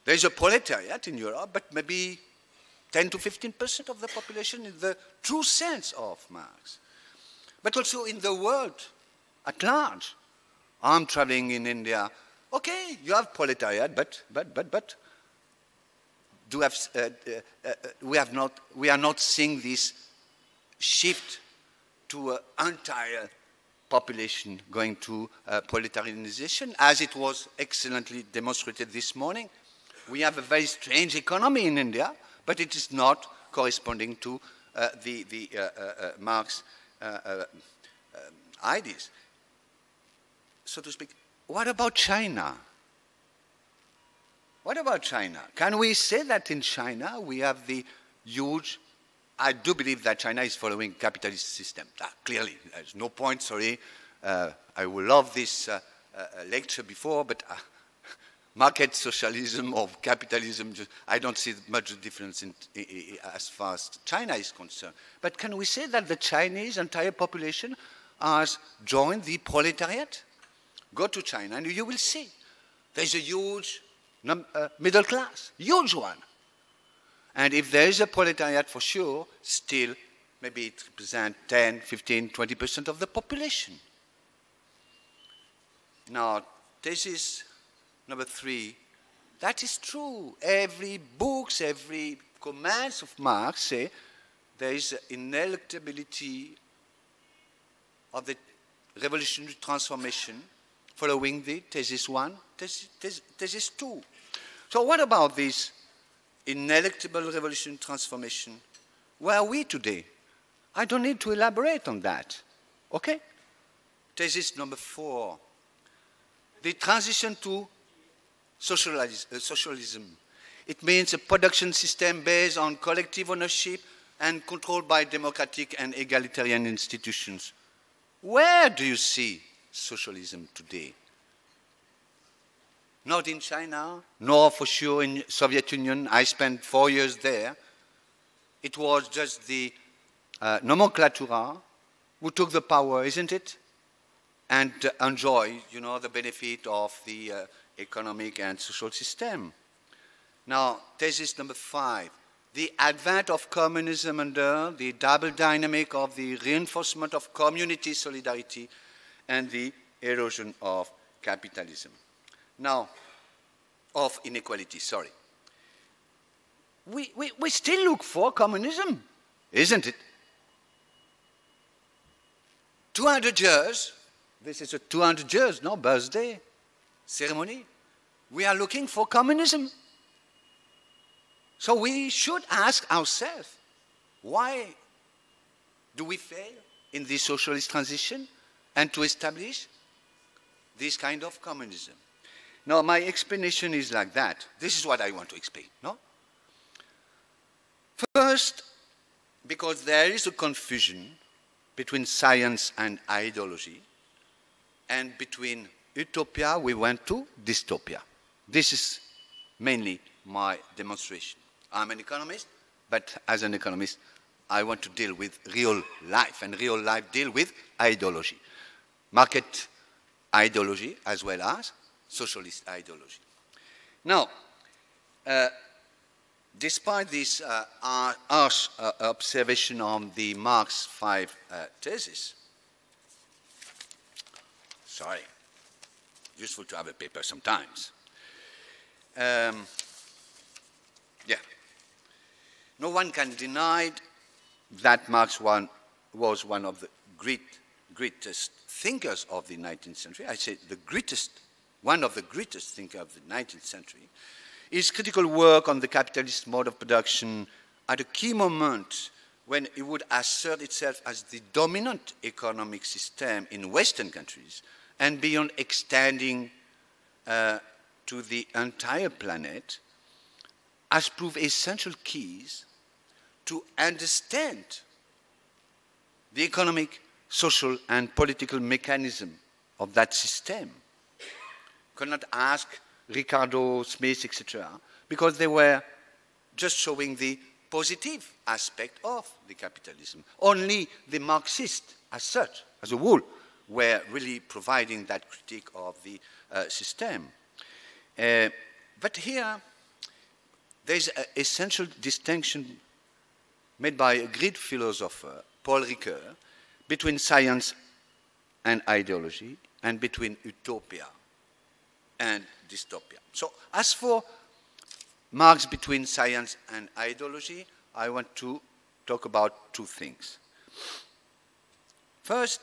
There's a proletariat in Europe, but maybe 10 to 15% of the population in the true sense of Marx. But also in the world at large. I'm traveling in India. Okay, you have proletariat, but we are not seeing this shift to an entire population going to proletarianization, as it was excellently demonstrated this morning. We have a very strange economy in India, but it is not corresponding to the Marx ideas. So to speak, what about China? What about China? Can we say that in China we have the huge, I do believe that China is following capitalist system. Clearly, there's no point, sorry. I would love this lecture before, but market socialism or capitalism, I don't see much difference as far as China is concerned. But can we say that the Chinese entire population has joined the proletariat? Go to China and you will see. There's a huge middle class, huge one. And if there is a proletariat for sure, still maybe it represents 10, 15, 20% of the population. Now, thesis number 3, that is true. Every books, every comments of Marx say there is ineluctability of the revolutionary transformation following the thesis 1, thesis 2. So what about this ineluctable revolutionary transformation? Where are we today? I don't need to elaborate on that. Okay? Thesis number 4. The transition to socialism. It means a production system based on collective ownership and controlled by democratic and egalitarian institutions. Where do you see socialism today? Not in China, nor for sure in Soviet Union. I spent 4 years there. It was just the nomenclatura who took the power, isn't it? And enjoy, the benefit of the economic and social system. Now, thesis number 5. The advent of communism under the double dynamic of the reinforcement of community solidarity and the erosion of capitalism. Now, of inequality, sorry. We still look for communism, isn't it? 200 years, this is a 200 years, no, birthday ceremony. We are looking for communism. So we should ask ourselves, why do we fail in this socialist transition and to establish this kind of communism? Now, my explanation is like that. This is what I want to explain, no? First, because there is a confusion between science and ideology, and between utopia, we went to dystopia. This is mainly my demonstration. I'm an economist, but as an economist, I want to deal with real life, and real life deal with ideology. Market ideology as well as socialist ideology. Now, despite this harsh observation on the Marx 5 thesis, sorry, useful to have a paper sometimes. Yeah. No one can deny that Marx was one of the greatest thinkers of the 19th century. I say the greatest, one of the greatest thinkers of the 19th century. his critical work on the capitalist mode of production at a key moment when it would assert itself as the dominant economic system in Western countries and beyond extending to the entire planet, has proved essential keys to understand the economic, social, and political mechanism of that system. Could not ask Ricardo, Smith, etc., because they were just showing the positive aspect of the capitalism. Only the Marxists, as such, as a whole, were really providing that critique of the system. But here, there's an essential distinction made by a great philosopher, Paul Ricoeur, between science and ideology, and between utopia and dystopia. So as for Marx between science and ideology, I want to talk about two things. First,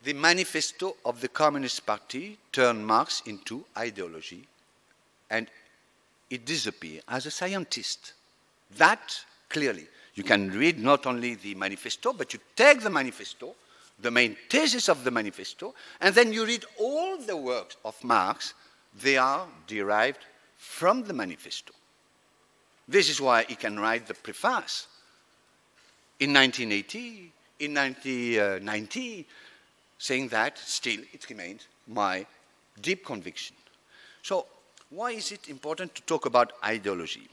the manifesto of the Communist Party turned Marx into ideology, and it disappeared as a scientist. That, clearly, you can read not only the manifesto, but you take the manifesto, the main thesis of the manifesto, and then you read all the works of Marx. They are derived from the manifesto. This is why he can write the preface in 1980, in 1990, saying that still it remains my deep conviction. So why is it important to talk about ideology?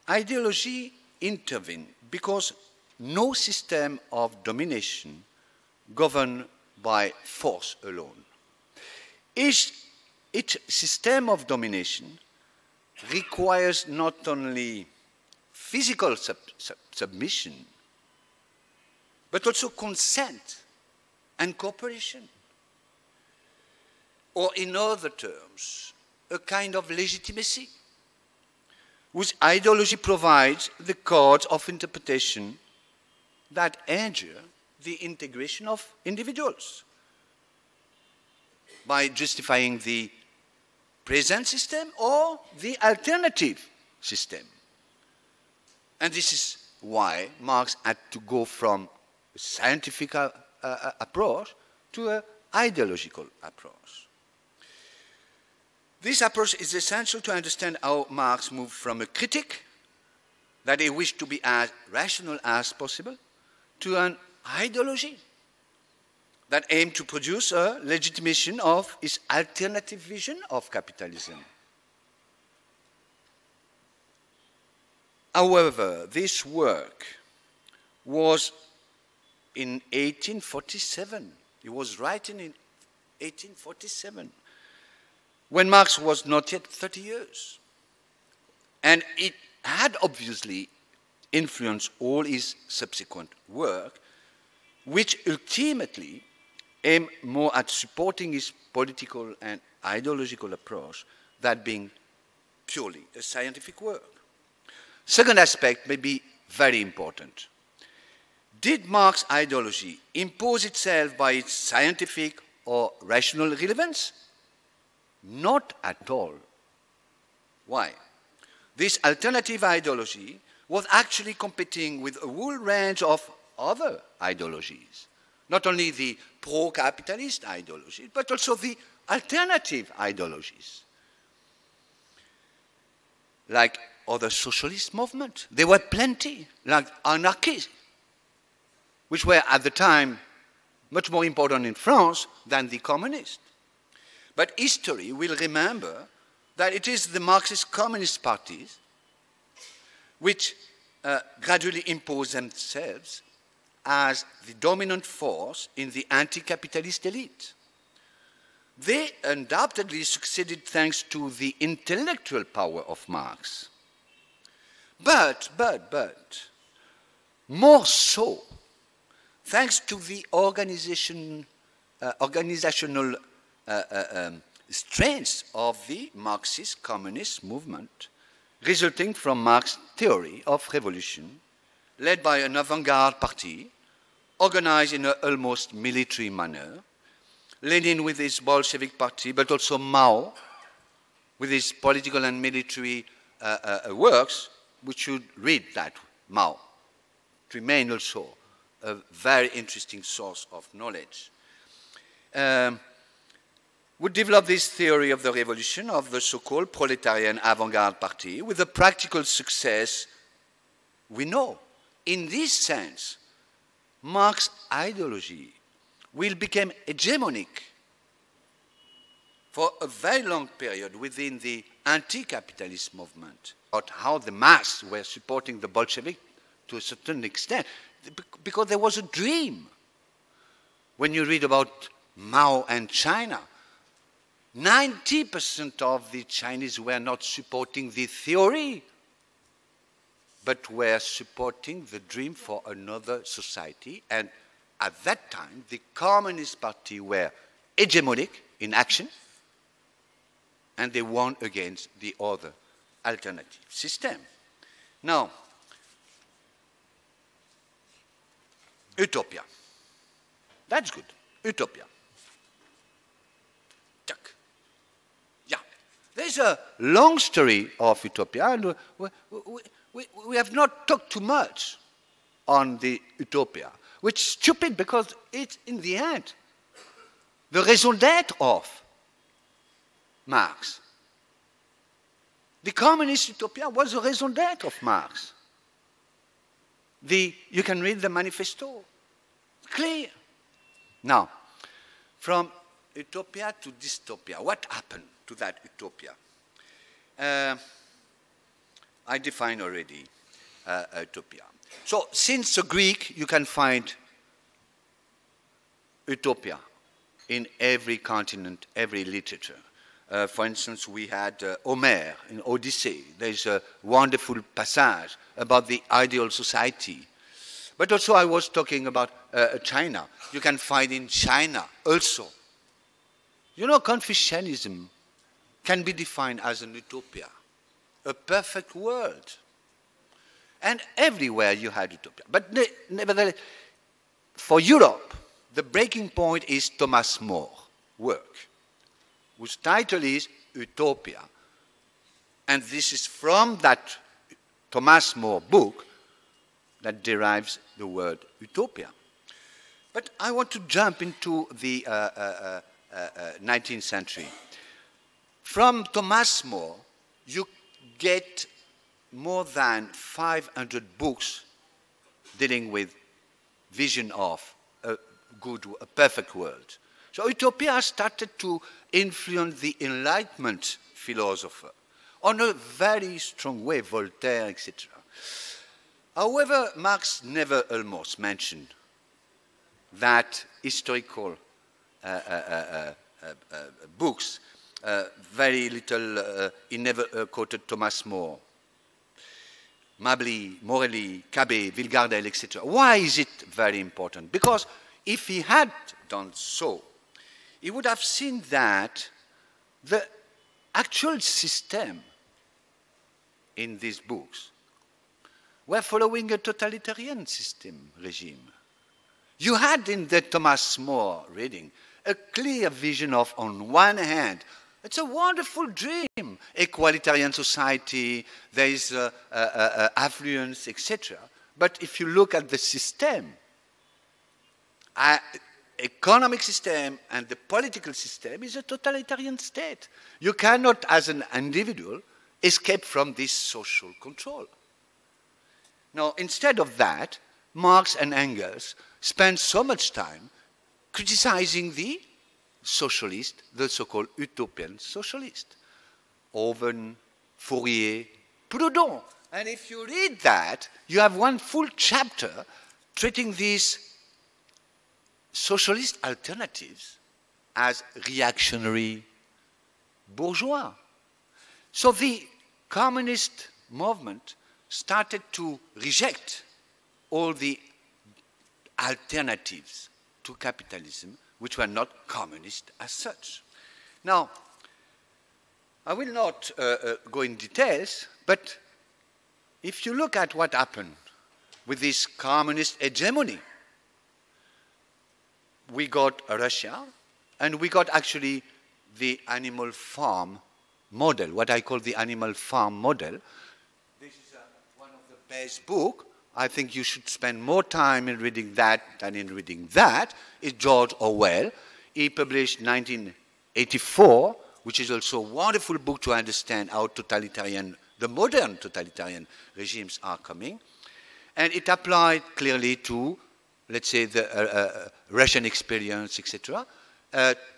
Ideology intervenes because no system of domination governed by force alone. Each system of domination requires not only physical submission, but also consent and cooperation. Or in other terms, a kind of legitimacy, whose ideology provides the codes of interpretation that endure the integration of individuals by justifying the present system or the alternative system. And this is why Marx had to go from a scientific approach to an ideological approach. This approach is essential to understand how Marx moved from a critic that he wished to be as rational as possible to an ideology that aimed to produce a legitimation of his alternative vision of capitalism. However, this work was in 1847. He was writing in 1847, when Marx was not yet 30 years. And it had obviously influenced all his subsequent work, which ultimately aimed more at supporting his political and ideological approach than being purely a scientific work. Second aspect may be very important. Did Marx's ideology impose itself by its scientific or rational relevance? Not at all. Why? This alternative ideology was actually competing with a whole range of other ideologies, not only the pro-capitalist ideology, but also the alternative ideologies, like other socialist movements. There were plenty, like anarchism, which were at the time much more important in France than the communists. But history will remember that it is the Marxist communist parties which gradually impose themselves as the dominant force in the anti-capitalist elite. They undoubtedly succeeded thanks to the intellectual power of Marx. But, more so, thanks to the organizational strengths of the Marxist communist movement, resulting from Marx's theory of revolution, led by an avant-garde party, organized in an almost military manner, Lenin with his Bolshevik party, but also Mao with his political and military works, we should read that Mao. It remains also a very interesting source of knowledge. Would develop this theory of the revolution of the so-called proletarian avant-garde party with the practical success we know. In this sense, Marx's ideology will become hegemonic for a very long period within the anti-capitalist movement, about how the mass were supporting the Bolshevik to a certain extent, because there was a dream. When you read about Mao and China, 90% of the Chinese were not supporting the theory, but were supporting the dream for another society. And at that time, the Communist Party were hegemonic in action, and they won against the other alternative system. Now, Utopia. That's good. Utopia. Chuck. Yeah. There's a long story of Utopia, and we have not talked too much on the Utopia, which is stupid because it's, in the end, the raison d'etre of Marx. The communist utopia was the raison d'etre of Marx. You can read the manifesto. Clear. Now, from utopia to dystopia, what happened to that utopia? I defined already utopia. So, since the Greek, you can find utopia in every continent, every literature. For instance, we had Homer in Odyssey. There's a wonderful passage about the ideal society. But also I was talking about China. You can find in China also. You know, Confucianism can be defined as an utopia, a perfect world. And everywhere you had utopia. But nevertheless, for Europe, the breaking point is Thomas More's work, whose title is Utopia. And this is from that Thomas More book that derives the word utopia. But I want to jump into the 19th century. From Thomas More, you get more than 500 books dealing with vision of a perfect world. So Utopia started to influence the Enlightenment philosopher on a very strong way, Voltaire, etc. However, Marx never almost mentioned that historical books. Very little, he never quoted Thomas More, Mably, Morelli, Cabet, Vilgardel, etc. Why is it very important? Because if he had done so, he would have seen that the actual system in these books were following a totalitarian system regime. You had in the Thomas More reading a clear vision of, on one hand, it's a wonderful dream, equalitarian society, there is affluence, etc. But if you look at the system, economic system and the political system is a totalitarian state. You cannot, as an individual, escape from this social control. Now, instead of that, Marx and Engels spent so much time criticizing the socialist, the so-called utopian socialist. Owen, Fourier, Proudhon. And if you read that, you have one full chapter treating these socialist alternatives as reactionary bourgeois. So the communist movement started to reject all the alternatives to capitalism, which were not communist as such. Now, I will not go in details, but if you look at what happened with this communist hegemony, we got Russia, and we got actually the animal farm model, what I call the animal farm model. This is one of the best books. I think you should spend more time in reading that than in reading that. It's George Orwell. He published 1984, which is also a wonderful book to understand how the modern totalitarian regimes are coming. And it applied clearly to, let's say, the Russian experience, etc.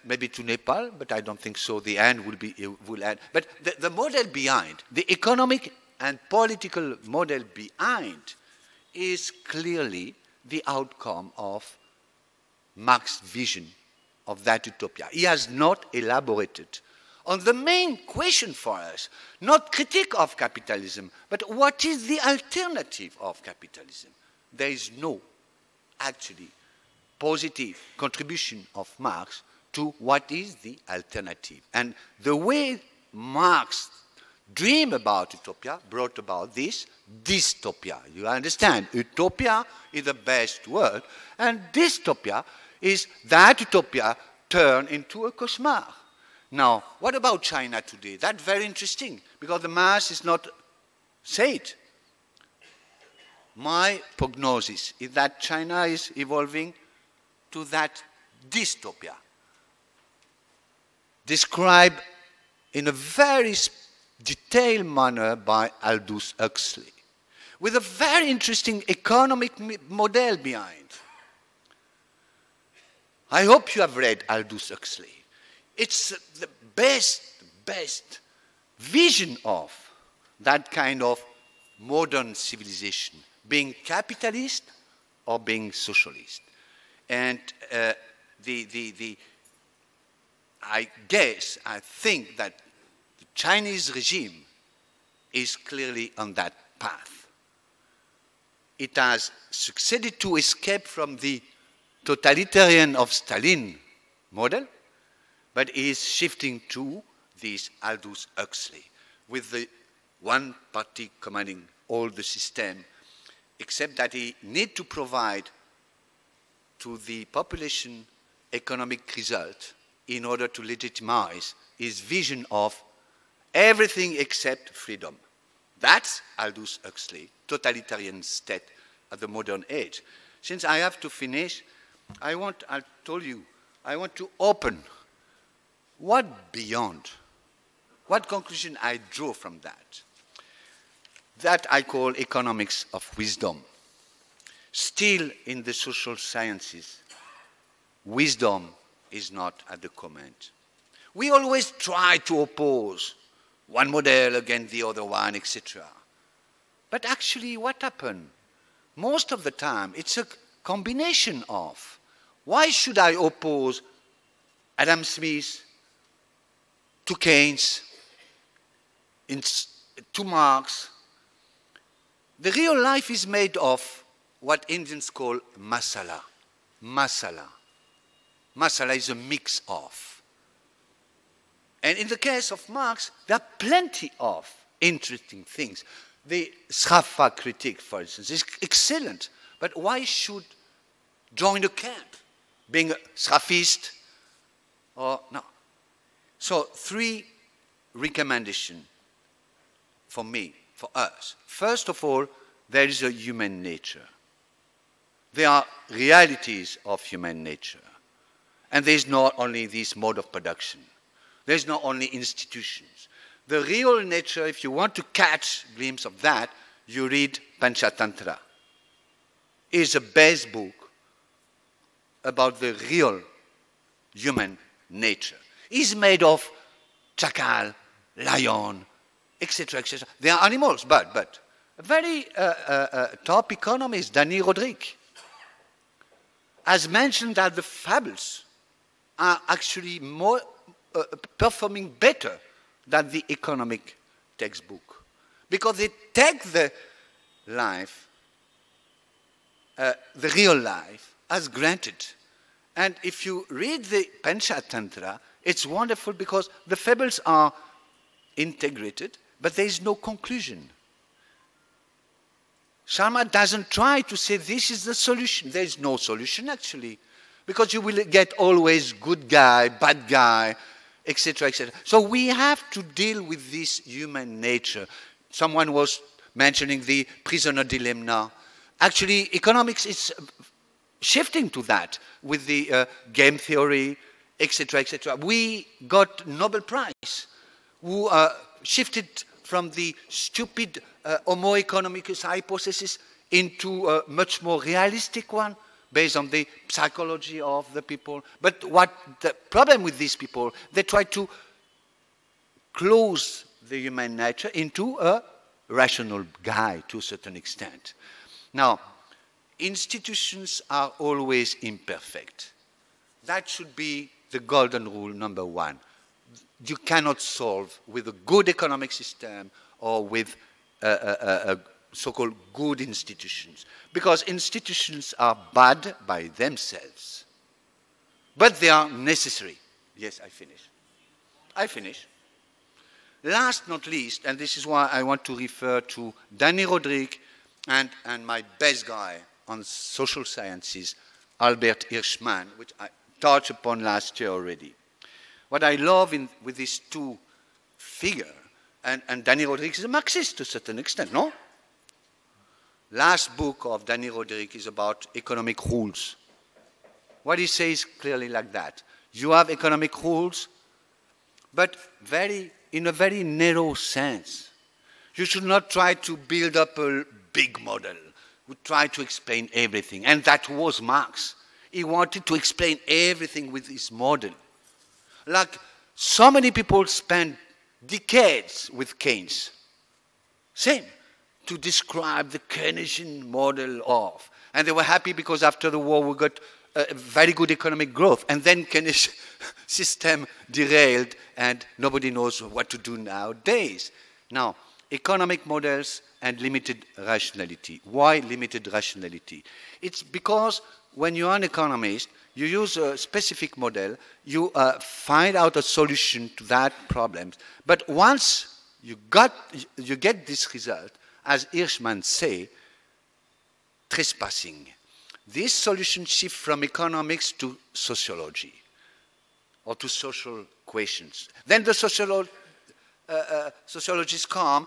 Maybe to Nepal, but I don't think so. The end will end. But the model behind, the economic and political model behind, is clearly the outcome of Marx's vision of that utopia. He has not elaborated on the main question for us, not critique of capitalism, but what is the alternative of capitalism? There is no, actually, positive contribution of Marx to what is the alternative. And the way Marx dream about utopia brought about this dystopia. You understand? Utopia is the best word, and dystopia is that utopia turned into a cauchemar. Now, what about China today? That's very interesting, because the mass is not said. My prognosis is that China is evolving to that dystopia, described in a very detailed manner by Aldous Huxley, with a very interesting economic model behind. I hope you have read Aldous Huxley. It's the best vision of that kind of modern civilization, being capitalist or being socialist. And I think that the Chinese regime is clearly on that path. It has succeeded to escape from the totalitarian of Stalin model, but is shifting to this Aldous Huxley, with the one party commanding all the system, except that he needs to provide to the population economic result in order to legitimize his vision of everything except freedom. That's Aldous Huxley, totalitarian state at the modern age. Since I have to finish, I want to open what beyond, what conclusion I draw from that. That I call economics of wisdom. Still in the social sciences, wisdom is not at the command. We always try to oppose one model against the other one, etc. But actually what happened? Most of the time, it's a combination of, why should I oppose Adam Smith to Keynes, to Marx? The real life is made of what Indians call masala. Masala. Masala is a mix of. And in the case of Marx, there are plenty of interesting things. The Sraffa critique, for instance, is excellent. But why should join the camp? Being a Sraffist or no? So 3 recommendations for me, for us. First of all, there is a human nature. There are realities of human nature. And there is not only this mode of production. There is not only institutions. The real nature, if you want to catch a glimpse of that, you read Panchatantra. It is a best book about the real human nature. It's made of chacal, lion, etc., etc. They are animals, but a very top economist, Danny Roderick, has mentioned that the fables are actually more performing better than the economic textbook, because they take the life, the real life, as granted. And if you read the Panchatantra, it's wonderful because the fables are integrated, but there is no conclusion. Sharma doesn't try to say this is the solution. There is no solution, actually, because you will get always good guy, bad guy, etc., etc. So we have to deal with this human nature. Someone was mentioning the prisoner dilemma. Actually, economics is shifting to that with the game theory, etc., etc. We got Nobel Prize who shifted from the stupid Homo economicus hypothesis into a much more realistic one based on the psychology of the people. But what the problem with these people, they try to close the human nature into a rational guy to a certain extent. Now, institutions are always imperfect. That should be the golden rule number one. You cannot solve with a good economic system or with so-called good institutions, because institutions are bad by themselves, but they are necessary. Yes, I finish. I finish. Last not least, and this is why I want to refer to Danny Roderick and my best guy on social sciences, Albert Hirschman, which I touched upon last year already. What I love with these two figures, and Danny Roderick is a Marxist to a certain extent, no? Last book of Danny Roderick is about economic rules. What he says clearly like that. You have economic rules, but in a very narrow sense. You should not try to build up a big model. We try to explain everything. And that was Marx. He wanted to explain everything with his model. Like so many people spend decades with Keynes. Same. To describe the Keynesian model of. And they were happy because after the war we got very good economic growth. And then Keynesian system derailed and nobody knows what to do nowadays. Now, economic models and limited rationality. Why limited rationality? It's because when you're an economist, you use a specific model, you find out a solution to that problem. But once you get this result, as Hirschman say, trespassing. This solution shift from economics to sociology or to social questions. Then the sociologist come,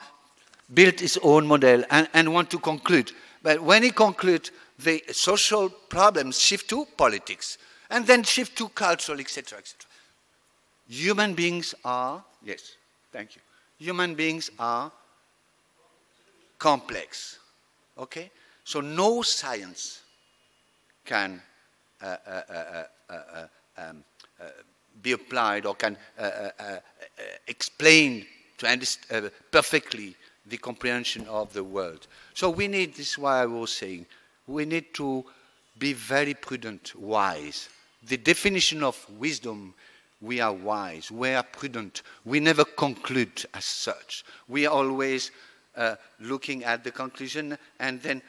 built his own model and want to conclude. But when he concludes, the social problems shift to politics and then shift to cultural, etc., etc. Human beings are, yes, thank you. Human beings are complex, okay? So no science can be applied or can explain perfectly the comprehension of the world. So we need, this is why I was saying, we need to be very prudent, wise. The definition of wisdom, we are wise, we are prudent, we never conclude as such. We are always looking at the conclusion, and then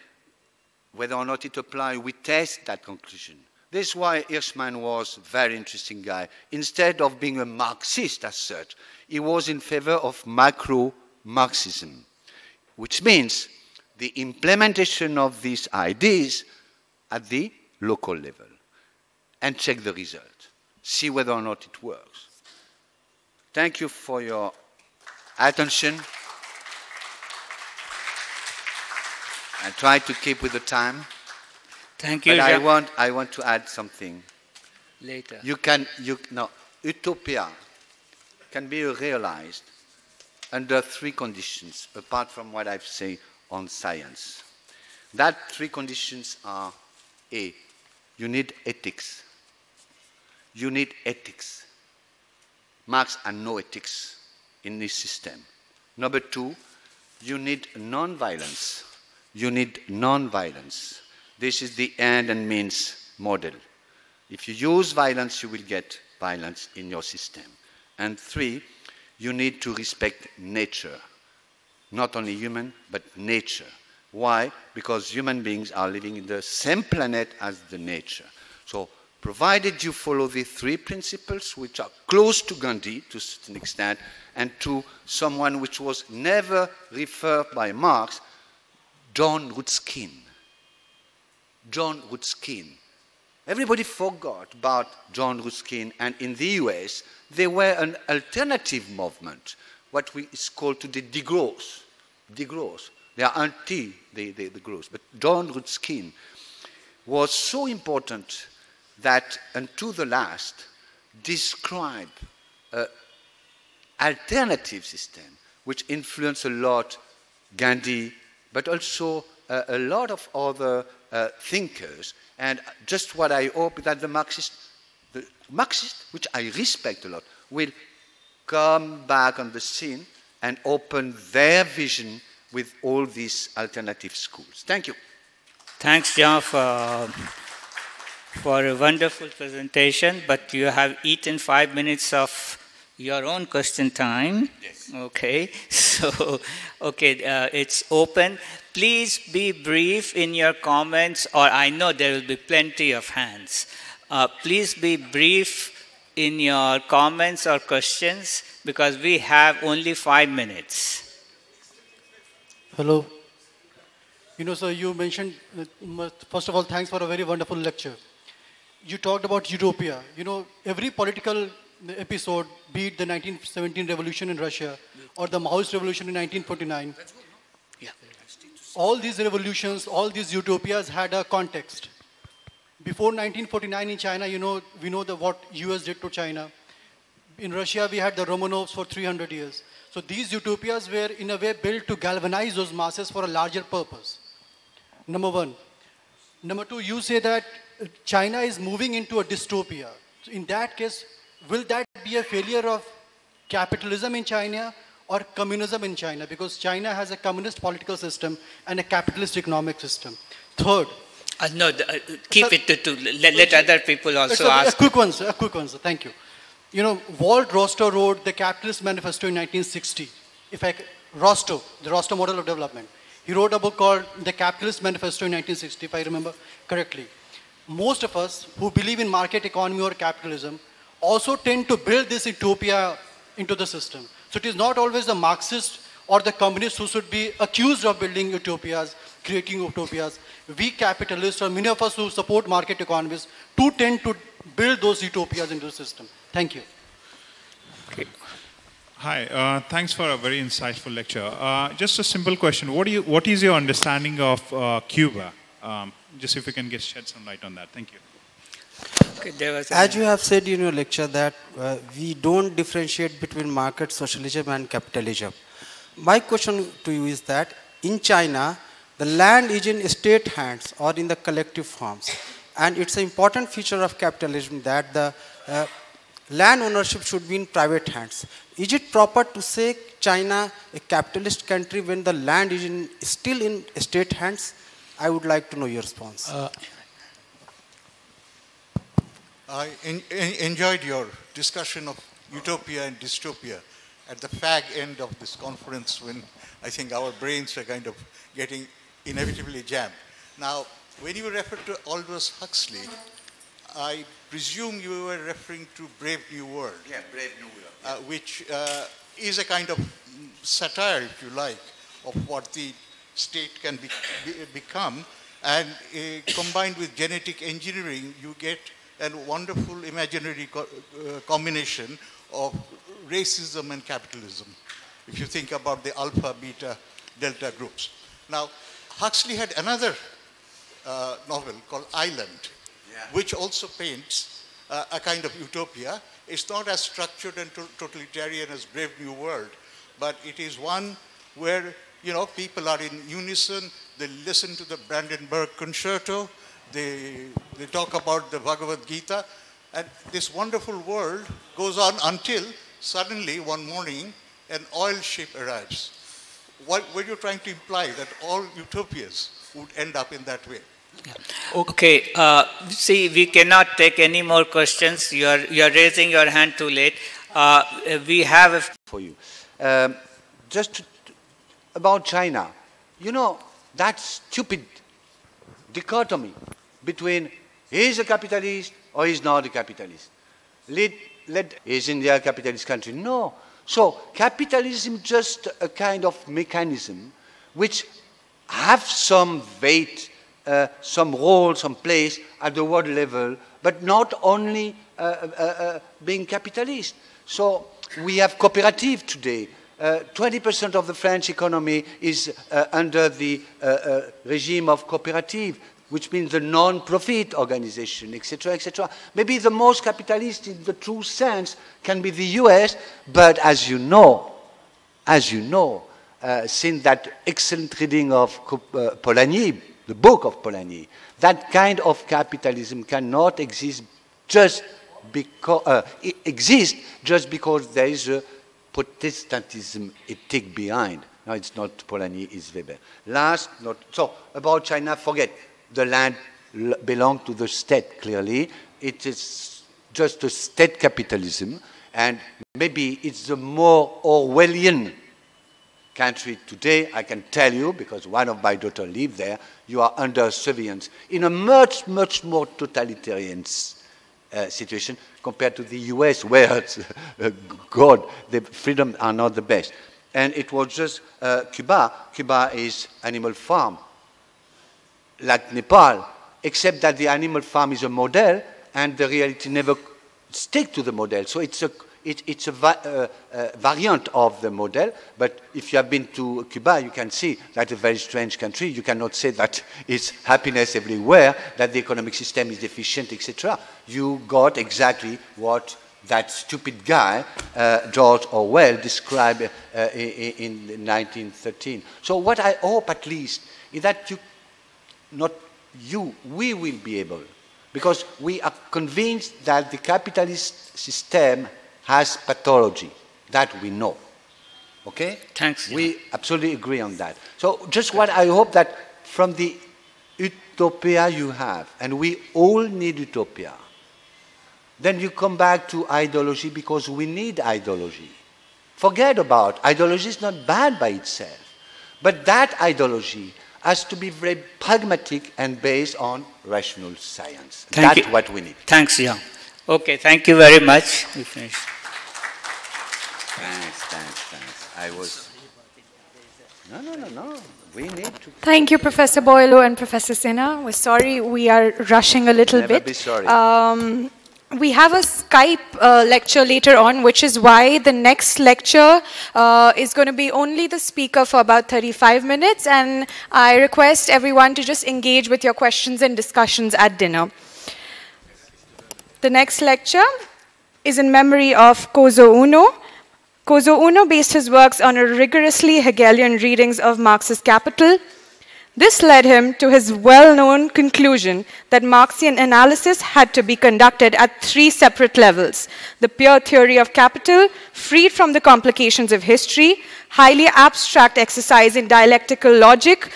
whether or not it applies, we test that conclusion. This is why Hirschman was a very interesting guy. Instead of being a Marxist as such, he was in favor of macro-Marxism, which means the implementation of these ideas at the local level, and check the result, see whether or not it works. Thank you for your attention. I try to keep with the time. Thank you. But I want to add something. Later. Utopia can be realized under three conditions, apart from what I've said on science. That three conditions are: A, you need ethics. You need ethics. Marx had no ethics in this system. Number two, you need non-violence. You need non-violence. This is the end and means model. If you use violence, you will get violence in your system. And three, you need to respect nature. Not only human, but nature. Why? Because human beings are living in the same planet as the nature. So, provided you follow the three principles, which are close to Gandhi to a certain extent, and to someone which was never referred by Marx, John Ruskin. John Ruskin Everybody forgot about John Ruskin, and in the US, there were an alternative movement, what is called today degrowth. Degrowth. They are anti the growth. But John Ruskin was so important that, unto the last, described an alternative system which influenced a lot Gandhi, but also a lot of other thinkers. And just what I hope that the Marxists, which I respect a lot, will come back on the scene and open their vision with all these alternative schools. Thank you. Thanks, John, for a wonderful presentation, but you have eaten 5 minutes of your own question time. Yes. Okay, so, it's open. Please be brief in your comments, or I know there will be plenty of hands. Please be brief in your comments or questions, because we have only 5 minutes. Hello. Sir, you mentioned, first of all, thanks for a very wonderful lecture. You talked about utopia. Every political episode, be it the 1917 revolution in Russia or the Maoist revolution in 1949, all these revolutions, all these utopias had a context. Before 1949 in China, we know what US did to China. In Russia, we had the Romanovs for 300 years. So these utopias were in a way built to galvanize those masses for a larger purpose. Number one. Number two, you say that China is moving into a dystopia. So in that case, will that be a failure of capitalism in China or communism in China? Because China has a communist political system and a capitalist economic system. Third. No, keep it to let other people also ask. A quick one, sir. Thank you. Walt Rostow wrote the Capitalist Manifesto in 1960. Rostow, the Rostow model of development. He wrote a book called The Capitalist Manifesto in 1960, if I remember correctly. Most of us who believe in market economy or capitalism also tend to build this utopia into the system. So it is not always the Marxist or the communists who should be accused of building utopias, creating utopias. We capitalists, or many of us who support market economies, too tend to build those utopias into the system. Thank you. Okay. Hi, thanks for a very insightful lecture. Just a simple question. What is your understanding of Cuba? Just if you can shed some light on that. Thank you. As you have said in your lecture that we don't differentiate between market socialism and capitalism. My question to you is that in China, the land is in state hands or in the collective farms. And it's an important feature of capitalism that the land ownership should be in private hands. Is it proper to say China a capitalist country when the land is still in state hands? I would like to know your response. I enjoyed your discussion of utopia and dystopia at the fag end of this conference, when I think our brains are kind of getting inevitably jammed. Now, when you refer to Aldous Huxley, I presume you were referring to Brave New World. Yeah, Brave New World. Which is a kind of satire, if you like, of what the state can become. And combined with genetic engineering, you get a wonderful imaginary combination of racism and capitalism, if you think about the alpha, beta, delta groups. Now, Huxley had another novel called Island, which also paints a kind of utopia. It's not as structured and totalitarian as Brave New World, but it is one where, people are in unison, they listen to the Brandenburg Concerto, they talk about the Bhagavad Gita, and this wonderful world goes on until suddenly one morning an oil ship arrives. What were you trying to imply? That all utopias would end up in that way? Yeah. Okay, see, we cannot take any more questions. You're raising your hand too late. We have a... For you. Just about China, that stupid dichotomy between is a capitalist or is not a capitalist. Is India a capitalist country? No. So capitalism just a kind of mechanism which have some weight some role, some place at the world level, but not only being capitalist. So we have cooperative today. 20% of the French economy is under the regime of cooperative, which means the non-profit organization, etc., etc. Maybe the most capitalist in the true sense can be the US, but as you know, since that excellent reading of Polanyi, the book of Polanyi, that kind of capitalism cannot exist just because there is a Protestantism ethic behind. No, it's not Polanyi, it's Weber. So about China, forget. The land belongs to the state, clearly. It is just a state capitalism, and maybe it's the more Orwellian country today, I can tell you, because one of my daughters lives there, you are under surveillance in a much, much more totalitarian situation compared to the US, where, God, the freedom are not the best. And it was just Cuba. Cuba is animal farm, like Nepal, except that the animal farm is a model, and the reality never sticks to the model. So it's a variant of the model, but if you have been to Cuba, you can see that a very strange country. You cannot say that it's happiness everywhere, that the economic system is efficient, etc. You got exactly what that stupid guy, George Orwell, described in 1913. So what I hope, at least, is that we will be able, because we are convinced that the capitalist system has pathology, that we know. Okay? Thanks. We absolutely agree on that. So just what I hope that from the utopia you have, and we all need utopia, then you come back to ideology, because we need ideology. Forget about ideology is not bad by itself, but that ideology has to be very pragmatic and based on rational science. That's what we need. Thanks, Jan. Okay, thank you very much. We finished. Thanks. I was... No. We need to... Thank you, Professor Boileau and Professor Sinha. We're sorry we are rushing a little Never bit. be sorry. We have a Skype lecture later on, which is why the next lecture is going to be only the speaker for about 35 minutes, and I request everyone to just engage with your questions and discussions at dinner. The next lecture is in memory of Kozo Uno. Kozo Uno based his works on a rigorously Hegelian readings of Marx's Capital. This led him to his well-known conclusion that Marxian analysis had to be conducted at 3 separate levels: the pure theory of capital, freed from the complications of history, highly abstract exercise in dialectical logic,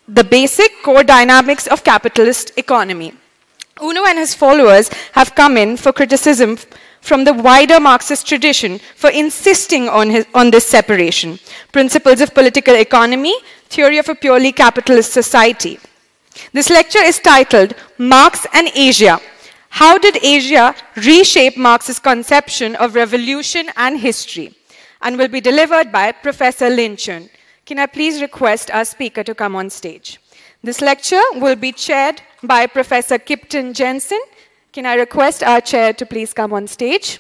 the basic core dynamics of capitalist economy. Uno and his followers have come in for criticism from the wider Marxist tradition for insisting on this separation: principles of political economy, theory of a purely capitalist society. This lecture is titled Marx and Asia. How did Asia reshape Marx's conception of revolution and history? And will be delivered by Professor Lin Chun. Can I please request our speaker to come on stage? This lecture will be chaired by Professor Kipton Jensen. Can I request our chair to please come on stage?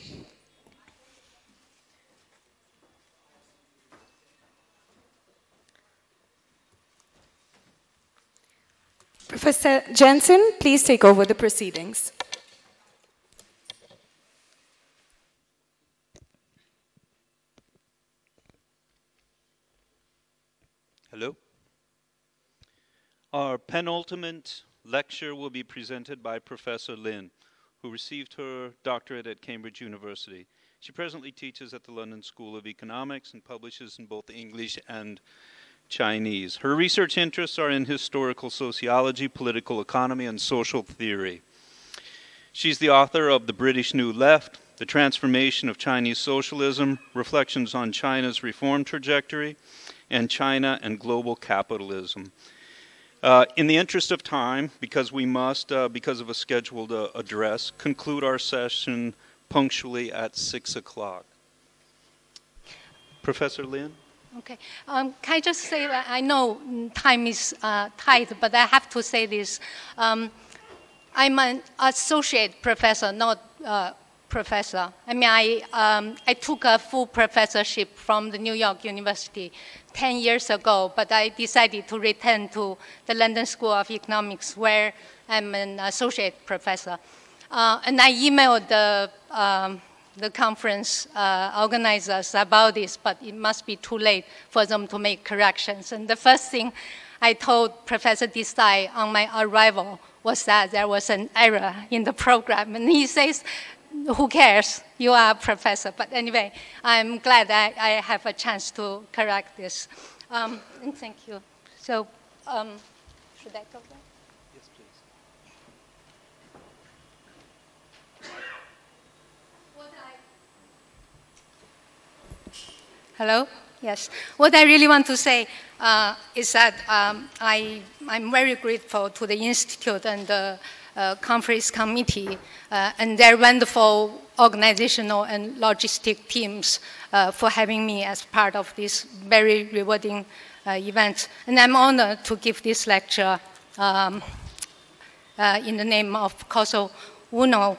Professor Jensen, please take over the proceedings. Hello. Our penultimate lecture will be presented by Professor Lin, who received her doctorate at Cambridge University. She presently teaches at the London School of Economics and publishes in both English and Chinese. Her research interests are in historical sociology, political economy, and social theory. She's the author of The British New Left, The Transformation of Chinese Socialism, Reflections on China's Reform Trajectory, and China and Global Capitalism. In the interest of time, because we must, because of a scheduled address, conclude our session punctually at 6 o'clock. Professor Lin? Okay. Can I just say that I know time is tight, but I have to say this. I'm an associate professor, not professor. I mean, I took a full professorship from the New York University 10 years ago, but I decided to return to the London School of Economics, where I'm an associate professor. And I emailed the conference organizers about this, but it must be too late for them to make corrections. And the first thing I told Professor Desai on my arrival was that there was an error in the program. And he says, who cares? You are a professor. But anyway, I'm glad that I have a chance to correct this. And thank you. So, should I go there? Yes, please. Hello? Yes. What I really want to say is that I'm very grateful to the Institute and the conference committee and their wonderful organizational and logistic teams for having me as part of this very rewarding event. And I'm honored to give this lecture in the name of Koso Wuno,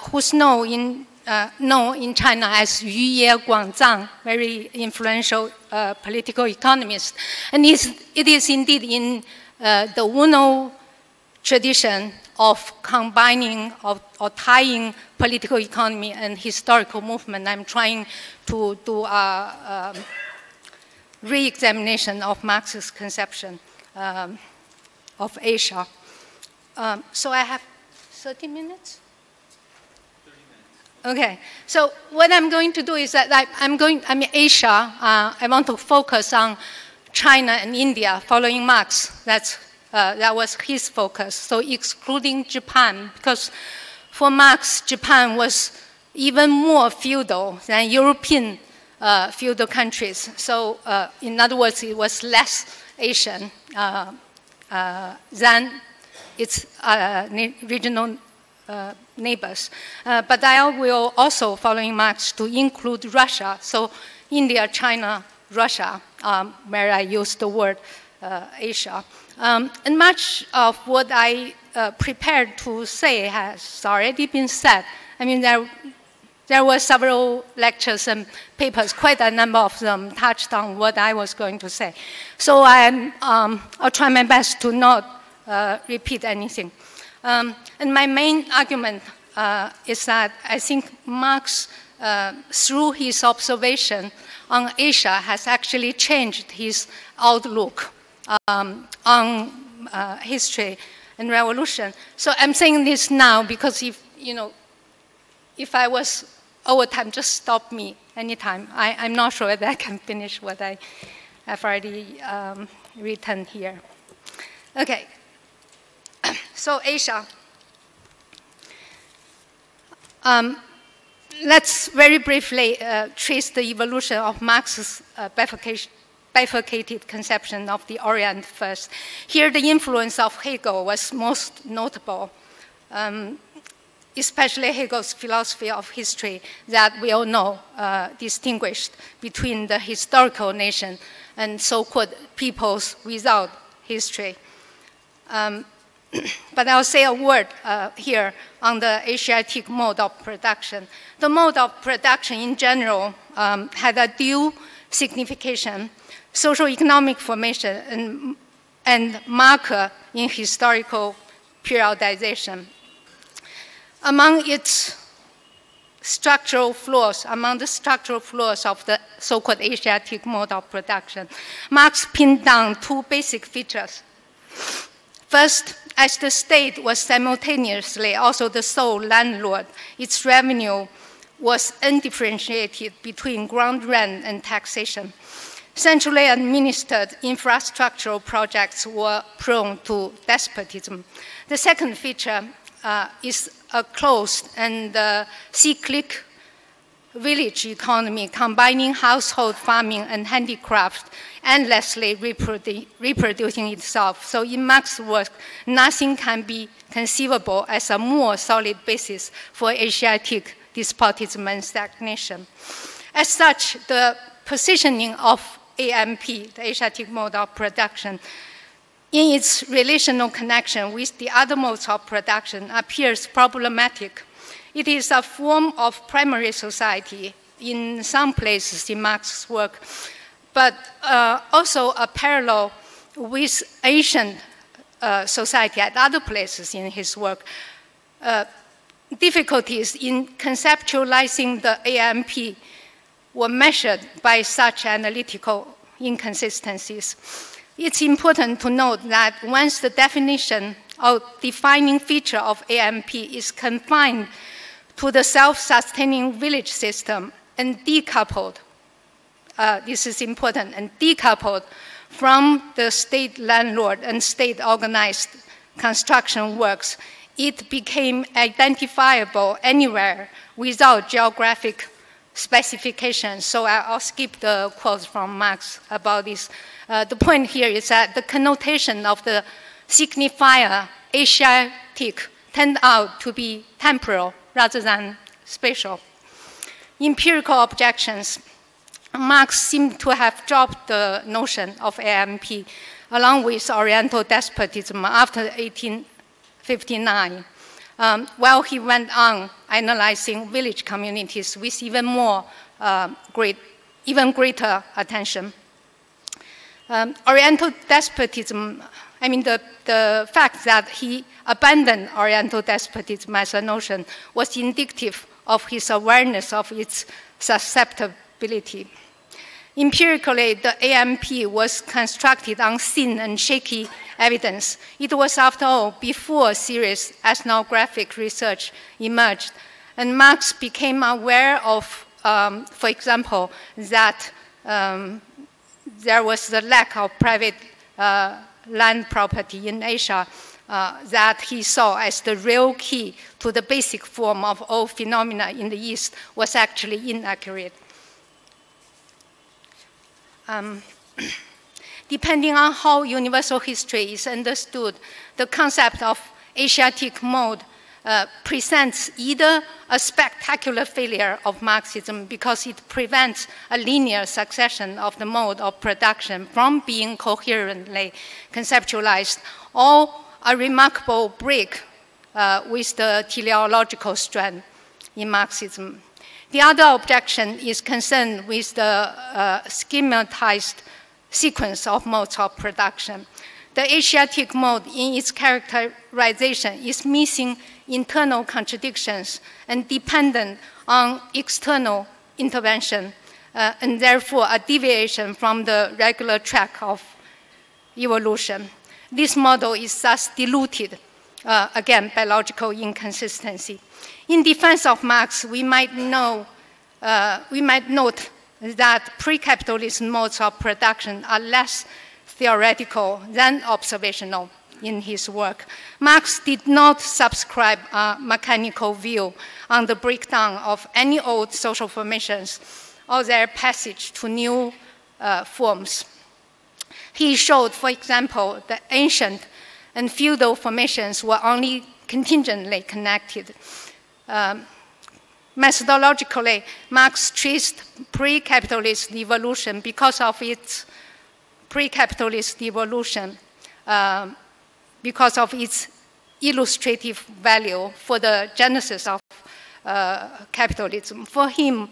who's known in China as Yu Ye Guangzang, very influential political economist. And it is indeed in the Wuno tradition of combining or tying political economy and historical movement. I'm trying to do a re-examination of Marx's conception of Asia. So I have 30 minutes? Okay, so what I'm going to do is that Asia, I want to focus on China and India following Marx. That was his focus, so excluding Japan, because for Marx, Japan was even more feudal than European feudal countries. So in other words, it was less Asian than its regional neighbors. But I will also, following Marx, to include Russia. So India, China, Russia, where I use the word Asia. And much of what I prepared to say has already been said. I mean, there were several lectures and papers, quite a number of them touched on what I was going to say. So I'll try my best to not repeat anything. And my main argument is that I think Marx, through his observation on Asia, has actually changed his outlook on history and revolution. So I'm saying this now because if I was over time, just stop me anytime. I'm not sure that I can finish what I have already written here. Okay. So Asia. Let's very briefly trace the evolution of Marx's bifurcated conception of the Orient first. Here the influence of Hegel was most notable, especially Hegel's philosophy of history that we all know distinguished between the historical nation and so-called peoples without history. But I'll say a word here on the Asiatic mode of production. The mode of production in general had a dual signification: socio-economic formation and marker in historical periodization. Among its structural flaws, among the structural flaws of the so-called Asiatic mode of production, Marx pinned down two basic features. First, as the state was simultaneously also the sole landlord, its revenue was undifferentiated between ground rent and taxation. Centrally administered infrastructural projects were prone to despotism. The second feature is a closed and cyclic village economy combining household farming and handicraft, endlessly reproducing itself. So in Marx's work, nothing can be conceivable as a more solid basis for Asiatic despotism and stagnation. As such, the positioning of AMP, the Asiatic mode of production, in its relational connection with the other modes of production appears problematic. It is a form of primary society in some places in Marx's work, but also a parallel with Asian society at other places in his work. Difficulties in conceptualizing the AMP were measured by such analytical inconsistencies. It's important to note that once the definition or defining feature of AMP is confined to the self-sustaining village system and decoupled, this is important, and decoupled from the state landlord and state-organized construction works, it became identifiable anywhere without geographic specification. So I'll skip the quotes from Marx about this. The point here is that the connotation of the signifier Asiatic turned out to be temporal rather than spatial. Empirical objections. Marx seemed to have dropped the notion of AMP along with Oriental despotism after 1859, while he went on analyzing village communities with even greater attention. Oriental despotism, I mean the fact that he abandoned Oriental despotism as a notion was indicative of his awareness of its susceptibility. Empirically, the AMP was constructed on thin and shaky evidence. It was, after all, before serious ethnographic research emerged. And Marx became aware of, for example, that there was the lack of private land property in Asia that he saw as the real key to the basic form of all phenomena in the East was actually inaccurate. Depending on how universal history is understood, the concept of Asiatic mode presents either a spectacular failure of Marxism because it prevents a linear succession of the mode of production from being coherently conceptualized, or a remarkable break with the teleological strand in Marxism. The other objection is concerned with the schematized sequence of modes of production. The Asiatic mode in its characterization is missing internal contradictions and dependent on external intervention, and therefore a deviation from the regular track of evolution. This model is thus diluted, again, by logical inconsistency. In defense of Marx, we might note that pre-capitalist modes of production are less theoretical than observational in his work. Marx did not subscribe a mechanical view on the breakdown of any old social formations or their passage to new forms. He showed, for example, that ancient and feudal formations were only contingently connected. Methodologically, Marx traced pre-capitalist evolution because of its pre-capitalist evolution, because of its illustrative value for the genesis of capitalism. For him,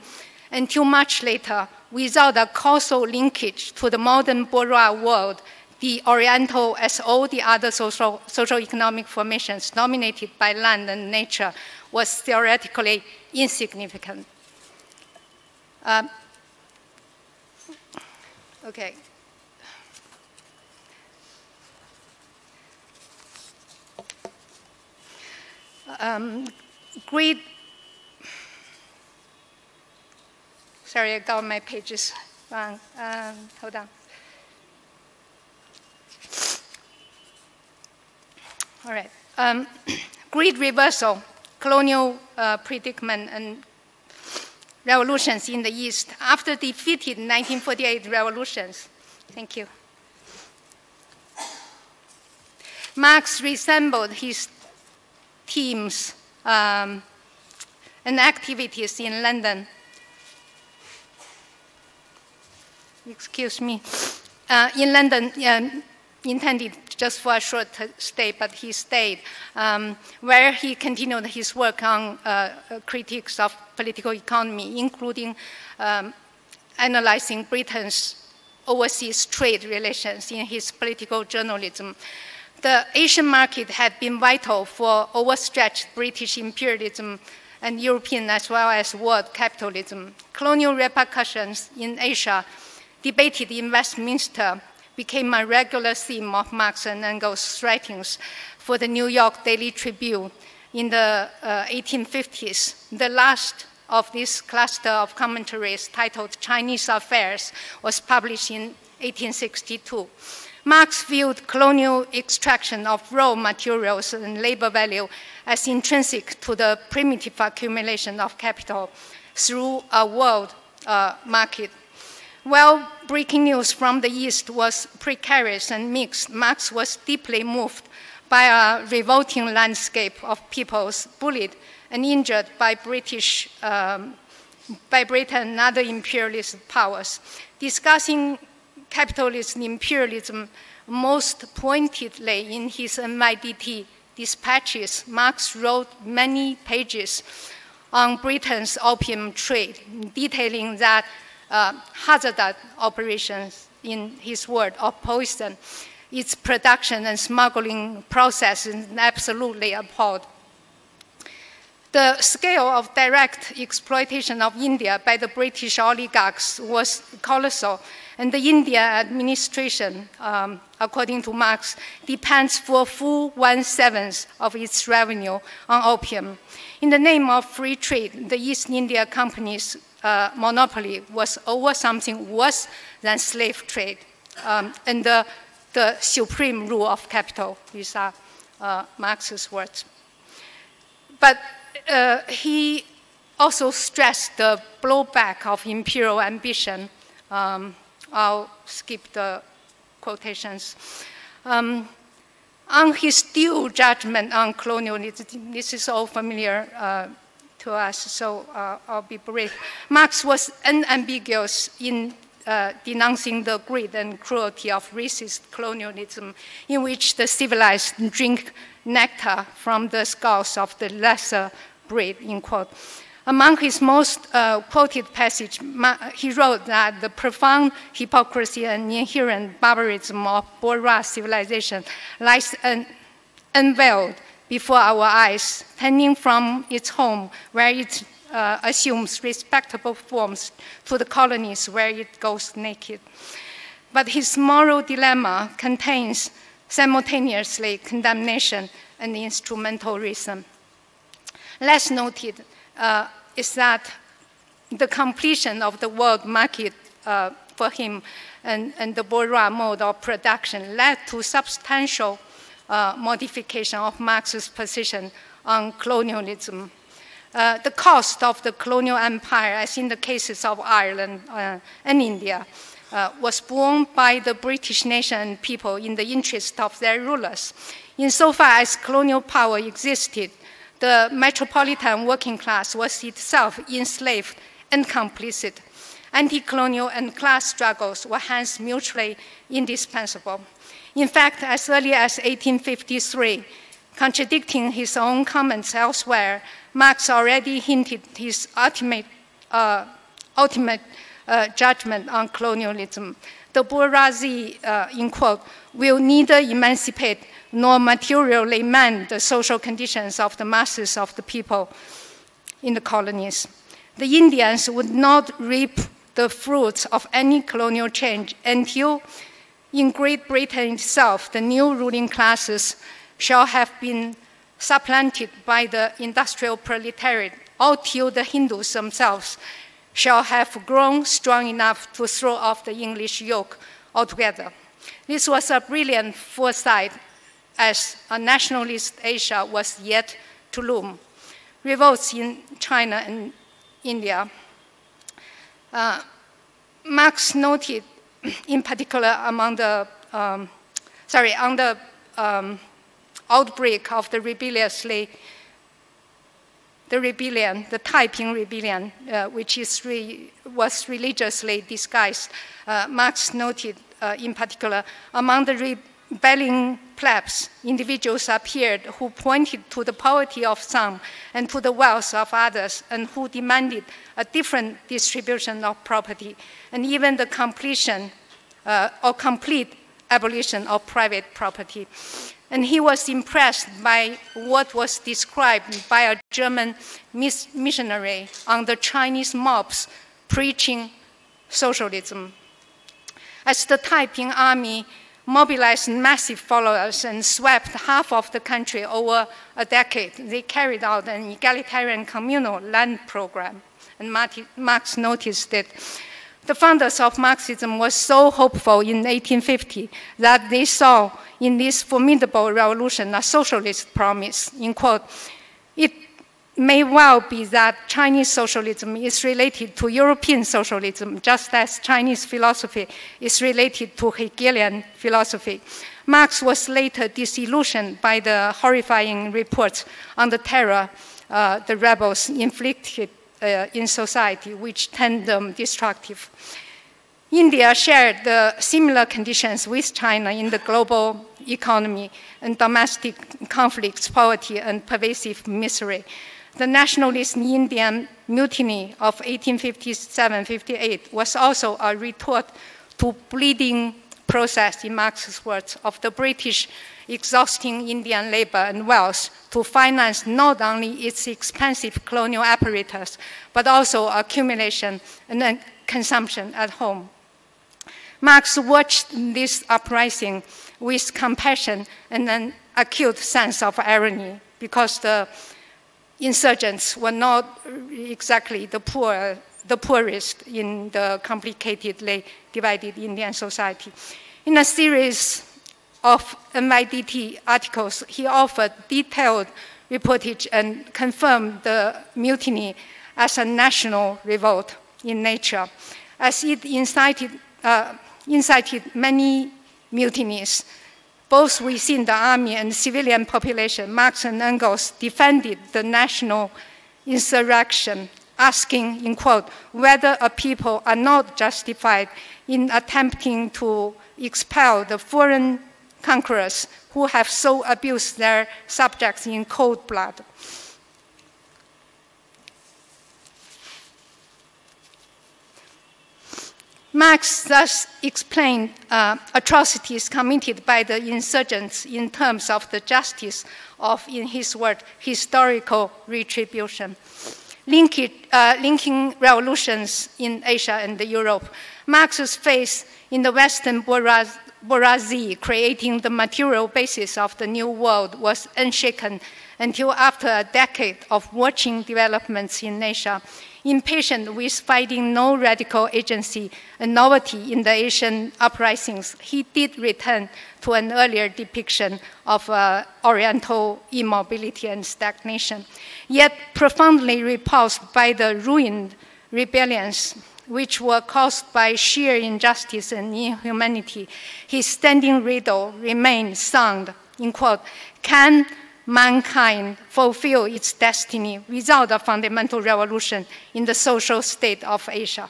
until much later, without a causal linkage to the modern bourgeois world, the Oriental, as all the other socio-economic formations dominated by land and nature, was theoretically insignificant. Okay. Sorry, I got my pages wrong. Hold on. All right. Great reversal, colonial predicament, and revolutions in the East. After defeated 1948 revolutions, thank you. Marx resembled his teams and activities in London excuse me, in London, intended just for a short stay, but he stayed, where he continued his work on critiques of political economy, including analyzing Britain's overseas trade relations in his political journalism. The Asian market had been vital for overstretched British imperialism and European as well as world capitalism. Colonial repercussions in Asia, debated in Westminster, became a regular theme of Marx and Engels' writings for the New York Daily Tribune in the 1850s. The last of this cluster of commentaries, titled Chinese Affairs, was published in 1862. Marx viewed colonial extraction of raw materials and labor value as intrinsic to the primitive accumulation of capital through a world market. While breaking news from the East was precarious and mixed, Marx was deeply moved by a revolting landscape of peoples bullied and injured by Britain and other imperialist powers. Discussing capitalism imperialism most pointedly in his NYDT dispatches, Marx wrote many pages on Britain's opium trade, detailing that hazardous operations, in his word, of poison, its production and smuggling process is absolutely appalled. The scale of direct exploitation of India by the British oligarchs was colossal, and the India administration, according to Marx, depends for a full 1/7 of its revenue on opium. In the name of free trade, the East India Company's monopoly was over something worse than slave trade, and the supreme rule of capital. These are Marx's words. But he also stressed the blowback of imperial ambition. I'll skip the quotations. On his due judgment on colonialism, this is all familiar to us, so I'll be brief. Marx was unambiguous in denouncing the greed and cruelty of racist colonialism, in which the civilized drink nectar from the skulls of the lesser breed, in quote. Among his most quoted passage, he wrote that the profound hypocrisy and inherent barbarism of bourgeois civilization lies unveiled before our eyes, turning from its home, where it assumes respectable forms, to the colonies where it goes naked. But his moral dilemma contains simultaneously condemnation and instrumental reason. Less noted is that the completion of the world market for him and the bourgeois mode of production led to substantial modification of Marx's position on colonialism. The cost of the colonial empire, as in the cases of Ireland and India, was borne by the British nation and people in the interest of their rulers. Insofar as colonial power existed, the metropolitan working class was itself enslaved and complicit. Anti-colonial and class struggles were hence mutually indispensable. In fact, as early as 1853, contradicting his own comments elsewhere, Marx already hinted his ultimate judgment on colonialism. The bourgeoisie, in quote, will neither emancipate nor materially mend the social conditions of the masses of the people in the colonies. The Indians would not reap the fruits of any colonial change until, in Great Britain itself, the new ruling classes shall have been supplanted by the industrial proletariat, or till the Hindus themselves shall have grown strong enough to throw off the English yoke altogether. This was a brilliant foresight, as a nationalist Asia was yet to loom. Revolts in China and India. Marx noted, in particular, among the, on the outbreak of the rebelliously the rebellion, the Taiping Rebellion, which was religiously disguised, Marx noted in particular, among the rebelling plebs, individuals appeared who pointed to the poverty of some and to the wealth of others, and who demanded a different distribution of property, and even the completion or complete abolition of private property. And he was impressed by what was described by a German missionary on the Chinese mobs preaching socialism. As the Taiping army mobilized massive followers and swept half of the country over a decade, they carried out an egalitarian communal land program. And Marx noticed that the founders of Marxism were so hopeful in 1850 that they saw in this formidable revolution a socialist promise. In quote, it may well be that Chinese socialism is related to European socialism, just as Chinese philosophy is related to Hegelian philosophy. Marx was later disillusioned by the horrifying reports on the terror the rebels inflicted in society, which turned them destructive. India shared the similar conditions with China in the global economy and domestic conflicts, poverty, and pervasive misery. The nationalist Indian mutiny of 1857-58 was also a retort to bleeding process, in Marx's words, of the British exhausting Indian labor and wealth to finance not only its expensive colonial apparatus, but also accumulation and then consumption at home. Marx watched this uprising with compassion and an acute sense of irony, because the insurgents were not exactly the poorest in the complicatedly divided Indian society. In a series of MIDT articles, he offered detailed reportage and confirmed the mutiny as a national revolt in nature, as it incited many mutinies, both within the army and civilian population. Marx and Engels defended the national insurrection, asking, in quote, whether a people are not justified in attempting to expel the foreign conquerors who have so abused their subjects in cold blood. Marx thus explained atrocities committed by the insurgents in terms of the justice of, in his word, historical retribution. Linking revolutions in Asia and Europe, Marx's faith in the Western bourgeoisie creating the material basis of the New World was unshaken until after a decade of watching developments in Asia. Impatient with finding no radical agency and novelty in the Asian uprisings, he did return to an earlier depiction of Oriental immobility and stagnation. Yet profoundly repulsed by the ruined rebellions, which were caused by sheer injustice and inhumanity, his standing riddle remained sound, in quote, can mankind fulfill its destiny without a fundamental revolution in the social state of Asia?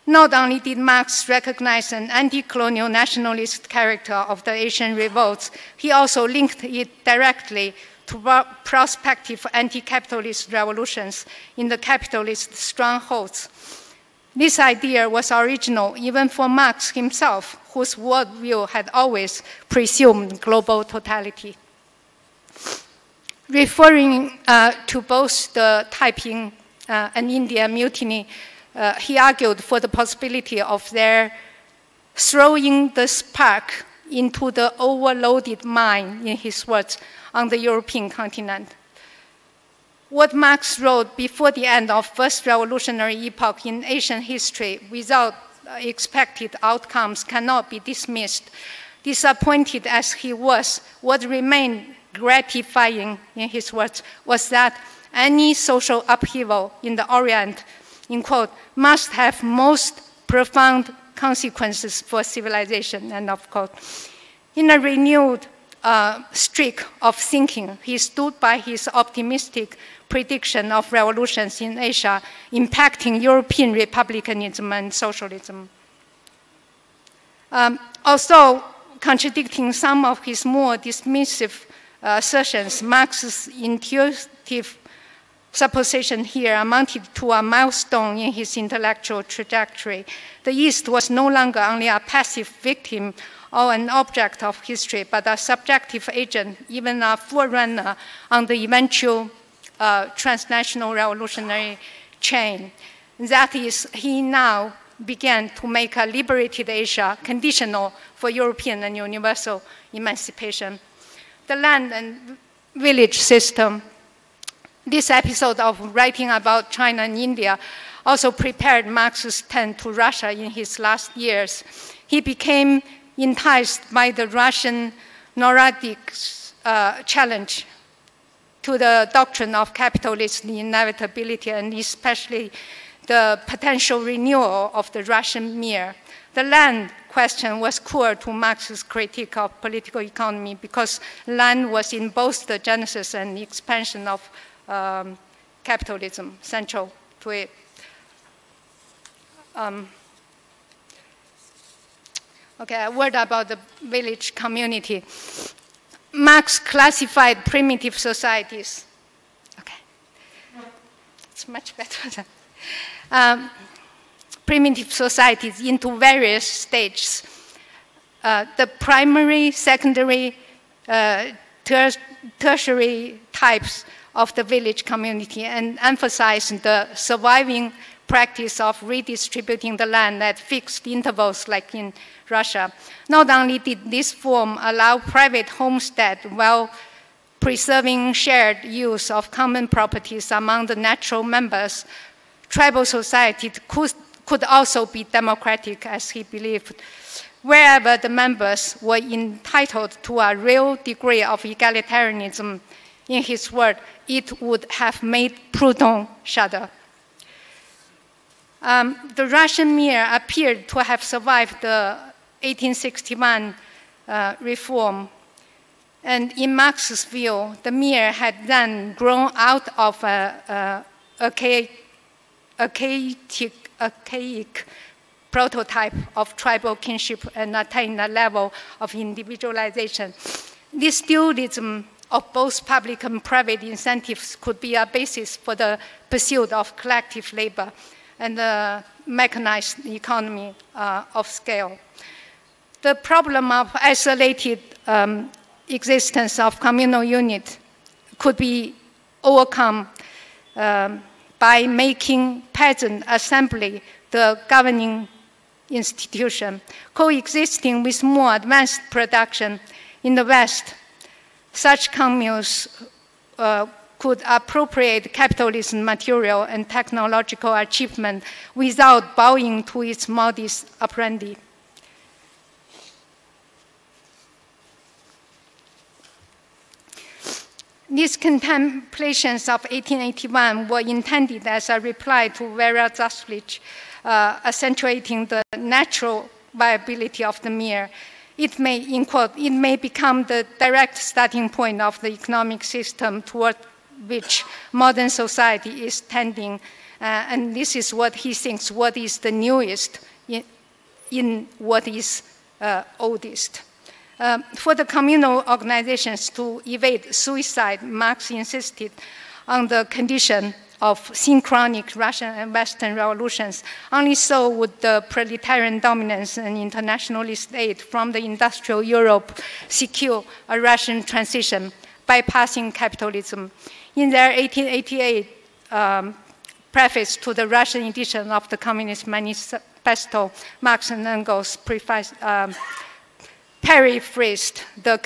Not only did Marx recognize an anti-colonial nationalist character of the Asian revolts, he also linked it directly to prospective anti-capitalist revolutions in the capitalist strongholds. This idea was original even for Marx himself, whose worldview had always presumed global totality. Referring to both the Taiping and India mutiny, he argued for the possibility of their throwing the spark into the overloaded mine, in his words, on the European continent. What Marx wrote before the end of first revolutionary epoch in Asian history without expected outcomes cannot be dismissed. Disappointed as he was, what remained gratifying, in his words, was that any social upheaval in the Orient, in quote, must have most profound consequences for civilization, end of quote. In a renewed streak of thinking. He stood by his optimistic prediction of revolutions in Asia, impacting European republicanism and socialism. Also, contradicting some of his more dismissive assertions, Marx's intuitive supposition here amounted to a milestone in his intellectual trajectory. The East was no longer only a passive victim or an object of history, but a subjective agent, even a forerunner on the eventual transnational revolutionary chain. That is, he now began to make a liberated Asia conditional for European and universal emancipation. The land and village system. This episode of writing about China and India also prepared Marx's turn to Russia in his last years. He became enticed by the Russian Nordics' challenge to the doctrine of capitalist inevitability, and especially the potential renewal of the Russian mir. The land question was core to Marx's critique of political economy because land was in both the genesis and the expansion of capitalism, central to it. Okay, a word about the village community. Marx classified primitive societies. Okay, it's much better than primitive societies into various stages. The primary, secondary, tertiary types of the village community, and emphasized the surviving practice of redistributing the land at fixed intervals like in Russia. Not only did this form allow private homestead while preserving shared use of common properties among the natural members, tribal society could also be democratic, as he believed. Wherever the members were entitled to a real degree of egalitarianism, in his word, it would have made Proudhon shudder. The Russian mir appeared to have survived the 1861 reform. And in Marx's view, the mir had then grown out of an archaic prototype of tribal kinship and attained a level of individualization. This dualism of both public and private incentives could be a basis for the pursuit of collective labor and the mechanized economy of scale. The problem of isolated existence of communal unit could be overcome by making peasant assembly the governing institution. Coexisting with more advanced production in the West, such communes could appropriate capitalism material and technological achievement without bowing to its modus operandi. These contemplations of 1881 were intended as a reply to Vera Zaslich, accentuating the natural viability of the mir. It may, in quote, it may become the direct starting point of the economic system toward which modern society is tending. And this is what he thinks, what is the newest in what is oldest. For the communal organizations to evade suicide, Marx insisted on the condition of synchronic Russian and Western revolutions. Only so would the proletarian dominance and internationalist aid from the industrial Europe secure a Russian transition, bypassing capitalism. In their 1888 preface to the Russian edition of the Communist Manifesto, Marx and Engels paraphrased the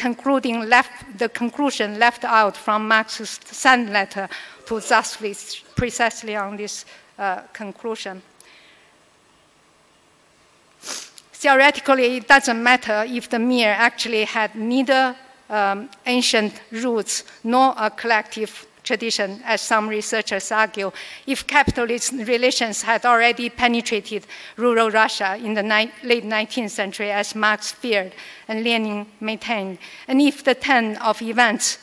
conclusion left out from Marx's send letter to Zaslich precisely on this conclusion. Theoretically, it doesn't matter if the mir actually had neither ancient roots nor a collective tradition, as some researchers argue, if capitalist relations had already penetrated rural Russia in the late 19th century, as Marx feared and Lenin maintained, and if the turn of events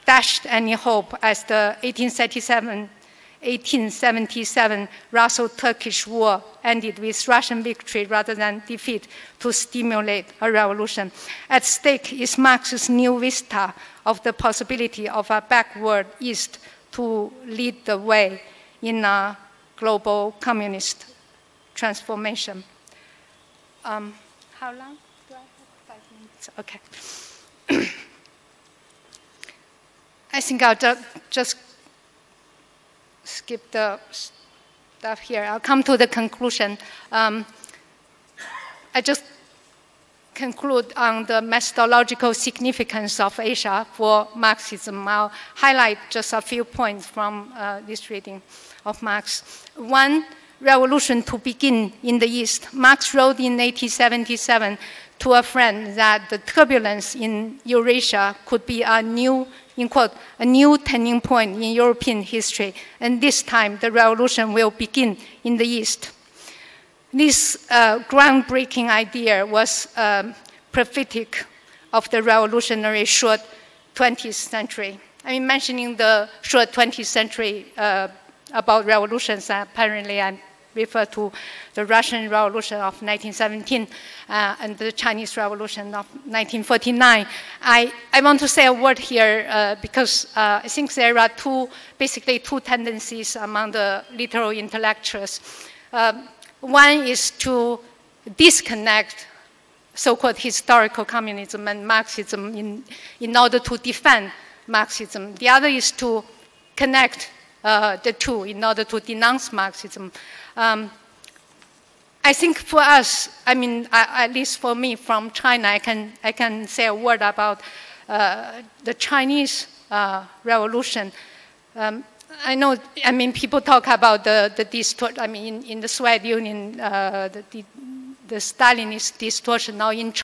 dashed any hope as the 1877 Russo-Turkish War ended with Russian victory rather than defeat to stimulate a revolution. At stake is Marx's new vista of the possibility of a backward East to lead the way in a global communist transformation. How long do I have? 5 minutes, okay. I think I'll just skip the stuff here. I'll come to the conclusion. I just conclude on the methodological significance of Asia for Marxism. I'll highlight just a few points from this reading of Marx. One, revolution to begin in the East. Marx wrote in 1877 to a friend that the turbulence in Eurasia could be a new, in quote, a new turning point in European history, and this time the revolution will begin in the East. This groundbreaking idea was prophetic of the revolutionary short 20th century. I mean, mentioning the short 20th century about revolutions, apparently I refer to the Russian Revolution of 1917 and the Chinese Revolution of 1949. I want to say a word here because I think there are basically two tendencies among the literal intellectuals. One is to disconnect so-called historical communism and Marxism in order to defend Marxism. The other is to connect the two in order to denounce Marxism. I think for us, I mean, at least for me from China, I can say a word about the Chinese Revolution. I know, I mean, people talk about the distortion, I mean, in the Soviet Union, the Stalinist distortion. Now in